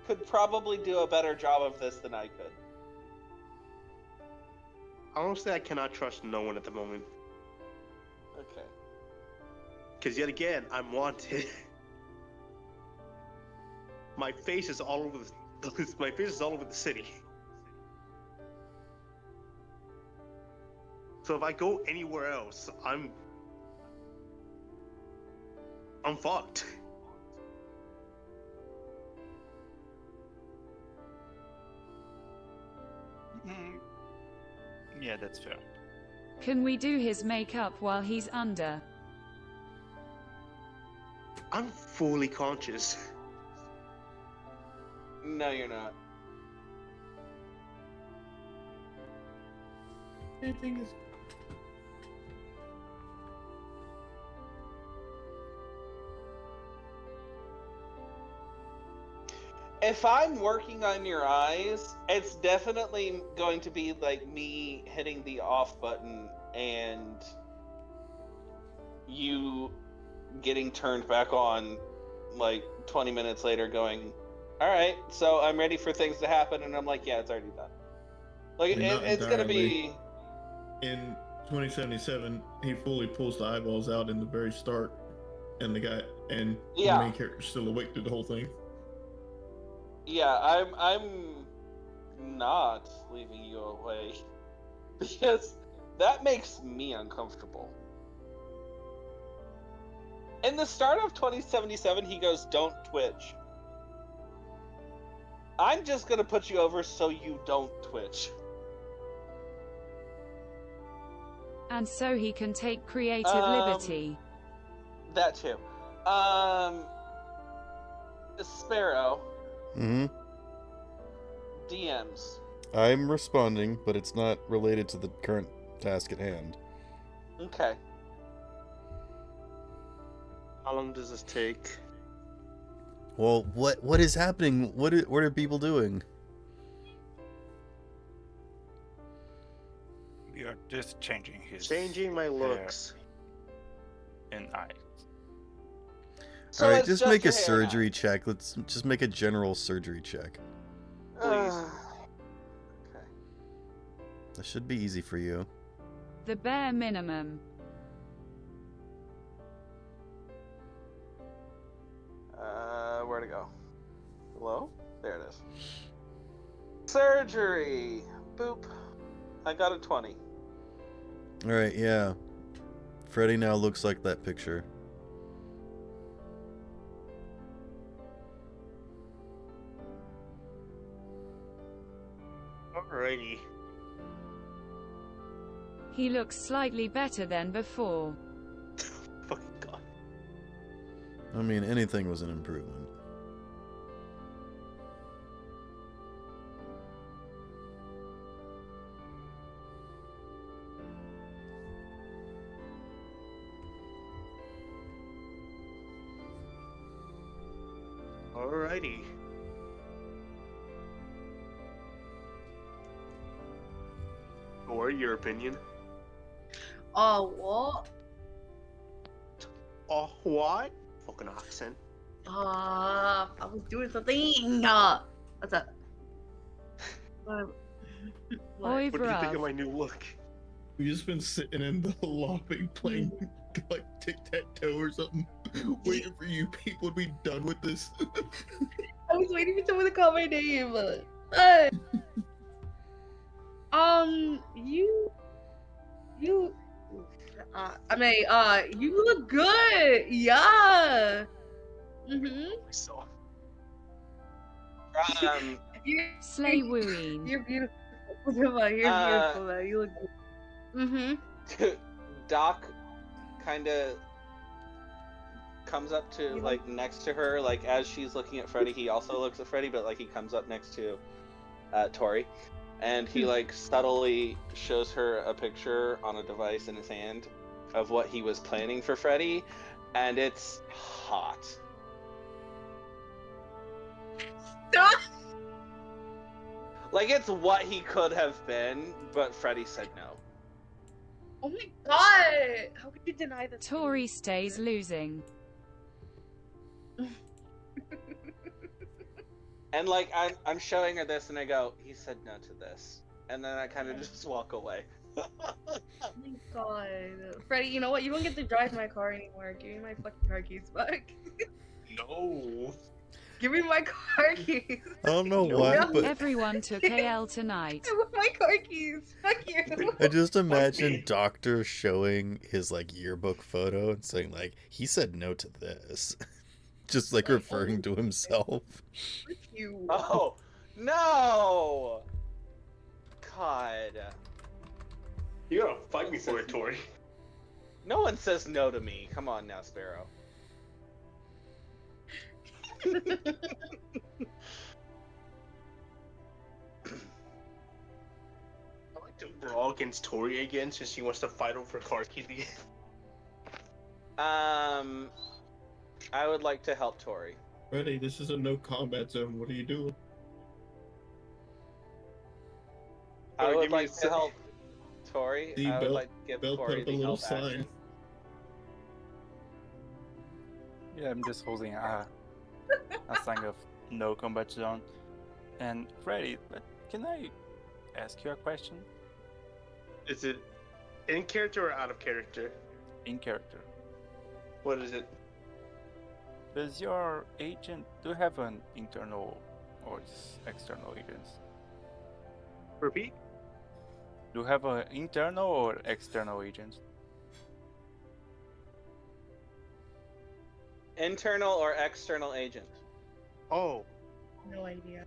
could probably do a better job of this than I could. Honestly, I cannot trust no one at the moment. Okay. Because yet again, I'm wanted. My face is all over my face is all over the city. So if I go anywhere else, I'm fucked. Yeah, that's fair. Can we do his makeup while he's under? I'm fully conscious. No, you're not. Anything is. If I'm working on your eyes, it's definitely going to be like me hitting the off button and you getting turned back on like 20 minutes later going, all right, so I'm ready for things to happen. And I'm like, yeah, it's already done. Like, Not it's going to entirely. be... In 2077, he fully pulls the eyeballs out in the very start, and the Yeah. main character's still awake through the whole thing. Yeah, I'm not leaving you away because that makes me uncomfortable. In the start of 2077, he goes, "Don't twitch." I'm just gonna put you over so you don't twitch. And so he can take creative liberty. That too. Sparrow. Mm-hmm. DMs. I'm responding, but it's not related to the current task at hand. Okay. How long does this take? Well, what is happening? What are people doing? We are just changing his Changing my looks. and eyes. So All right, it's just make a your hair surgery check. Let's just make a general surgery check. now. Please. Okay. That should be easy for you. The bare minimum. Where to go? Hello? There it is. Surgery. Boop. I got a 20. All right, yeah. Freddy now looks like that picture. Alrighty. He looks slightly better than before. Fucking god. I mean, anything was an improvement. Alrighty. Or your opinion? What? Oh, what? Fucking accent. I was doing something. What's up? What? Oi, What do you think of bruv. my new look? We've just been sitting in the lobby playing like tic-tac-toe or something, waiting for you people to be done with this. I was waiting for someone to call my name. You look good. Yeah. Mhm. Myself. Slay Wooeen. You're beautiful. You're beautiful, man. You look good. Doc kind of comes up to like next to her, like as she's looking at Freddy, he also looks at Freddy, but like he comes up next to Tori, and he like subtly shows her a picture on a device in his hand of what he was planning for Freddy, and it's hot. Stop! Like it's what he could have been, but Freddy said no. Oh my god! How could you deny this? Tori stays losing. And like I'm showing her this, and I go, he said no to this, and then I kind of just walk away. Oh my god. Freddy, you know what? You don't get to drive my car anymore. Give me my fucking car keys back. No. Give me my car keys. I don't know why, but Everyone took AL tonight. I want my car keys. Fuck you. I just imagine Doctor showing his like yearbook photo and saying like, he said no to this. Just like referring to himself. Fuck you. Oh no! God. You gotta fight me for it, Tori. No one says no to me. Come on now, Sparrow. I like to brawl against Tori again since she wants to fight over car keys again. I would like to help Tori. Freddy, this is a no combat zone. What are you doing? I Give would me like a to sec. help Tori. See, I would Bill- like to give Bill Tori put up a the little help sign. action. Yeah, I'm just holding a sign of no combat zone. And Freddy, but can I ask you a question? Is it in character or out of character? In character. What is it? Does your agent do you have an internal or external agents? Repeat? Do you have an internal or external agent? Internal or external agent? Oh. No idea.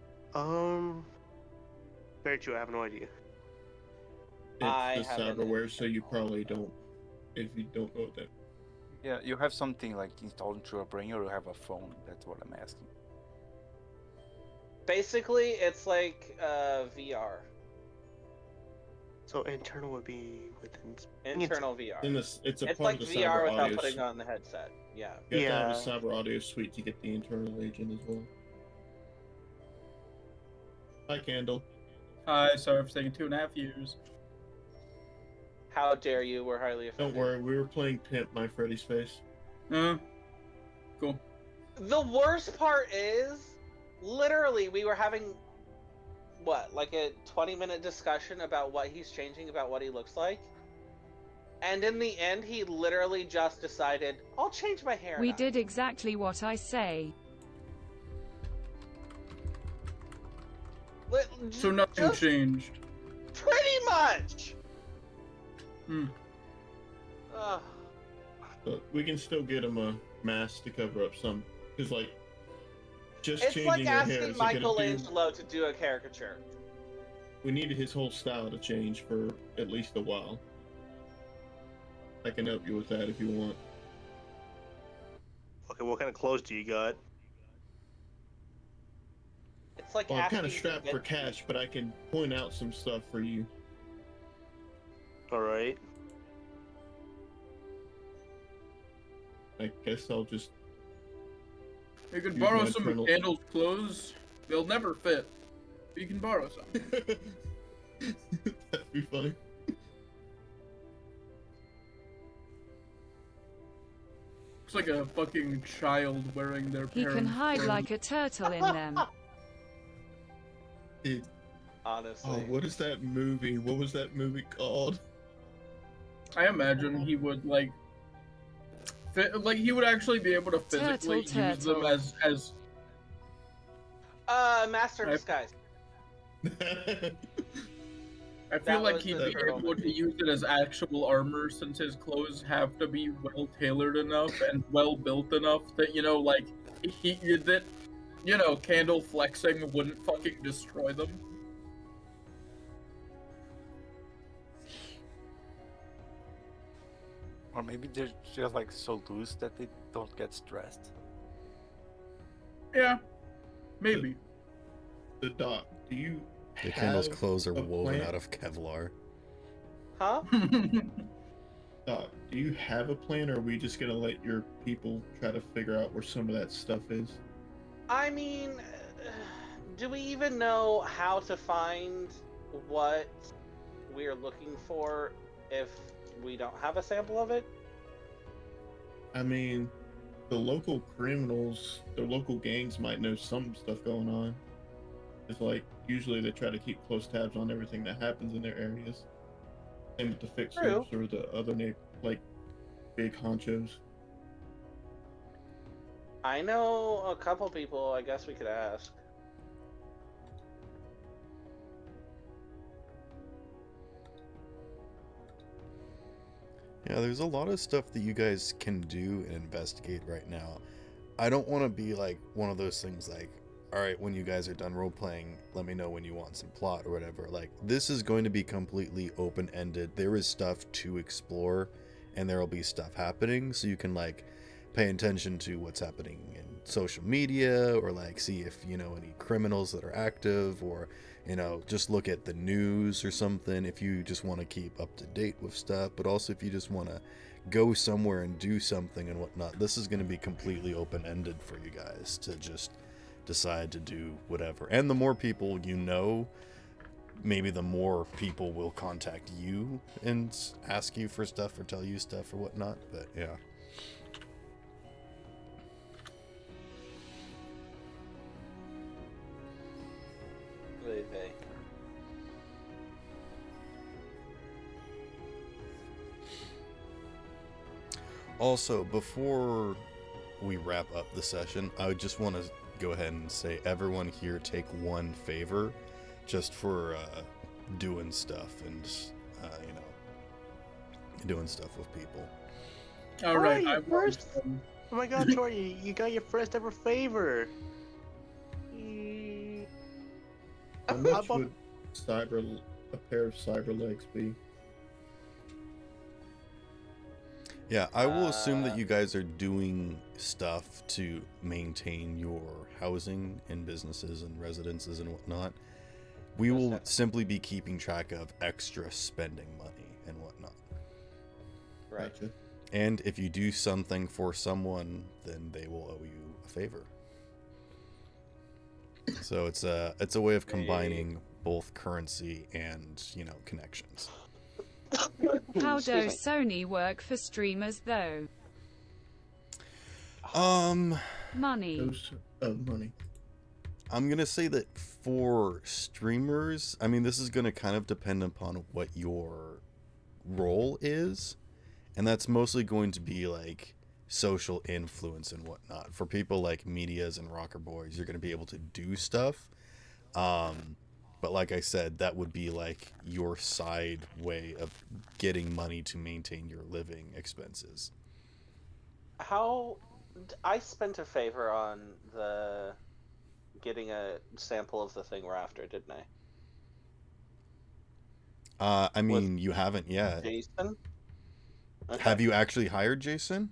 Very true, I have no idea. I It's the have an cyberware, so you probably don't. If you don't know that. Yeah, you have something like installed into your brain, or you have a phone. That's what I'm asking. Basically, it's like VR. So internal would be within. Internal VR. In this, it's a It's part like of the VR cyber without audio. putting on the headset. Yeah. You have to have a Yeah. cyber audio suite to get the internal agent as well. Hi, Candle. Hi, sorry for taking 2.5 years. How dare you? We're highly offended. Don't worry, we were playing Pimp My Freddy's Face. Cool. The worst part is, literally, we were having, what, like a 20-minute discussion about what he's changing, about what he looks like? And in the end, he literally just decided, I'll change my hair. We now." did exactly what I say. So nothing Just changed. pretty much! Hmm. Ugh. But we can still get him a mask to cover up some. Because, like, just It's changing like your hair asking is gonna do. Michelangelo to do a caricature. We needed his whole style to change for at least a while. I can help you with that if you want. Okay, what kind of clothes do you got? It's like Well, I'm kind of asking to strapped for get- cash, but I can point out some stuff for you. Alright. I guess I'll just. You can Use borrow my some internal- of Candle's clothes. They'll never fit. But you can borrow some. That'd be funny. Looks like a fucking child wearing their He parents' can hide clothes. like a turtle in them. It, Honestly. oh, what is that movie? What was that movie called? I imagine he would like he would actually be able to physically use them Turtle. as Master of I- Disguise. I feel That like was he'd the be turtle able to use it as actual armor, since his clothes have to be well tailored enough and well built enough that, you know, like he that you know, candle flexing wouldn't fucking destroy them. Or maybe they're just like so loose that they don't get stressed. Yeah, maybe. The Doc, do you The have candle's clothes are a woven plan? out of Kevlar. Huh? Doc, do you have a plan, or are we just gonna let your people try to figure out where some of that stuff is? I mean, do we even know how to find what we're looking for if we don't have a sample of it? I mean, the local criminals, the local gangs might know some stuff going on. It's like usually they try to keep close tabs on everything that happens in their areas. Same with the fixers True. or the other like big honchos. I know a couple people. I guess we could ask. Yeah, there's a lot of stuff that you guys can do and investigate right now. I don't want to be like one of those things like, all right, when you guys are done role playing, let me know when you want some plot or whatever. Like, this is going to be completely open ended. There is stuff to explore, and there will be stuff happening, so you can like pay attention to what's happening in social media, or like see if you know any criminals that are active, or you know just look at the news or something if you just want to keep up to date with stuff. But also if you just want to go somewhere and do something and whatnot, this is going to be completely open ended for you guys to just decide to do whatever. And the more people you know, maybe the more people will contact you and ask you for stuff or tell you stuff or whatnot. But yeah. Maybe. Also, before we wrap up the session, I would just want to go ahead and say everyone here take one favor just for doing stuff and, you know, doing stuff with people. All right, Tori, I first. Oh my God, Tori, you got your first ever favor. How I much bought- would a pair of cyber legs be? Yeah, I will assume that you guys are doing stuff to maintain your housing and businesses and residences and whatnot. We will definitely. simply be keeping track of extra spending money and whatnot. Right. Gotcha. And if you do something for someone, then they will owe you a favor. So it's a way of combining both currency and, you know, connections. How Excuse does me. Sony work for streamers though? Money. Dose of money. I'm gonna say that for streamers, I mean, this is gonna kind of depend upon what your role is, and that's mostly going to be like social influence and whatnot. For people like medias and rocker boys, you're gonna be able to do stuff. But like I said, that would be like your side way of getting money to maintain your living expenses. I spent a favor on the getting a sample of the thing we're after, didn't I? I mean, you haven't yet. Jason? Okay. Have you actually hired Jason?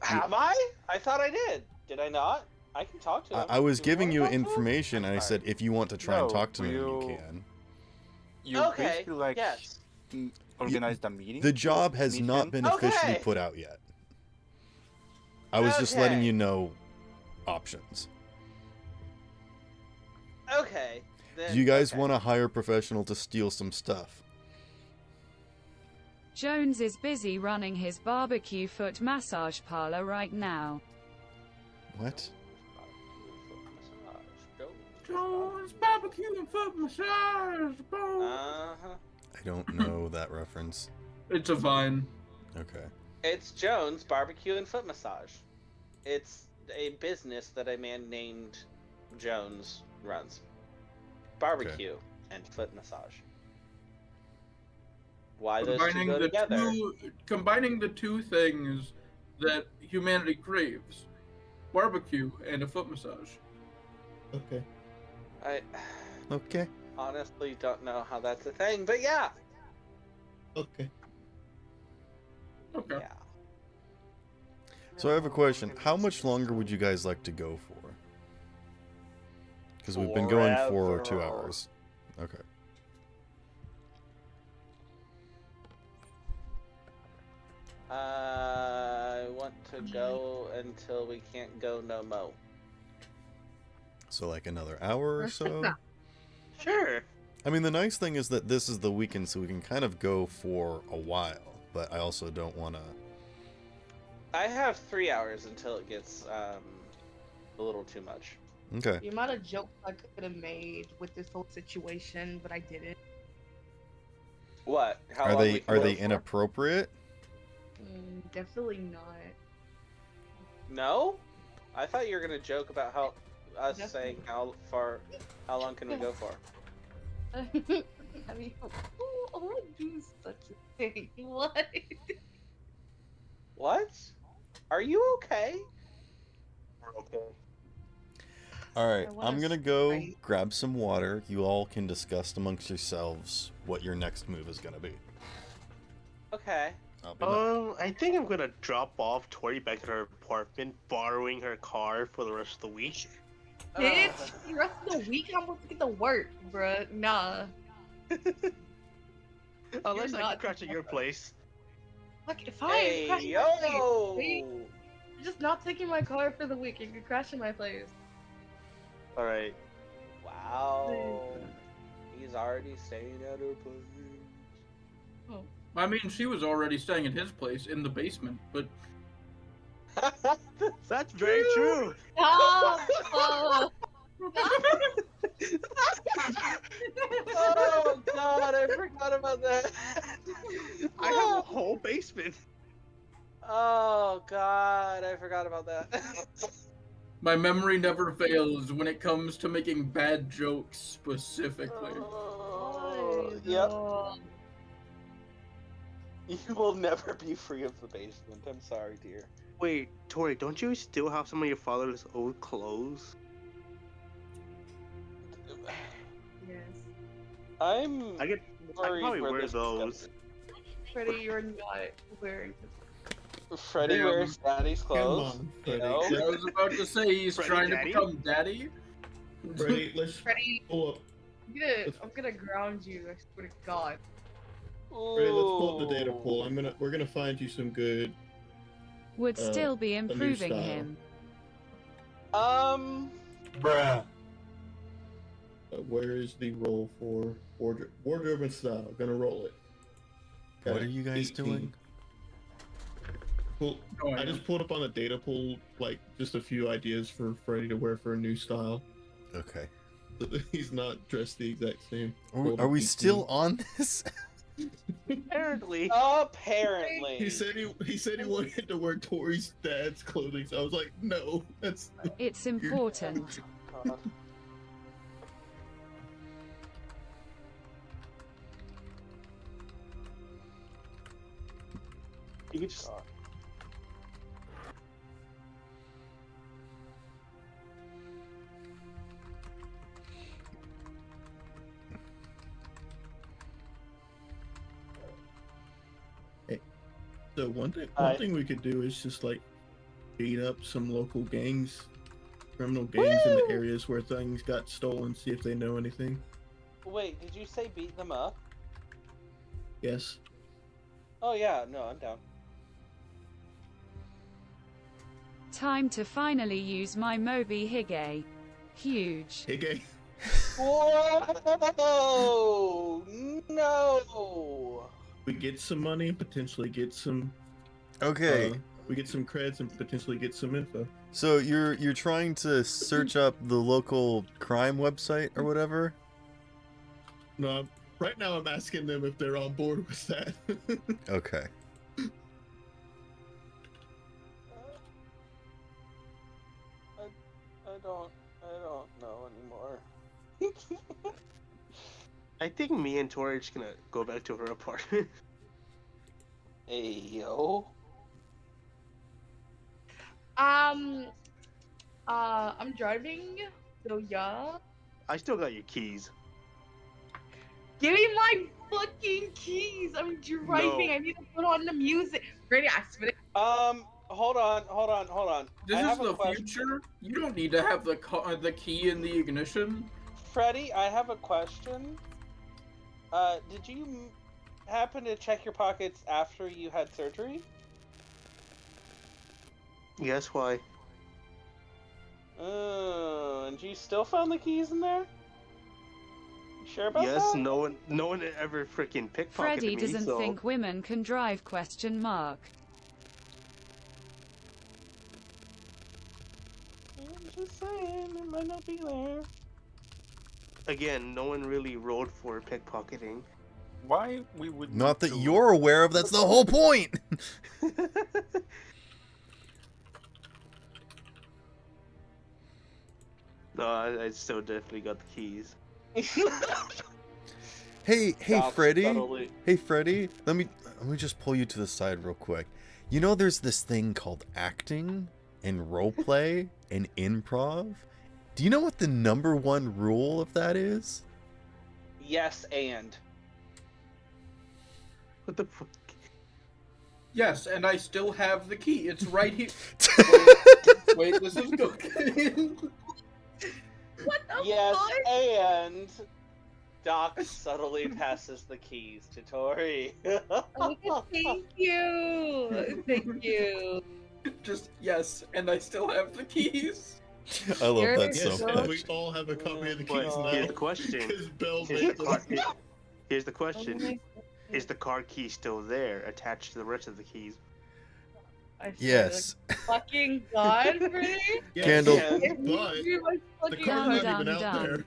Have I? I thought I did. Did I not? I can talk to him. I was Do we giving wanna you talk to him? information, and I said if you want to try and No, talk to him, you you- can. You Okay, basically like yes. organized a meeting. The job has meet not him. been officially Okay. put out yet. I was just letting Okay. you know options. Okay. Then, Do you guys okay. want to hire a professional to steal some stuff? Jones is busy running his barbecue foot massage parlor right now. What? Jones barbecue and foot massage. Boom. Uh-huh. I don't know that reference. It's a vine. Okay. It's Jones Barbecue and Foot Massage. It's a business that a man named Jones runs. Barbecue and foot massage. Why those two go together? Combining the two things that humanity craves: barbecue and a foot massage. Okay. I Okay. honestly don't know how that's a thing, but yeah. Okay. Okay. Yeah. So I have a question. How much longer would you guys like to go for? Because we've been going for 2 Forever. hours. Okay. I want to go until we can't go no mo. So like another hour or so? Sure. I mean, the nice thing is that this is the weekend, so we can kind of go for a while. But I also don't want to... I have 3 hours until it gets a little too much. Okay. The amount of jokes I could have made with this whole situation, but I didn't. What? How Are long we they can are go they for? inappropriate? Definitely not. No? I thought you were gonna joke about how us Definitely. saying how long can we go for? I mean, who would do such a thing? What? What? Are you okay? We're okay. Alright, I wanna I'm gonna go Sprite. grab some water. You all can discuss amongst yourselves what your next move is gonna be. Okay. I'll be back. I think I'm gonna drop off Tori back at her apartment, borrowing her car for the rest of the week. Bitch, the rest of the week I'm supposed to get to work, bruh. Nah. Unless I not can crash at your place. Okay, fine. Hey crash at my place. yo! See? You're just not taking my car for the week. You can crash at my place. Alright. Wow. He's already staying at her place. Oh. I mean, she was already staying at his place in the basement, but That's very true. Stop! Oh. Oh god, I forgot about that. I have a whole basement. Oh god, I forgot about that. my memory never fails when it comes to making bad jokes specifically. Oh, yep. You will never be free of the basement. I'm sorry, dear. Wait, Tori, don't you still have some of your father's old clothes? Yes. I'm I could worried probably where wear this is those. Freddie, you're not wearing going. Freddie Damn. wears daddy's Come clothes. on, You Freddie. know? I was about to say he's Freddy trying Daddy? to become daddy. Freddie, let's Freddie, pull up. I'm gonna ground you, I swear to God. Freddie, let's pull up the data Ooh. pool. We're gonna find you some good. Would still be new improving style. him. Bruh. Where is the roll for wardrobe and style? Gonna roll it. What Got are you guys 18. doing? Well, Oh, I yeah. just pulled up on the data pool like just a few ideas for Freddie to wear for a new style. Okay. He's not dressed the exact same. Are we still on this? Apparently. Apparently. He said he wanted to wear Tori's dad's clothing, so I was like, no, that's It's important. You could just. so one Hi. thing we could do is just like beat up some local gangs, criminal gangs in the areas where things got stolen, see if they know anything. Wait, did you say beat them up? Yes. Oh yeah, no, I'm down. Time to finally use my Moby Hige. Huge. Hey gang. Whoa! No! We get some money and potentially get some Okay. we get some creds and potentially get some info. So you're trying to search up the local crime website or whatever? No, right now I'm asking them if they're on board with that. Okay. I don't know anymore. I think me and Tori are just gonna go back to her apartment. Hey yo. I'm driving. So yeah. I still got your keys. Give me my fucking keys. I'm driving. No. I need to put on the music. Ready? I spit it. Hold on. This I is have a the question. future. You don't need to have the key in the ignition. Freddy, I have a question. Did you happen to check your pockets after you had surgery? Yes, why? And you still found the keys in there? You sure about Yes, that? no one ever freaking pickpocketed Freddy me, doesn't so... think women can drive ? I'm just saying, it might not be there. Again, no one really rode for pickpocketing. Why we would Not need that to- you're aware of. That's the whole point. No, I still definitely got the keys. Hey, Doc Freddy. subtly- Hey, Freddy. Let me just pull you to the side real quick. You know, there's this thing called acting and roleplay and improv. Do you know what the #1 rule of that is? Yes, and. What the fuck? Yes, and I still have the key. It's right here. Wait, this is good. What the Yes, fuck? and. Doc subtly passes the keys to Tori. Oh, thank you. Thank you. Just yes, and I still have the keys. I love You're that Yes, so and much. we all have a copy of the But keys here's now. the question. Because Bell Here's made the, them. here's the question. Is the car key still there, attached to the rest of the keys? I swear Yes. to fucking God, Freddy. Yes, Candle. but You're my the fucking car's Dun, not dun, even out dun.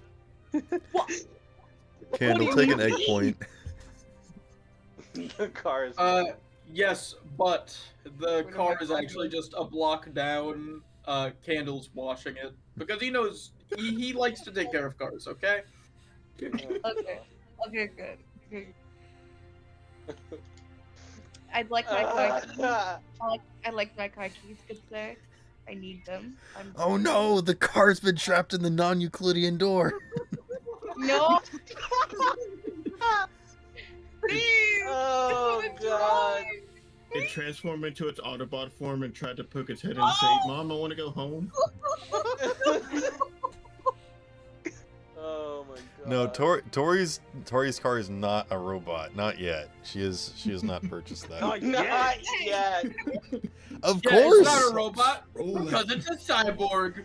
there. What? Candle, What do take you an egg mean? point. The car is. Yes, but the Where car do I is find actually it? just a block down. Candle's washing it because he knows he likes to take care of cars. Okay. Okay. Okay, good. Okay. I'd like my car keys. I'd like my car keys, good sir. I need them. Oh no, the car's been trapped in the non-Euclidean door. No! Please! Oh, I wanna God. It transformed into its Autobot form and tried to poke its head in and say, Mom, I want to go home. Oh my God. No, Tori's car is not a robot. Not yet. She has not purchased that. Not Not yet. yet. Of Yeah, course. it's not a robot Roll because it's a cyborg.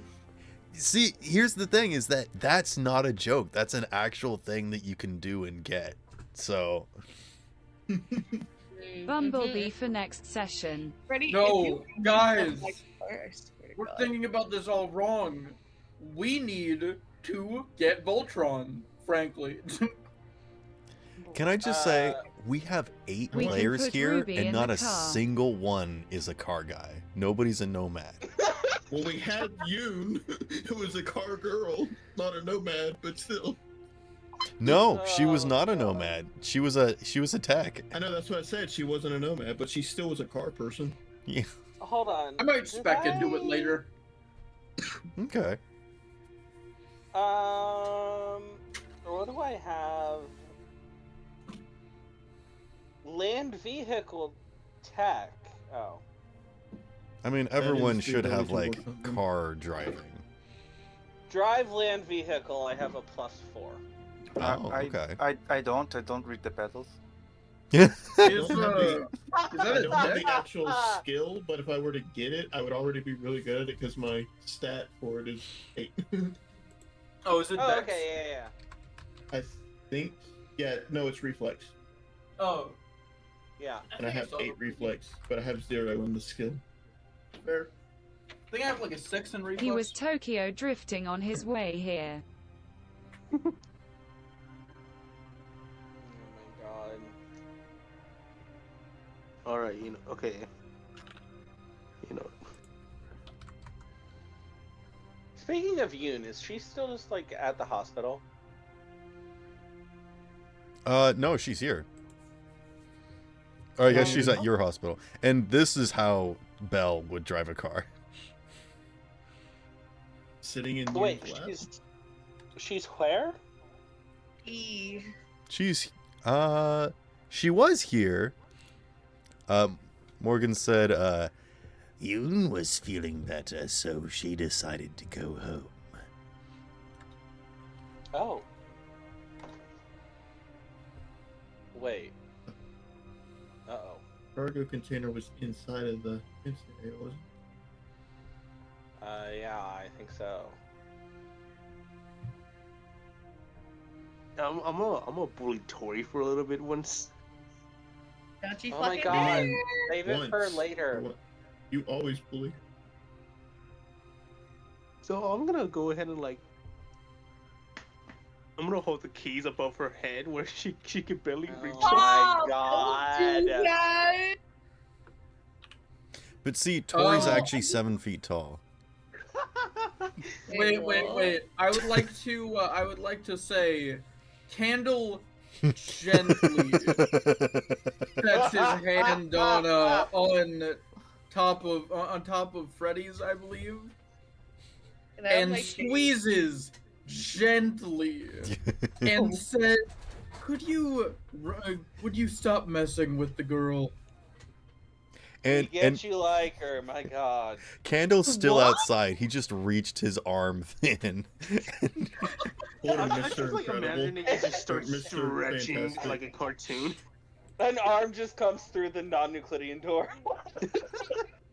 See, here's the thing: is that that's not a joke. That's an actual thing that you can do and get. So, Bumblebee for next session. Ready? No, guys. I swear to We're God. thinking about this all wrong. We need to get Voltron, frankly. can I just say we have 8 We can players put here, Ruby and in not the a car. single one is a car guy. Nobody's a nomad. Well, we had Yoon, who was a car girl, not a nomad, but still. No, she was Oh, not a God. nomad. She was a tech. I know that's what I said. She wasn't a nomad, but she still was a car person. Yeah. Hold on. I might Did spec into it I- later. Okay. What do I have? Land vehicle tech. Oh. I mean, is everyone the should have ability like to work on them. car driving. Drive land vehicle, I have a +4. Oh, okay. I don't read the pedals. Yeah. I Is, don't have the, is that I a don't have deck? the actual skill, but if I were to get it, I would already be really good at it because my stat for it is 8. Oh, is it Oh, dex? okay, yeah. I think. Yeah, no, it's reflex. Oh, Yeah. And I have 8 reflex, but I have 0 in the skill. fair. I think I have like a 6 in reflex. He was Tokyo drifting on his way here. Oh my God. Alright, okay. Speaking of Yoon, is she still just like at the hospital? No, she's here. Or I guess she's at your hospital. And this is how Belle would drive a car. sitting in Wait, Neil's lap. she's where? E. She's she was here. Morgan said Yoon was feeling better, so she decided to go home. Oh. Wait. Uh-oh. Cargo container was inside of the incinerator, wasn't Yeah, I think so. I'm gonna bully Tori for a little bit once. Don't you Oh my fucking god. dare! Save it for Once. later. What? You always bully. So I'm gonna go ahead and like, I'm gonna hold the keys above her head where she can barely reach Oh them. my Don't god. do that! But see, Tori's Oh. actually 7 feet tall. Wait. I would like to say, Candle gently sets his hand on top of Freddy's, I believe, and squeezes gently and says, would you stop messing with the girl? And You like her, my god. Candle's still What? outside. He just reached his arm in. Hold on, I'm Mr. just like Incredible. imagining it just starts Mr. stretching Fantastic. like a cartoon. An arm just comes through the non-Euclidean door.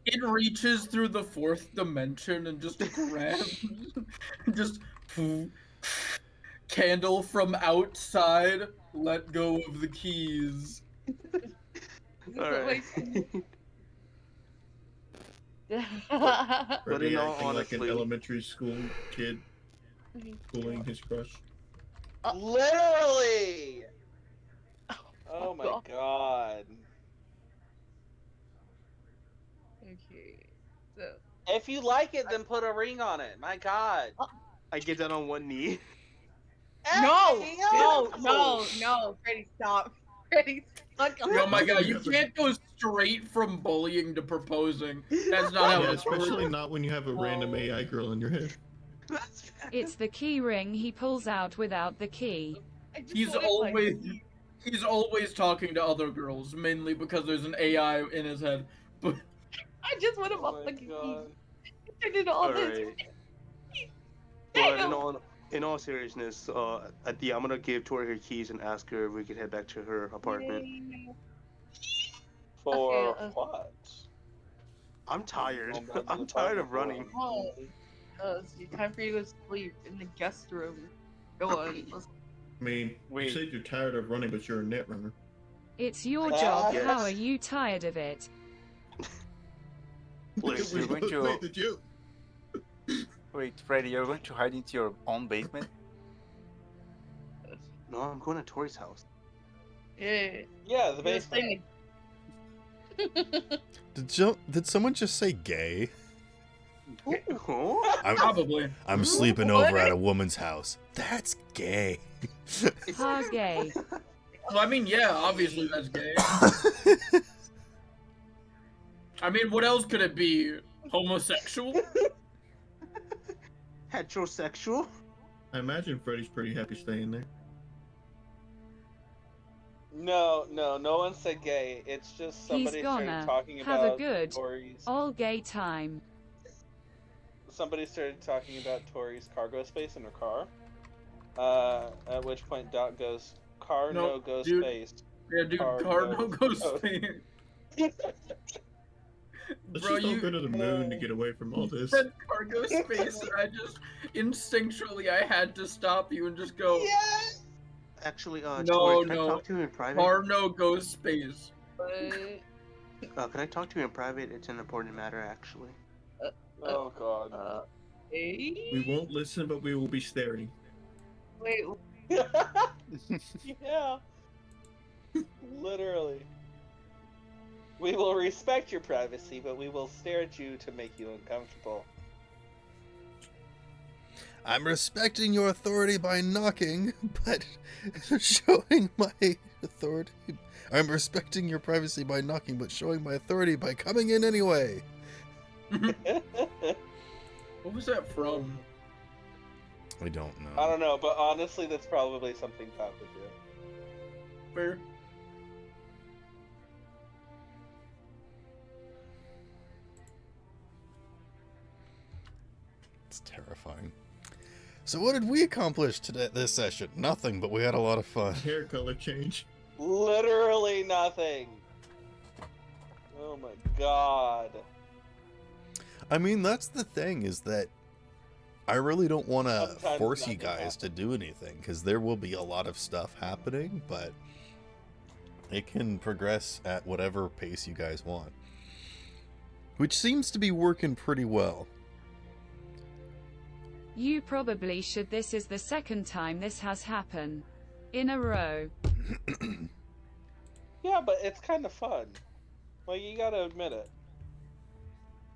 It reaches through the fourth dimension and just grabs, just Candle from outside. Let go of the keys. Alright. But Freddy in all acting like an honesty- elementary school kid fooling his crush. Literally! Oh my God. god. Okay, so If you like it, then put a ring on it. My god. I get down on one knee. no, Hey, no, Freddy, stop, Freddy, fuck off. Oh my god, you can't go straight from bullying to proposing. That's not how Yeah, it's especially not when you have a random AI girl in your head. It's the key ring he pulls out without the key. I just He's wanted my- always talking to other girls, mainly because there's an AI in his head. But I just want to Oh fuck my the god. I did all this. Alright. But Damn. in all seriousness, I'm gonna give Tori her keys and ask her if we could head back to her apartment. For Okay, what? I'm tired. Going back to I'm the tired of apartment running. Oh, it's time for you to go sleep in the guest room. Go on. Let's... I mean, Wait. you said you're tired of running, but you're a net runner. It's your job. yes. How are you tired of it? Listen, you're going We to made the joke. wait, Freddy. You're going to hide into your own basement. No, I'm going to Tori's house. Yeah. Yeah, the You're basement. staying- Did someone just say gay? Huh? probably. I'm sleeping over at a woman's house. That's gay. Ha gay. Well, I mean, yeah, obviously that's gay. I mean, what else could it be? Homosexual? Heterosexual? I imagine Freddy's pretty happy staying there. No one said gay. It's just somebody started gonna talking have a about good Tori's. all gay time. Somebody started talking about Tori's cargo space in her car. At which point Doc goes, "Car no go dude. space." Yeah, dude, Car car no no go go. Spain. Let's Bro, just all you go to the moon to get away from all this. said cargo space, and I just instinctually I had to stop you and just go, Yes. Actually, No, Tori, can I no. talk to you in private? car no go space. Can I talk to you in private? It's an important matter, actually. Oh god. Hey? We won't listen, but we will be staring. Wait, Yeah. Literally. We will respect your privacy, but we will stare at you to make you uncomfortable. I'm respecting your authority by knocking, but showing my authority. I'm respecting your privacy by knocking, but showing my authority by coming in anyway. What was that from? I don't know. I don't know, but honestly, that's probably something Pat would do. Fair. It's terrifying. So what did we accomplish today this session? Nothing, but we had a lot of fun. Hair color change. Literally nothing. Oh my god. I mean, that's the thing, is that I really don't want to Sometimes force you nothing guys happens. to do anything, because there will be a lot of stuff happening, but it can progress at whatever pace you guys want. Which seems to be working pretty well. You probably should. This is the second time this has happened in a row. Yeah, but it's kind of fun. Like, you gotta admit it.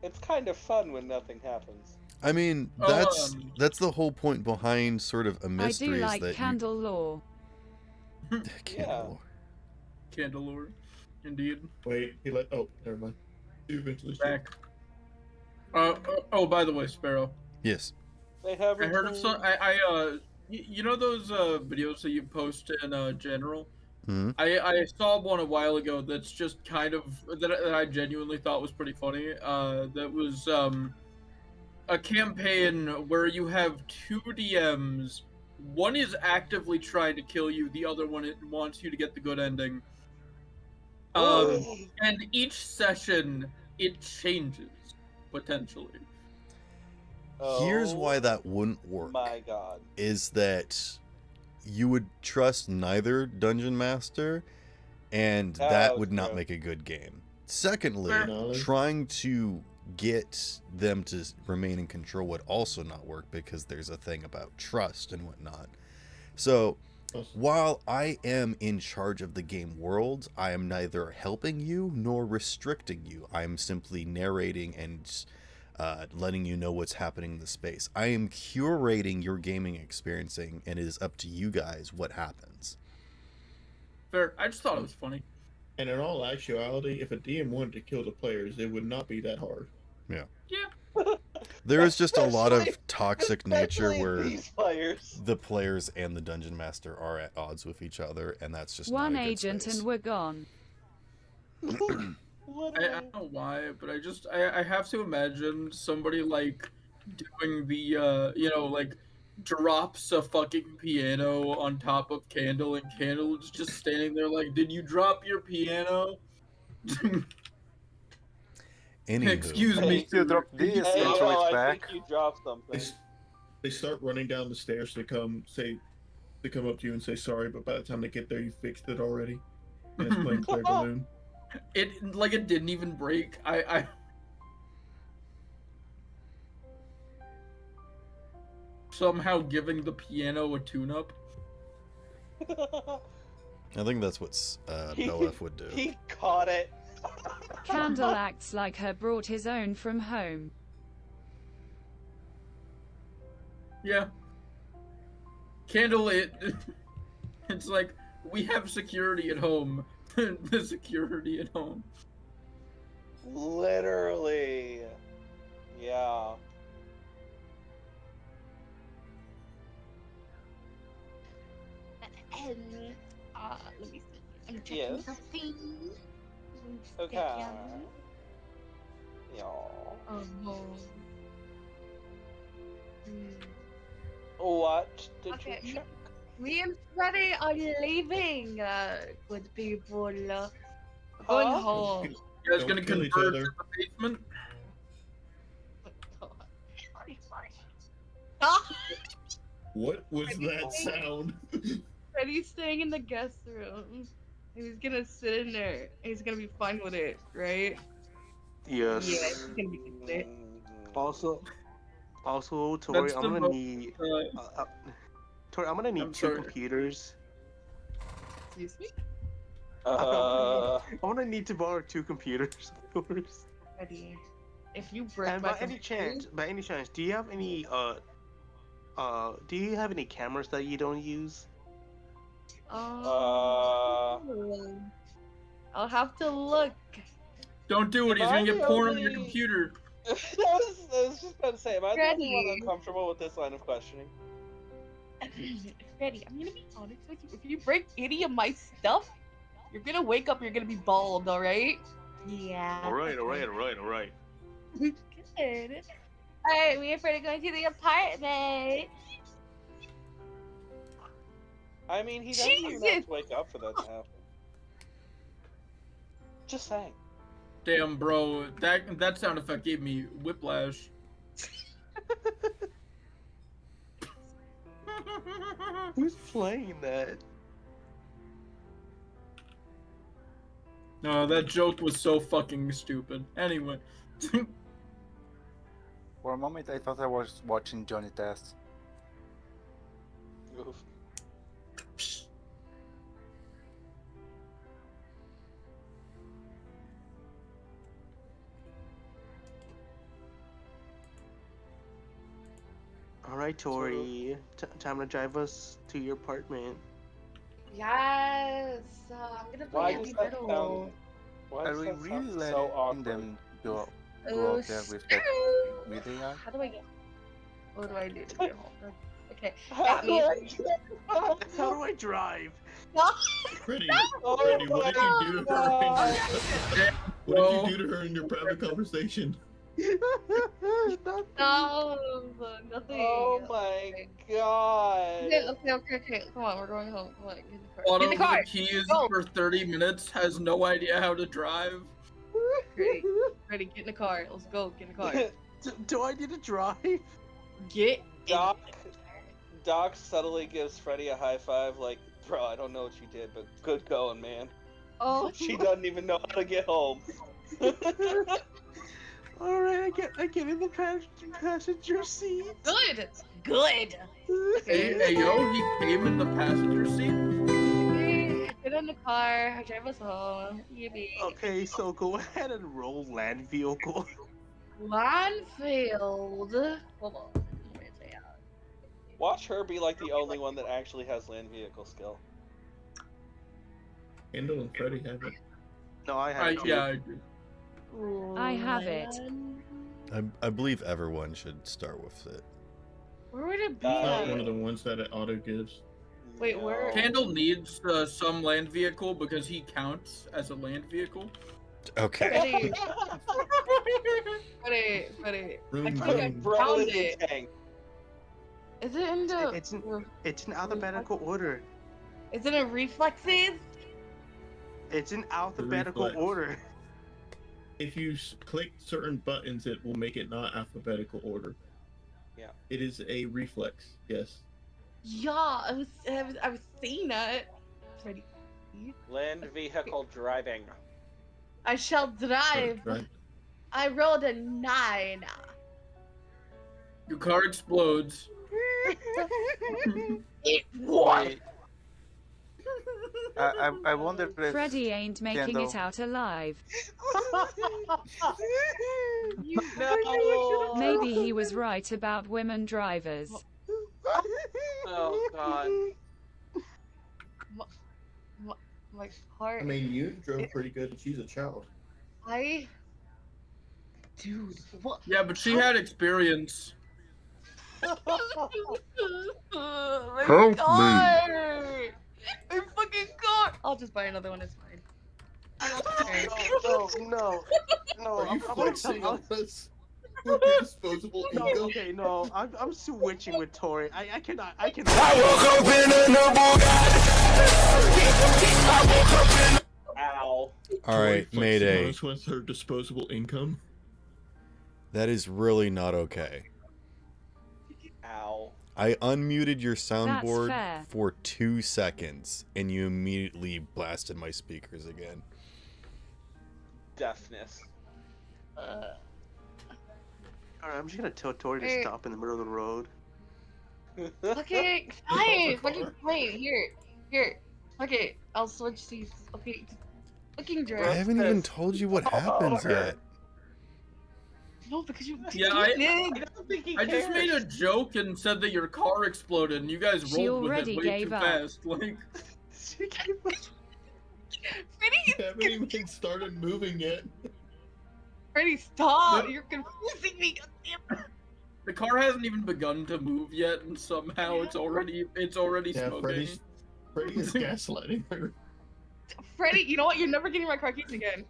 It's kind of fun when nothing happens. I mean, that's the whole point behind sort of a I mystery, do is like that candle lore. Candle. Candelore. Indeed. Wait, he let. Oh, never mind. You eventually shoot. Back. Oh, by the way, Sparrow. Yes. They have. I heard of some. You know those videos that you post in general? Hmm. I saw one a while ago that's just kind of that I genuinely thought was pretty funny. That was a campaign where you have two DMs. One is actively trying to kill you. The other one wants you to get the good ending. And each session it changes potentially. Here's why that wouldn't work. My god. Is that you would trust neither dungeon master, and that would not true. make a good game. Secondly, Fair. trying to get them to remain in control would also not work, because there's a thing about trust and whatnot. So while I am in charge of the game world, I am neither helping you nor restricting you. I am simply narrating and letting you know what's happening in the space. I am curating your gaming experiencing, and it is up to you guys what happens. Fair. I just thought it was funny. And in all actuality, if a DM wanted to kill the players, it would not be that hard. Yeah. Yeah. There is just a lot of Especially- toxic nature especially where these players. the players and the dungeon master are at odds with each other, and that's just One not a good agent space. and we're gone. I don't know why, but I have to imagine somebody like doing the like drops a fucking piano on top of Candle, and Candle is just standing there like, did you drop your piano? Anywho. Excuse me. If you drop Did you this Hey, drop- and throw no, it I back, think you dropped something. They start running down the stairs to come up to you and say sorry, but by the time they get there, you fixed it already. And it's playing Claire de Lune. It didn't even break. I somehow giving the piano a tune-up. I think that's what Belef would do. He caught it. Candle acts like her brought his own from home. Yeah. Candle it's like, we have security at home. The security at home. Literally. Yeah. Let me see. I'm checking Yes. something. Okay. Yeah. Oh no. What did Okay. you check? Me and Freddy are leaving, good people. Going Huh? home. You guys Don't gonna kill each converge other. to the basement? What was that sound? Freddy's staying in the guest room. He's gonna sit in there. He's gonna be fine with it, right? Yes. Yeah, he's gonna be good with it. Also, Tori, That's I'm the gonna mo- need. Uh, Tori, I'm gonna need I'm two sorry. computers. Excuse me? Uh, I'm gonna need to borrow two computers of yours. Freddy. If you break And my by any chance, do you have any cameras that you don't use? I'll have to look. Don't do it, he's Am gonna I get the porn on your only- computer. I was just about to say, am I the only one Ready. uncomfortable with this line of questioning? Freddy, I'm gonna be honest with you. If you break any of my stuff, you're gonna wake up. You're gonna be bald. All right? Yeah. All right. Good. All right, we are Freddy going to the apartment. I mean, he doesn't even have Jesus. to wake up for that to happen. Just saying. Damn, bro, that sound effect gave me whiplash. Who's playing that? No, that joke was so fucking stupid. Anyway. For a moment, I thought I was watching Johnny Test. Oof. All right, Tori. Time to drive us to your apartment. Yes. I'm gonna play Why heavy does that metal. sound? Why Are does we that really sound letting so awkward? them go Oh, out there with that with AI? How do I get? What do I do to get home? Okay. How do I- How do I drive? Freddy, Oh Freddy, what did you do to her? What Bro. did you do to her in your private conversation? No, nothing. Oh my god. Okay. Come on, we're going home. Come on, get in the car. One Get in of the car. the keys Go. for 30 minutes has no idea how to drive. Ready, get in the car. Let's go. Get in the car. Do I need to drive? Get in. Doc subtly gives Freddy a high five, like, bro, I don't know what you did, but good going, man. Oh, She doesn't even know how to get home. All right, I get in the passenger seat. good. Hey, yo, he came in the passenger seat? Okay, get in the car. Drive us home. Yippee. Okay, so go ahead and roll land vehicle. Landfield. Hold on. Wait, yeah. Watch her be like the only one that actually has land vehicle skill. Kendall and Freddy have it. No, I have it. Yeah, I do. I have it. I believe everyone should start with it. Where would it be? Not one of the ones that it auto gives. Wait, where- Candle needs some land vehicle because he counts as a land vehicle. Okay. Buddy. Room, I think I room. Bro found is it. a tank. Is it in the? It's in alphabetical order. Is it in reflexes? It's in alphabetical reflex. order. If you click certain buttons, it will make it not alphabetical order. Yeah. It is a reflex. Yes. Yeah, I was saying that. Ready. Land vehicle driving. I shall drive. Right. I rolled a 9. Your car explodes. It what? Wait. I wonder if Freddy ain't making Kendall- it out alive. No. Maybe he was right about women drivers. Oh god. My heart. I mean, you drove pretty good, and she's a child. Dude, what? Yeah, but she had experience. My Help car! My fucking car! I'll just buy another one, it's fine. No. Are you I'm flexing I'm- on us with your disposable No, ego? okay, no. I'm switching with Tori. I cannot. Ow. All right, Flexing Mayday. on us with her disposable income. That is really not okay. Ow. I unmuted your soundboard fair. for 2 seconds, and you immediately blasted my speakers again. Deafness. Alright, I'm just gonna tell Tori to Hey. stop in the middle of the road. Okay, fine. Fucking wait, here. Okay, I'll switch seats. Okay, fucking I drive. haven't even told you what happens yet. No, because you Yeah, I did. don't think he I just made a cares. joke and said that your car exploded, and you guys She rolled with it already way gave too up. fast. Like, Freddy, You haven't even started moving yet. Freddy, stop! Yep. You're confusing me. Goddamn. The car hasn't even begun to move yet, and somehow it's already Yeah, smoking. Freddy is gaslighting her. Freddy, you know what? You're never getting my car keys again.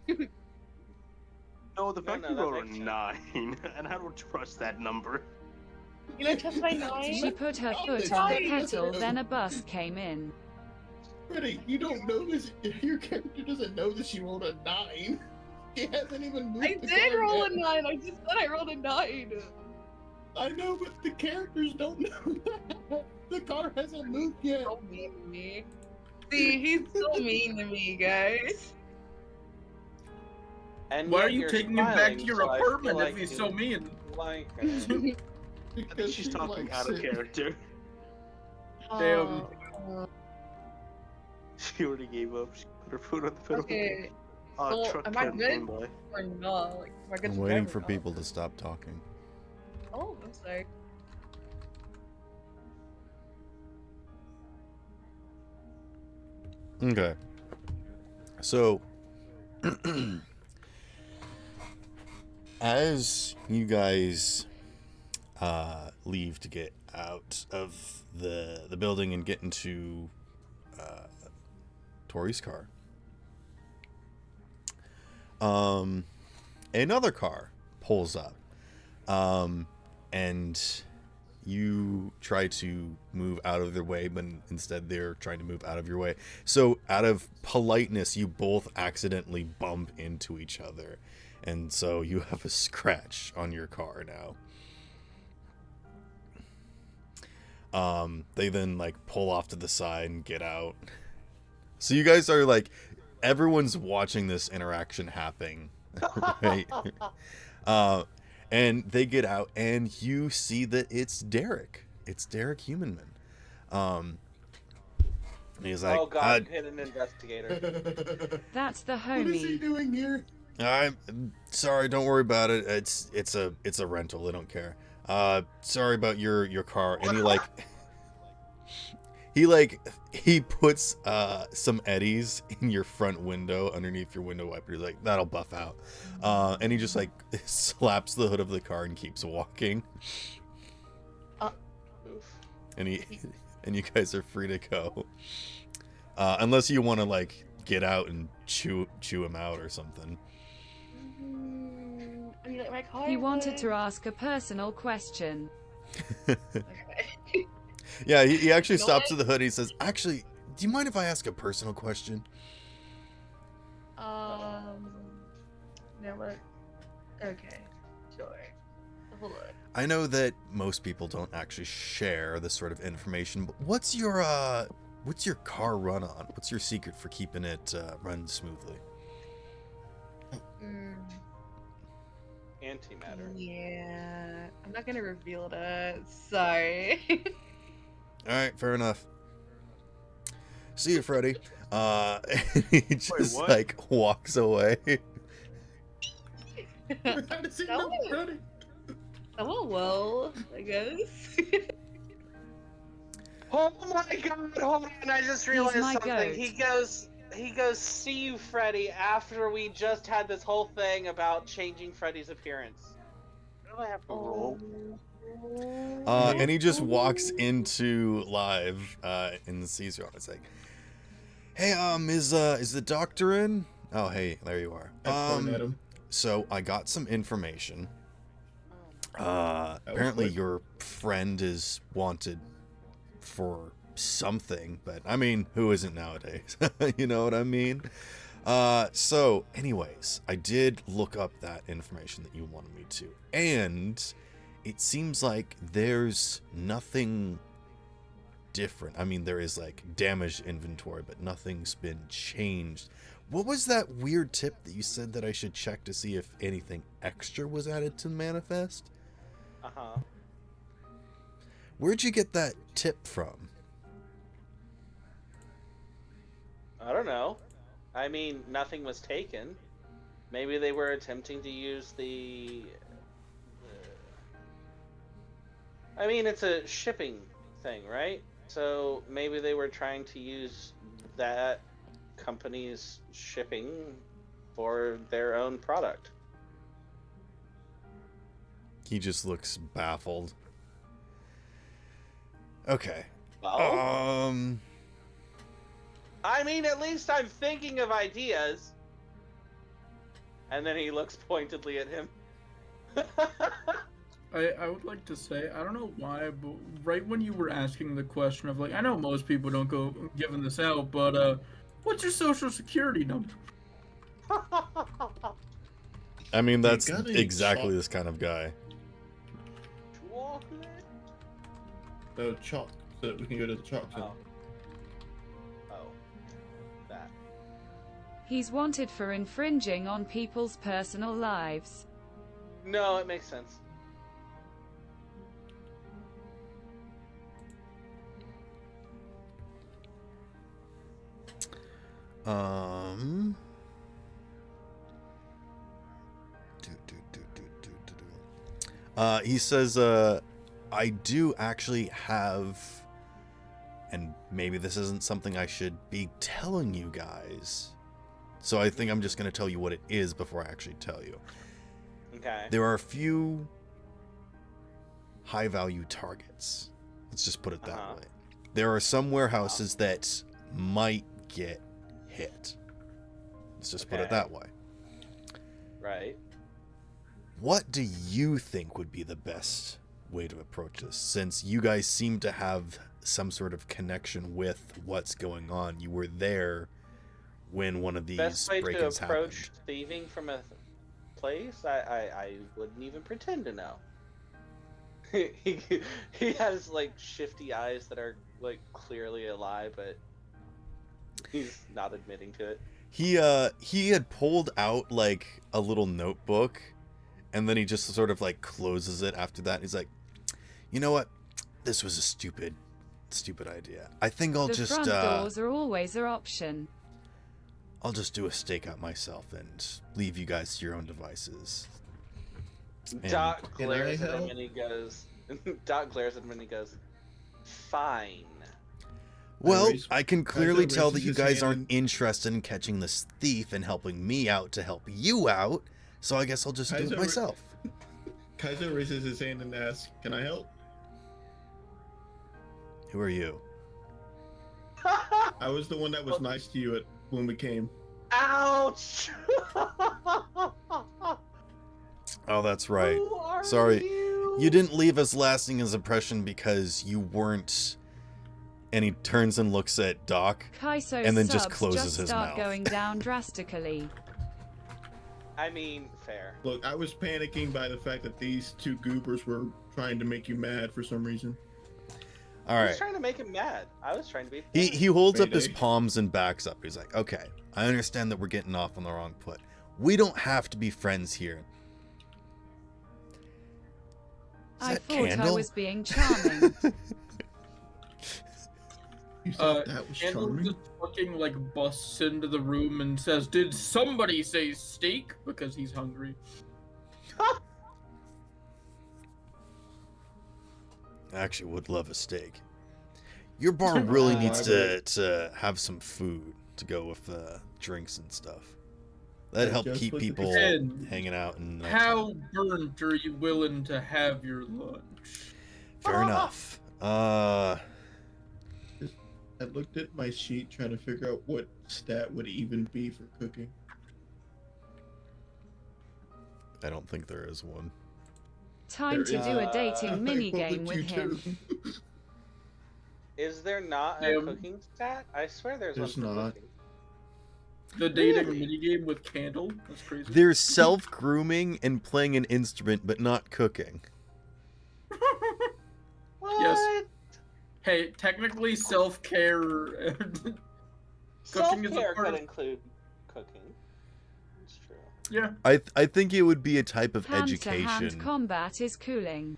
No, the fact no, you that rolled a makes sense. 9, and I don't trust that number. You know, trust my 9. She put her Oh, foot it's on the Freddy doesn't pedal, know. then a bus came in. Freddy, you don't know this. Your character doesn't know that she rolled a 9. He hasn't even moved I the did car roll yet. a 9. I just said I rolled a 9. I know, but the characters don't know that. The car hasn't moved yet. So mean to me. See, he's so mean to me, guys. And Why yet are you you're taking him back to smiling, your so I feel apartment like if he's you so mean? like I think Because she's she talking likes out of it. character. Damn. She already gave up. She put her foot on the pedal. Okay. Oh, So, truck am I came good? by. Or not? Like, am I good I'm to waiting drive for or not? people to stop talking. Oh, I'm sorry. Okay. So, as you guys leave to get out of the building and get into Tori's car, another car pulls up, and you try to move out of their way, but instead they're trying to move out of your way. So out of politeness, you both accidentally bump into each other, and so you have a scratch on your car now. They then like pull off to the side and get out. So you guys are like, everyone's watching this interaction happening, right? And they get out, and you see that it's Derek. It's Derek Humanman. And he's like, oh god, you hit an investigator. That's the What is he homie. doing here? I'm sorry, don't worry about it. It's a rental. They don't care. Sorry about your car. And he puts some eddies in your front window underneath your window wiper. He's like, that'll buff out. And he just like slaps the hood of the car and keeps walking. And you guys are free to go. Unless you want to like get out and chew him out or something. I mean, like, my car He wanted was- to ask a personal question. Okay. Yeah, he actually You know stops what? at the hood. He says, actually, do you mind if I ask a personal question? No, but okay, sure. Hold on. I know that most people don't actually share this sort of information, but what's your car run on? What's your secret for keeping it run smoothly? Antimatter. Yeah, I'm not gonna reveal that. Sorry. All right, fair enough. See you, Freddy. He just what? like walks away. How does he know No. Freddy? Oh well, I guess. Oh my god, hold on, I just realized my something. goat. He goes, see you, Freddy, after we just had this whole thing about changing Freddy's appearance. What do I have to roll? And he just walks into live and sees you. It's like, hey, is the doctor in? Oh, hey, there you are. I point at him. So I got some information. Apparently quick. your friend is wanted for something, but I mean, who isn't nowadays? You know what I mean? So anyways, I did look up that information that you wanted me to, and it seems like there's nothing different. I mean, there is like damaged inventory, but nothing's been changed. What was that weird tip that you said that I should check to see if anything extra was added to manifest? Uh-huh. Where'd you get that tip from? I don't know. I mean, nothing was taken. Maybe they were attempting to use the... I mean, it's a shipping thing, right? So maybe they were trying to use that company's shipping for their own product. He just looks baffled. Okay. Well, I mean, at least I'm thinking of ideas. And then he looks pointedly at him. I would like to say, I don't know why, but right when you were asking the question of, like, I know most people don't go giving this out, but, what's your social security number? I mean, that's got any exactly chalk? this kind of guy. Chocolate? No chalk, so that we can go to the chalk zone. Oh. That. He's wanted for infringing on people's personal lives. No, it makes sense. Um. He says, I do actually have, and maybe this isn't something I should be telling you guys. So I think I'm just going to tell you what it is before I actually tell you. Okay. There are a few high-value targets. Let's just put it that way. There are some warehouses that might get hit. Let's just put it that way. Right. What do you think would be the best way to approach this? Since you guys seem to have some sort of connection with what's going on. You were there when one of these Best way to break-ins approach happened. thieving from a place? I wouldn't even pretend to know. he has like shifty eyes that are like clearly a lie, but he's not admitting to it. He had pulled out like a little notebook, and then he just sort of like closes it after that. He's like, you know what? This was a stupid idea. I think I'll The just front doors are always an option. I'll just do a stakeout myself and leave you guys to your own devices. And Doc Can glares I at him help? and he goes. Doc glares at him and he goes, "Fine." well, raise- I can clearly Kaiser tell that raises you his guys hand aren't and- interested in catching this thief and helping me out to help you out. So I guess I'll just do Kaiser it ra- myself. Kaiser raises his hand and asks, "Can I help?" Who are you? I was the one that was nice to you when we came. Ouch! Oh, that's right. Who are Sorry. you? You didn't leave as lasting as impression because you weren't. And he turns and looks at Doc. Kaiso's And then just subs closes just his start mouth. going down drastically. I mean, fair. Look, I was panicking by the fact that these two goobers were trying to make you mad for some reason. All I was right. trying to make him mad. I was trying to be. He holds up his Mayday. palms and backs up. He's like, okay, I understand that we're getting off on the wrong foot. We don't have to be friends here. Is I that thought I Candle? was being charming. You thought that was Candle charming? just fucking like busts into the room and says, "Did somebody say steak?" Because he's hungry. I actually would love a steak. Your bar really Oh, needs I to have some food to go with drinks and stuff. That'd I help just keep looked at people And hanging out. And how burnt are you willing to have your lunch? fair enough. I looked at my sheet trying to figure out what stat would even be for cooking. I don't think there is one. Time to There do a is- dating Like, mini what game would you with him. do? Is there not a Yeah. cooking stat? I swear there's There's one for not. cooking. The dating Really? minigame with Candle? That's crazy. There's self-grooming and playing an instrument, but not cooking. What? Yes. Hey, technically self-care. Cooking is a Self-care part could of- include cooking. It's true. Yeah. I think it would be a type of Hand-to-hand education. combat is cooling.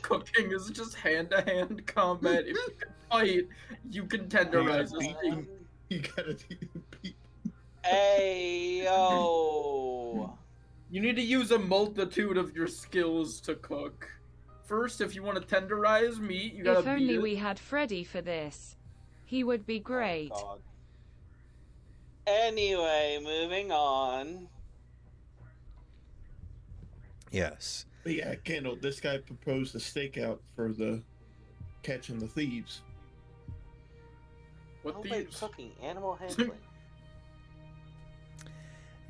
Cooking is just hand-to-hand combat. If you can fight, you can tenderize a beat steak. them. You gotta beat. Hey yo. You need to use a multitude of your skills to cook. First, if you want to tenderize meat, you gotta If only beat it. we had Freddy for this. He would be great. Oh, God. Anyway, moving on. Yes. But yeah, Candle, this guy proposed a stakeout for the catching the thieves. What Homemade thieves? cooking, animal handling.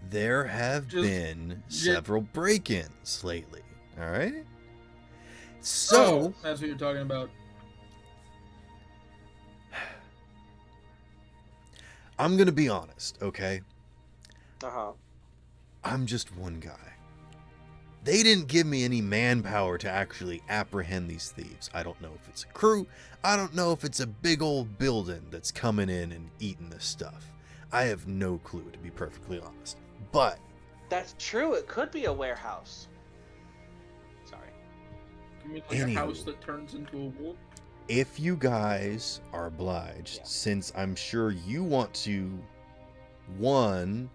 There have Just- been yeah. several break-ins lately. All right. So, That's what you're talking about. I'm going to be honest, okay? Uh-huh. I'm just one guy. They didn't give me any manpower to actually apprehend these thieves. I don't know if it's a crew. I don't know if it's a big old building that's coming in and eating this stuff. I have no clue, to be perfectly honest. But That's true. It could be a warehouse. Sorry. You mean like Anywho. a house that turns into a wolf? if you guys are obliged, Yeah. since I'm sure you want to, one,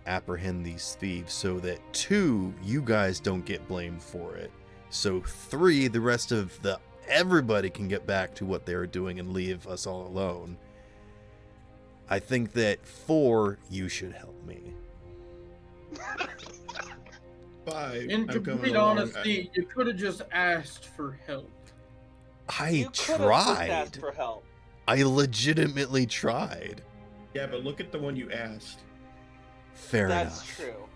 apprehend these thieves so that, two, you guys don't get blamed for it, so three, the rest of the everybody can get back to what they were doing and leave us all alone, I think that four, you should help me. 5. In I'm coming complete along. honesty, you could have just asked for help. I You could have just asked tried. for help. I legitimately tried. Yeah, but look at the one you asked. Fair That's enough. true.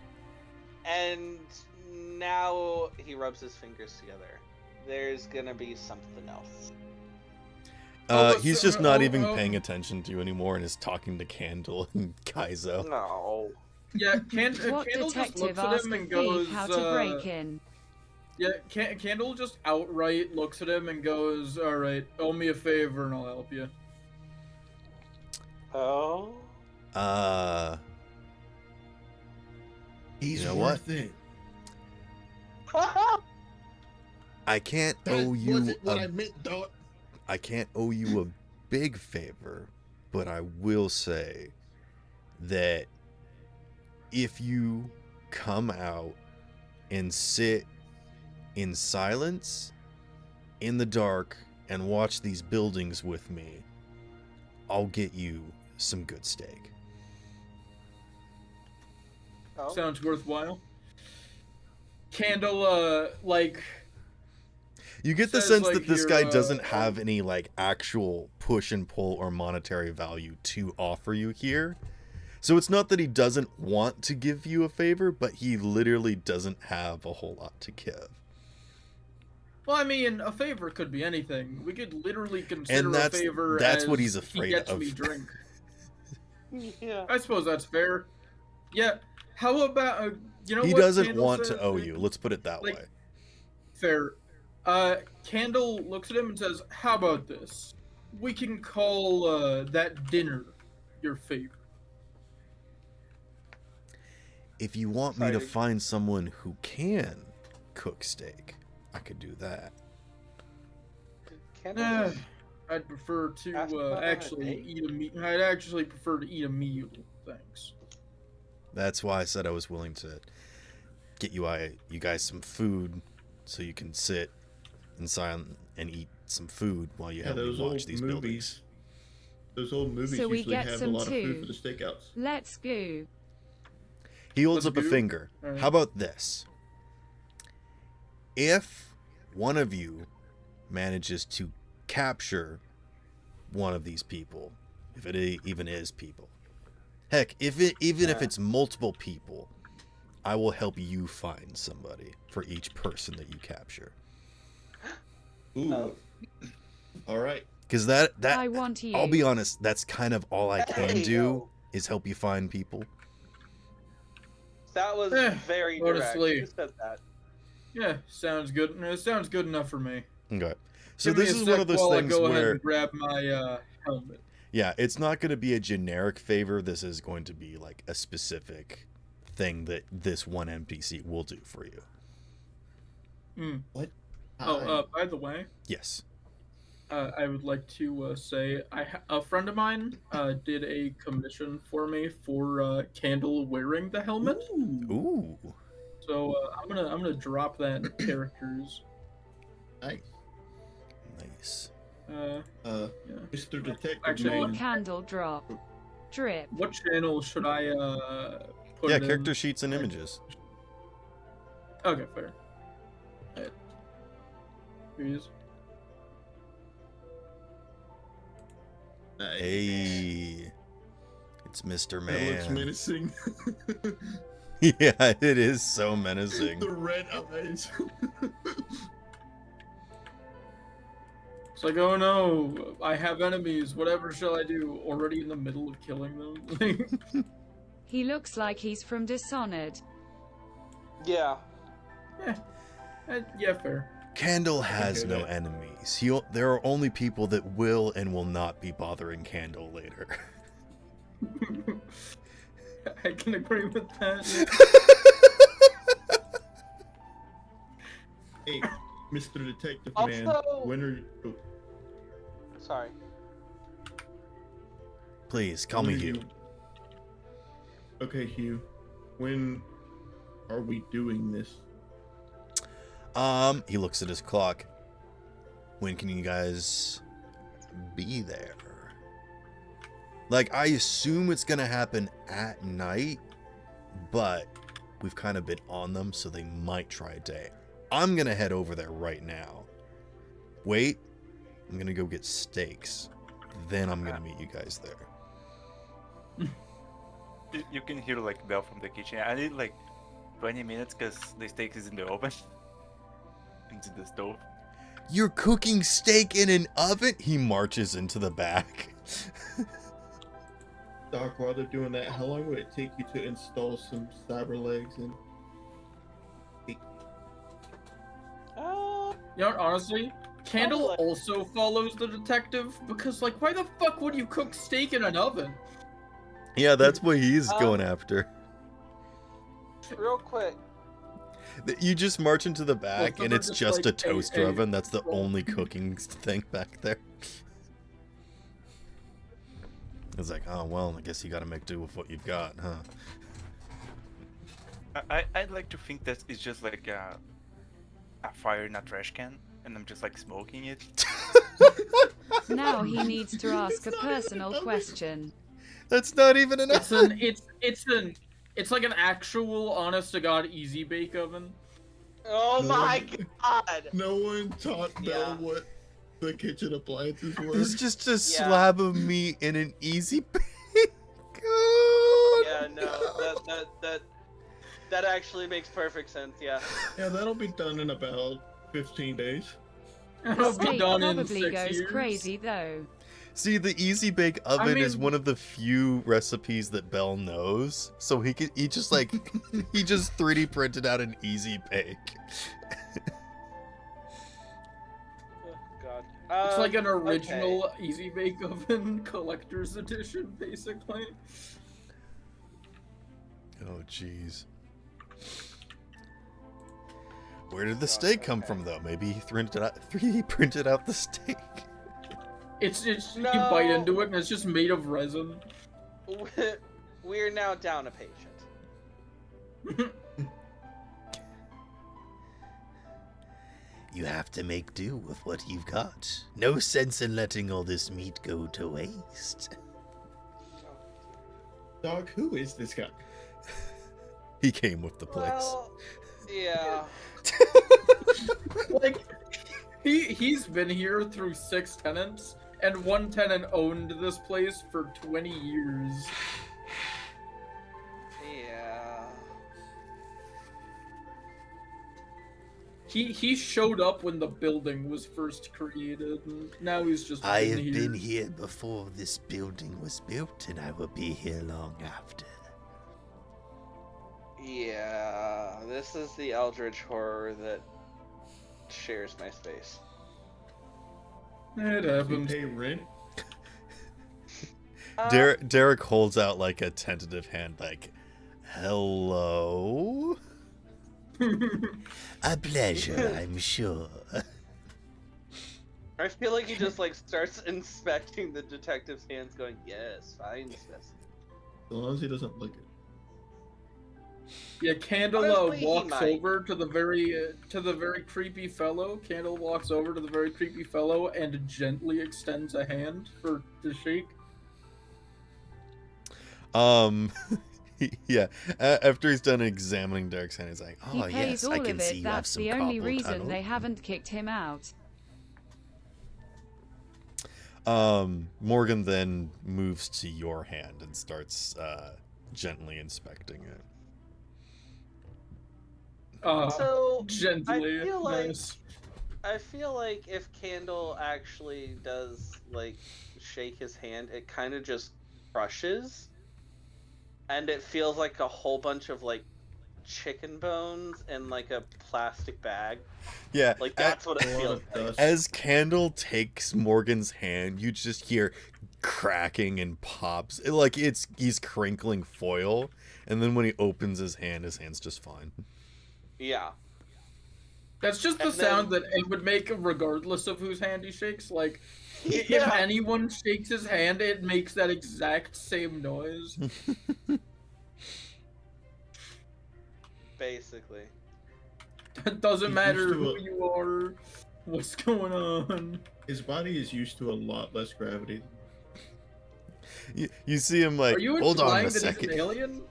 And now he rubs his fingers together. There's gonna be something else. He's just not even oh. paying attention to you anymore and is talking to Candle and Kaizo. No. Yeah, What Candle just detective looks at asked him the and thief goes, how to break in? Yeah, Candle just outright looks at him and goes, "Alright, owe me a favor and I'll help you." Oh. He's You know what? worth it. I can't That owe you wasn't what I a, meant, dog. I can't owe you a big favor, but I will say that if you come out and sit in silence in the dark and watch these buildings with me, I'll get you some good steak. Oh. Sounds worthwhile. Candle, like, You get the Says, sense like, that this here, guy doesn't have any like actual push and pull or monetary value to offer you here. So it's not that he doesn't want to give you a favor, but he literally doesn't have a whole lot to give. well, I mean, a favor could be anything. We could literally consider And a favor that's as what he's he afraid gets of. me drink. Yeah. I suppose that's fair. Yeah. How about you know He what doesn't Candle want says? to owe you. Let's put it that Like- way. Fair. Candle looks at him and says, "How about this? We can call that dinner your favor." If you want me to Sorry. find someone who can cook steak, I could do that. Candle Eh, just- I'd prefer to Ask about actually it, eh? eat a meal. I'd actually prefer to eat a meal. Thanks. That's why I said I was willing to get you guys some food so you can sit in silence and eat some food while you Yeah, help me those watch old these movies. buildings. Those old movies So we usually get have a some lot of food too. for the stakeouts. Let's go. He holds Let's up a do- finger. Alright. How about this? If one of you manages to capture one of these people, if it even is people, heck, if it's multiple people, I will help you find somebody for each person that you capture. Ooh. Oh. All right. Because that I want you. I'll be honest, that's kind of all I can Hey, do yo. is help you find people. That was very direct. honestly. You said that. Yeah, sounds good. It sounds good enough for me. Okay. So Give me this a is sec one of those while I things go ahead where and grab my helmet. yeah, it's not going to be a generic favor. This is going to be like a specific thing that this one NPC will do for you. Mm. What? Oh, by the way, Yes. I would like to say a friend of mine did a commission for me for Candle wearing the helmet. Ooh. So I'm gonna drop that in characters. Nice. Nice. Yeah. Mr. Detective Actually- Man. Candle drop. Drip. What channel should I put Yeah, it in? character sheets and images. Okay, fair. Alright. Here he is. Nice. Hey, it's Mr. That looks Man. menacing. Yeah, it is so menacing. The red eyes. It's like, oh no, I have enemies. Whatever shall I do? Already in the middle of killing them. He looks like he's from Dishonored. Yeah. Yeah, fair. Candle has hear no that. enemies. There are only people that will and will not be bothering Candle later. I can agree with that. Hey, Mr. Detective Also- Man, when are you? Oh, Sorry. Please, call when me are Hugh. you- Okay, Hugh. When are we doing this? He looks at his clock. When can you guys be there? Like, I assume it's gonna happen at night, but we've kind of been on them, so they might try a day. I'm gonna head over there right now. Wait, I'm gonna go get steaks. Then I'm gonna meet you guys there. You can hear like bell from the kitchen. I need like 20 minutes because the steak is in the oven. Into the stove. You're cooking steak in an oven? He marches into the back. Doc, while they're doing that, how long would it take you to install some cyber legs and You know what, honestly, Candle Probably. also follows the detective because, like, why the fuck would you cook steak in an oven? Yeah, that's what he's going after. Real quick. You just march into the back, some and are it's just just a like, toaster hey, oven. That's the roll. only cooking thing back there. It's like, oh, well, I guess you gotta make do with what you've got, huh? I'd like to think that it's just like a fire in a trash can, and I'm just like smoking it. Now he needs to ask a personal question. That's not even an oven. It's like an actual, honest to god, easy bake oven. Oh No my one- god! no one taught Belle Yeah. what the kitchen appliances were? There's just a Yeah. slab of meat in an easy bake. Oh, Yeah, no, that actually makes perfect sense, yeah. Yeah, that'll be done in about 15 days. The It'll be steak done in probably 6 goes years. crazy though. See, the easy bake oven is mean- one of the few recipes that Bell knows. So he just like he just 3D printed out an easy bake. Oh, god. It's like an Okay. original easy bake oven collector's edition, basically. Oh, jeez. Where did the steak come from, though? Maybe he 3D printed out the steak. It's you No. bite into it and it's just made of resin. We're now down a patient. You have to make do with what you've got. No sense in letting all this meat go to waste. Doc, who is this guy? He came with the place. Well, yeah. Like, he's been here through 6 tenants, and one tenant owned this place for 20 years. Yeah. He showed up when the building was first created, and now he's just I been have here. been here before this building was built, and I will be here long after. Yeah. This is the Eldritch horror that shares my space. It Do you happens. pay rent? Derek holds out like a tentative hand, like, hello? A pleasure, I'm sure. I feel like he just like starts inspecting the detective's hands, going, "Yes, fine specimen." As long as he doesn't lick it. Yeah, Candle Honestly, he walks might. over to the very creepy fellow. Candle walks over to the very creepy fellow and gently extends a hand to shake. Yeah, after he's done examining Derek's hand, he's like, He "Oh pays yes, all I can of see it. you have That's some the only carpal reason tunnel." they haven't kicked him out. Morgan then moves to your hand and starts gently inspecting it. So Gently. I feel like Nice. I feel like if Candle actually does like shake his hand, it kind of just crushes, and it feels like a whole bunch of like chicken bones in like a plastic bag. Yeah, Like that's what it A lot feels of like. dust. as Candle takes Morgan's hand, you just hear cracking and pops. Like he's crinkling foil, and then when he opens his hand's just fine. Yeah. That's just the And sound then- that it would make regardless of whose hand he shakes. Like, if Yeah. anyone shakes his hand, it makes that exact same noise. Basically. It doesn't He's matter used to who it. you are, what's going on. His body is used to a lot less gravity. You see him like, Are you hold on implying a that second. he's an alien?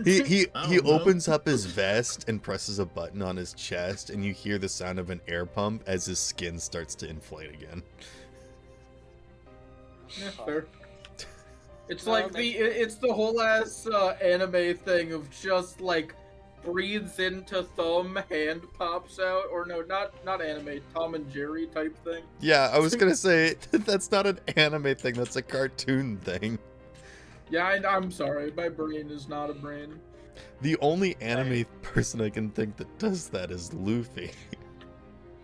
He I he don't know. opens up his vest and presses a button on his chest, and you hear the sound of an air pump as his skin starts to inflate again. Yeah, fair. It's Well, like it's the whole ass anime thing of just like breathes into thumb, hand pops out, or no, not anime, Tom and Jerry type thing. Yeah, I was gonna say that's not an anime thing. That's a cartoon thing. Yeah, I'm sorry, my brain is not a brain. The only anime person I can think that does that is Luffy.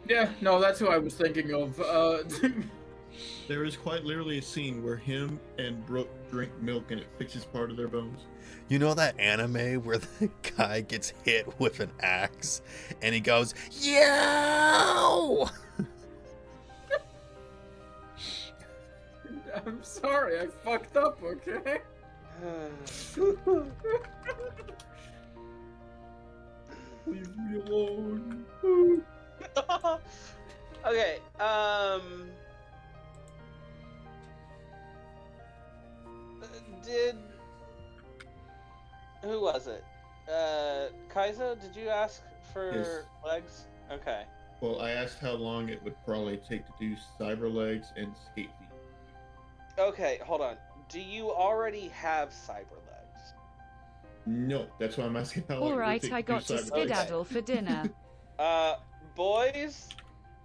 Yeah, no, that's who I was thinking of. There is quite literally a scene where him and Brooke drink milk and it fixes part of their bones. You know that anime where the guy gets hit with an axe and he goes, "Yo!" I'm sorry, I fucked up, okay? Leave me alone. Okay, who was it? Kaizo, did you ask for Yes. legs? Okay. Well, I asked how long it would probably take to do cyber legs and skate feet. Okay, hold on. Do you already have cyber legs? No, that's why I'm asking how long it would Alright, take I to do got to cyber legs. skedaddle for dinner. Boys,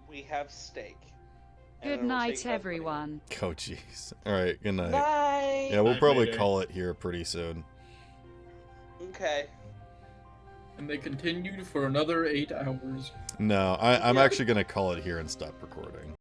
we have steak. And Good it'll night, take about 20 everyone. Oh, jeez. All right, good night. Bye. Yeah, we'll Night, probably Mayday. call it here pretty soon. Okay. And they continued for another 8 hours. No, I'm Yeah. actually gonna call it here and stop recording.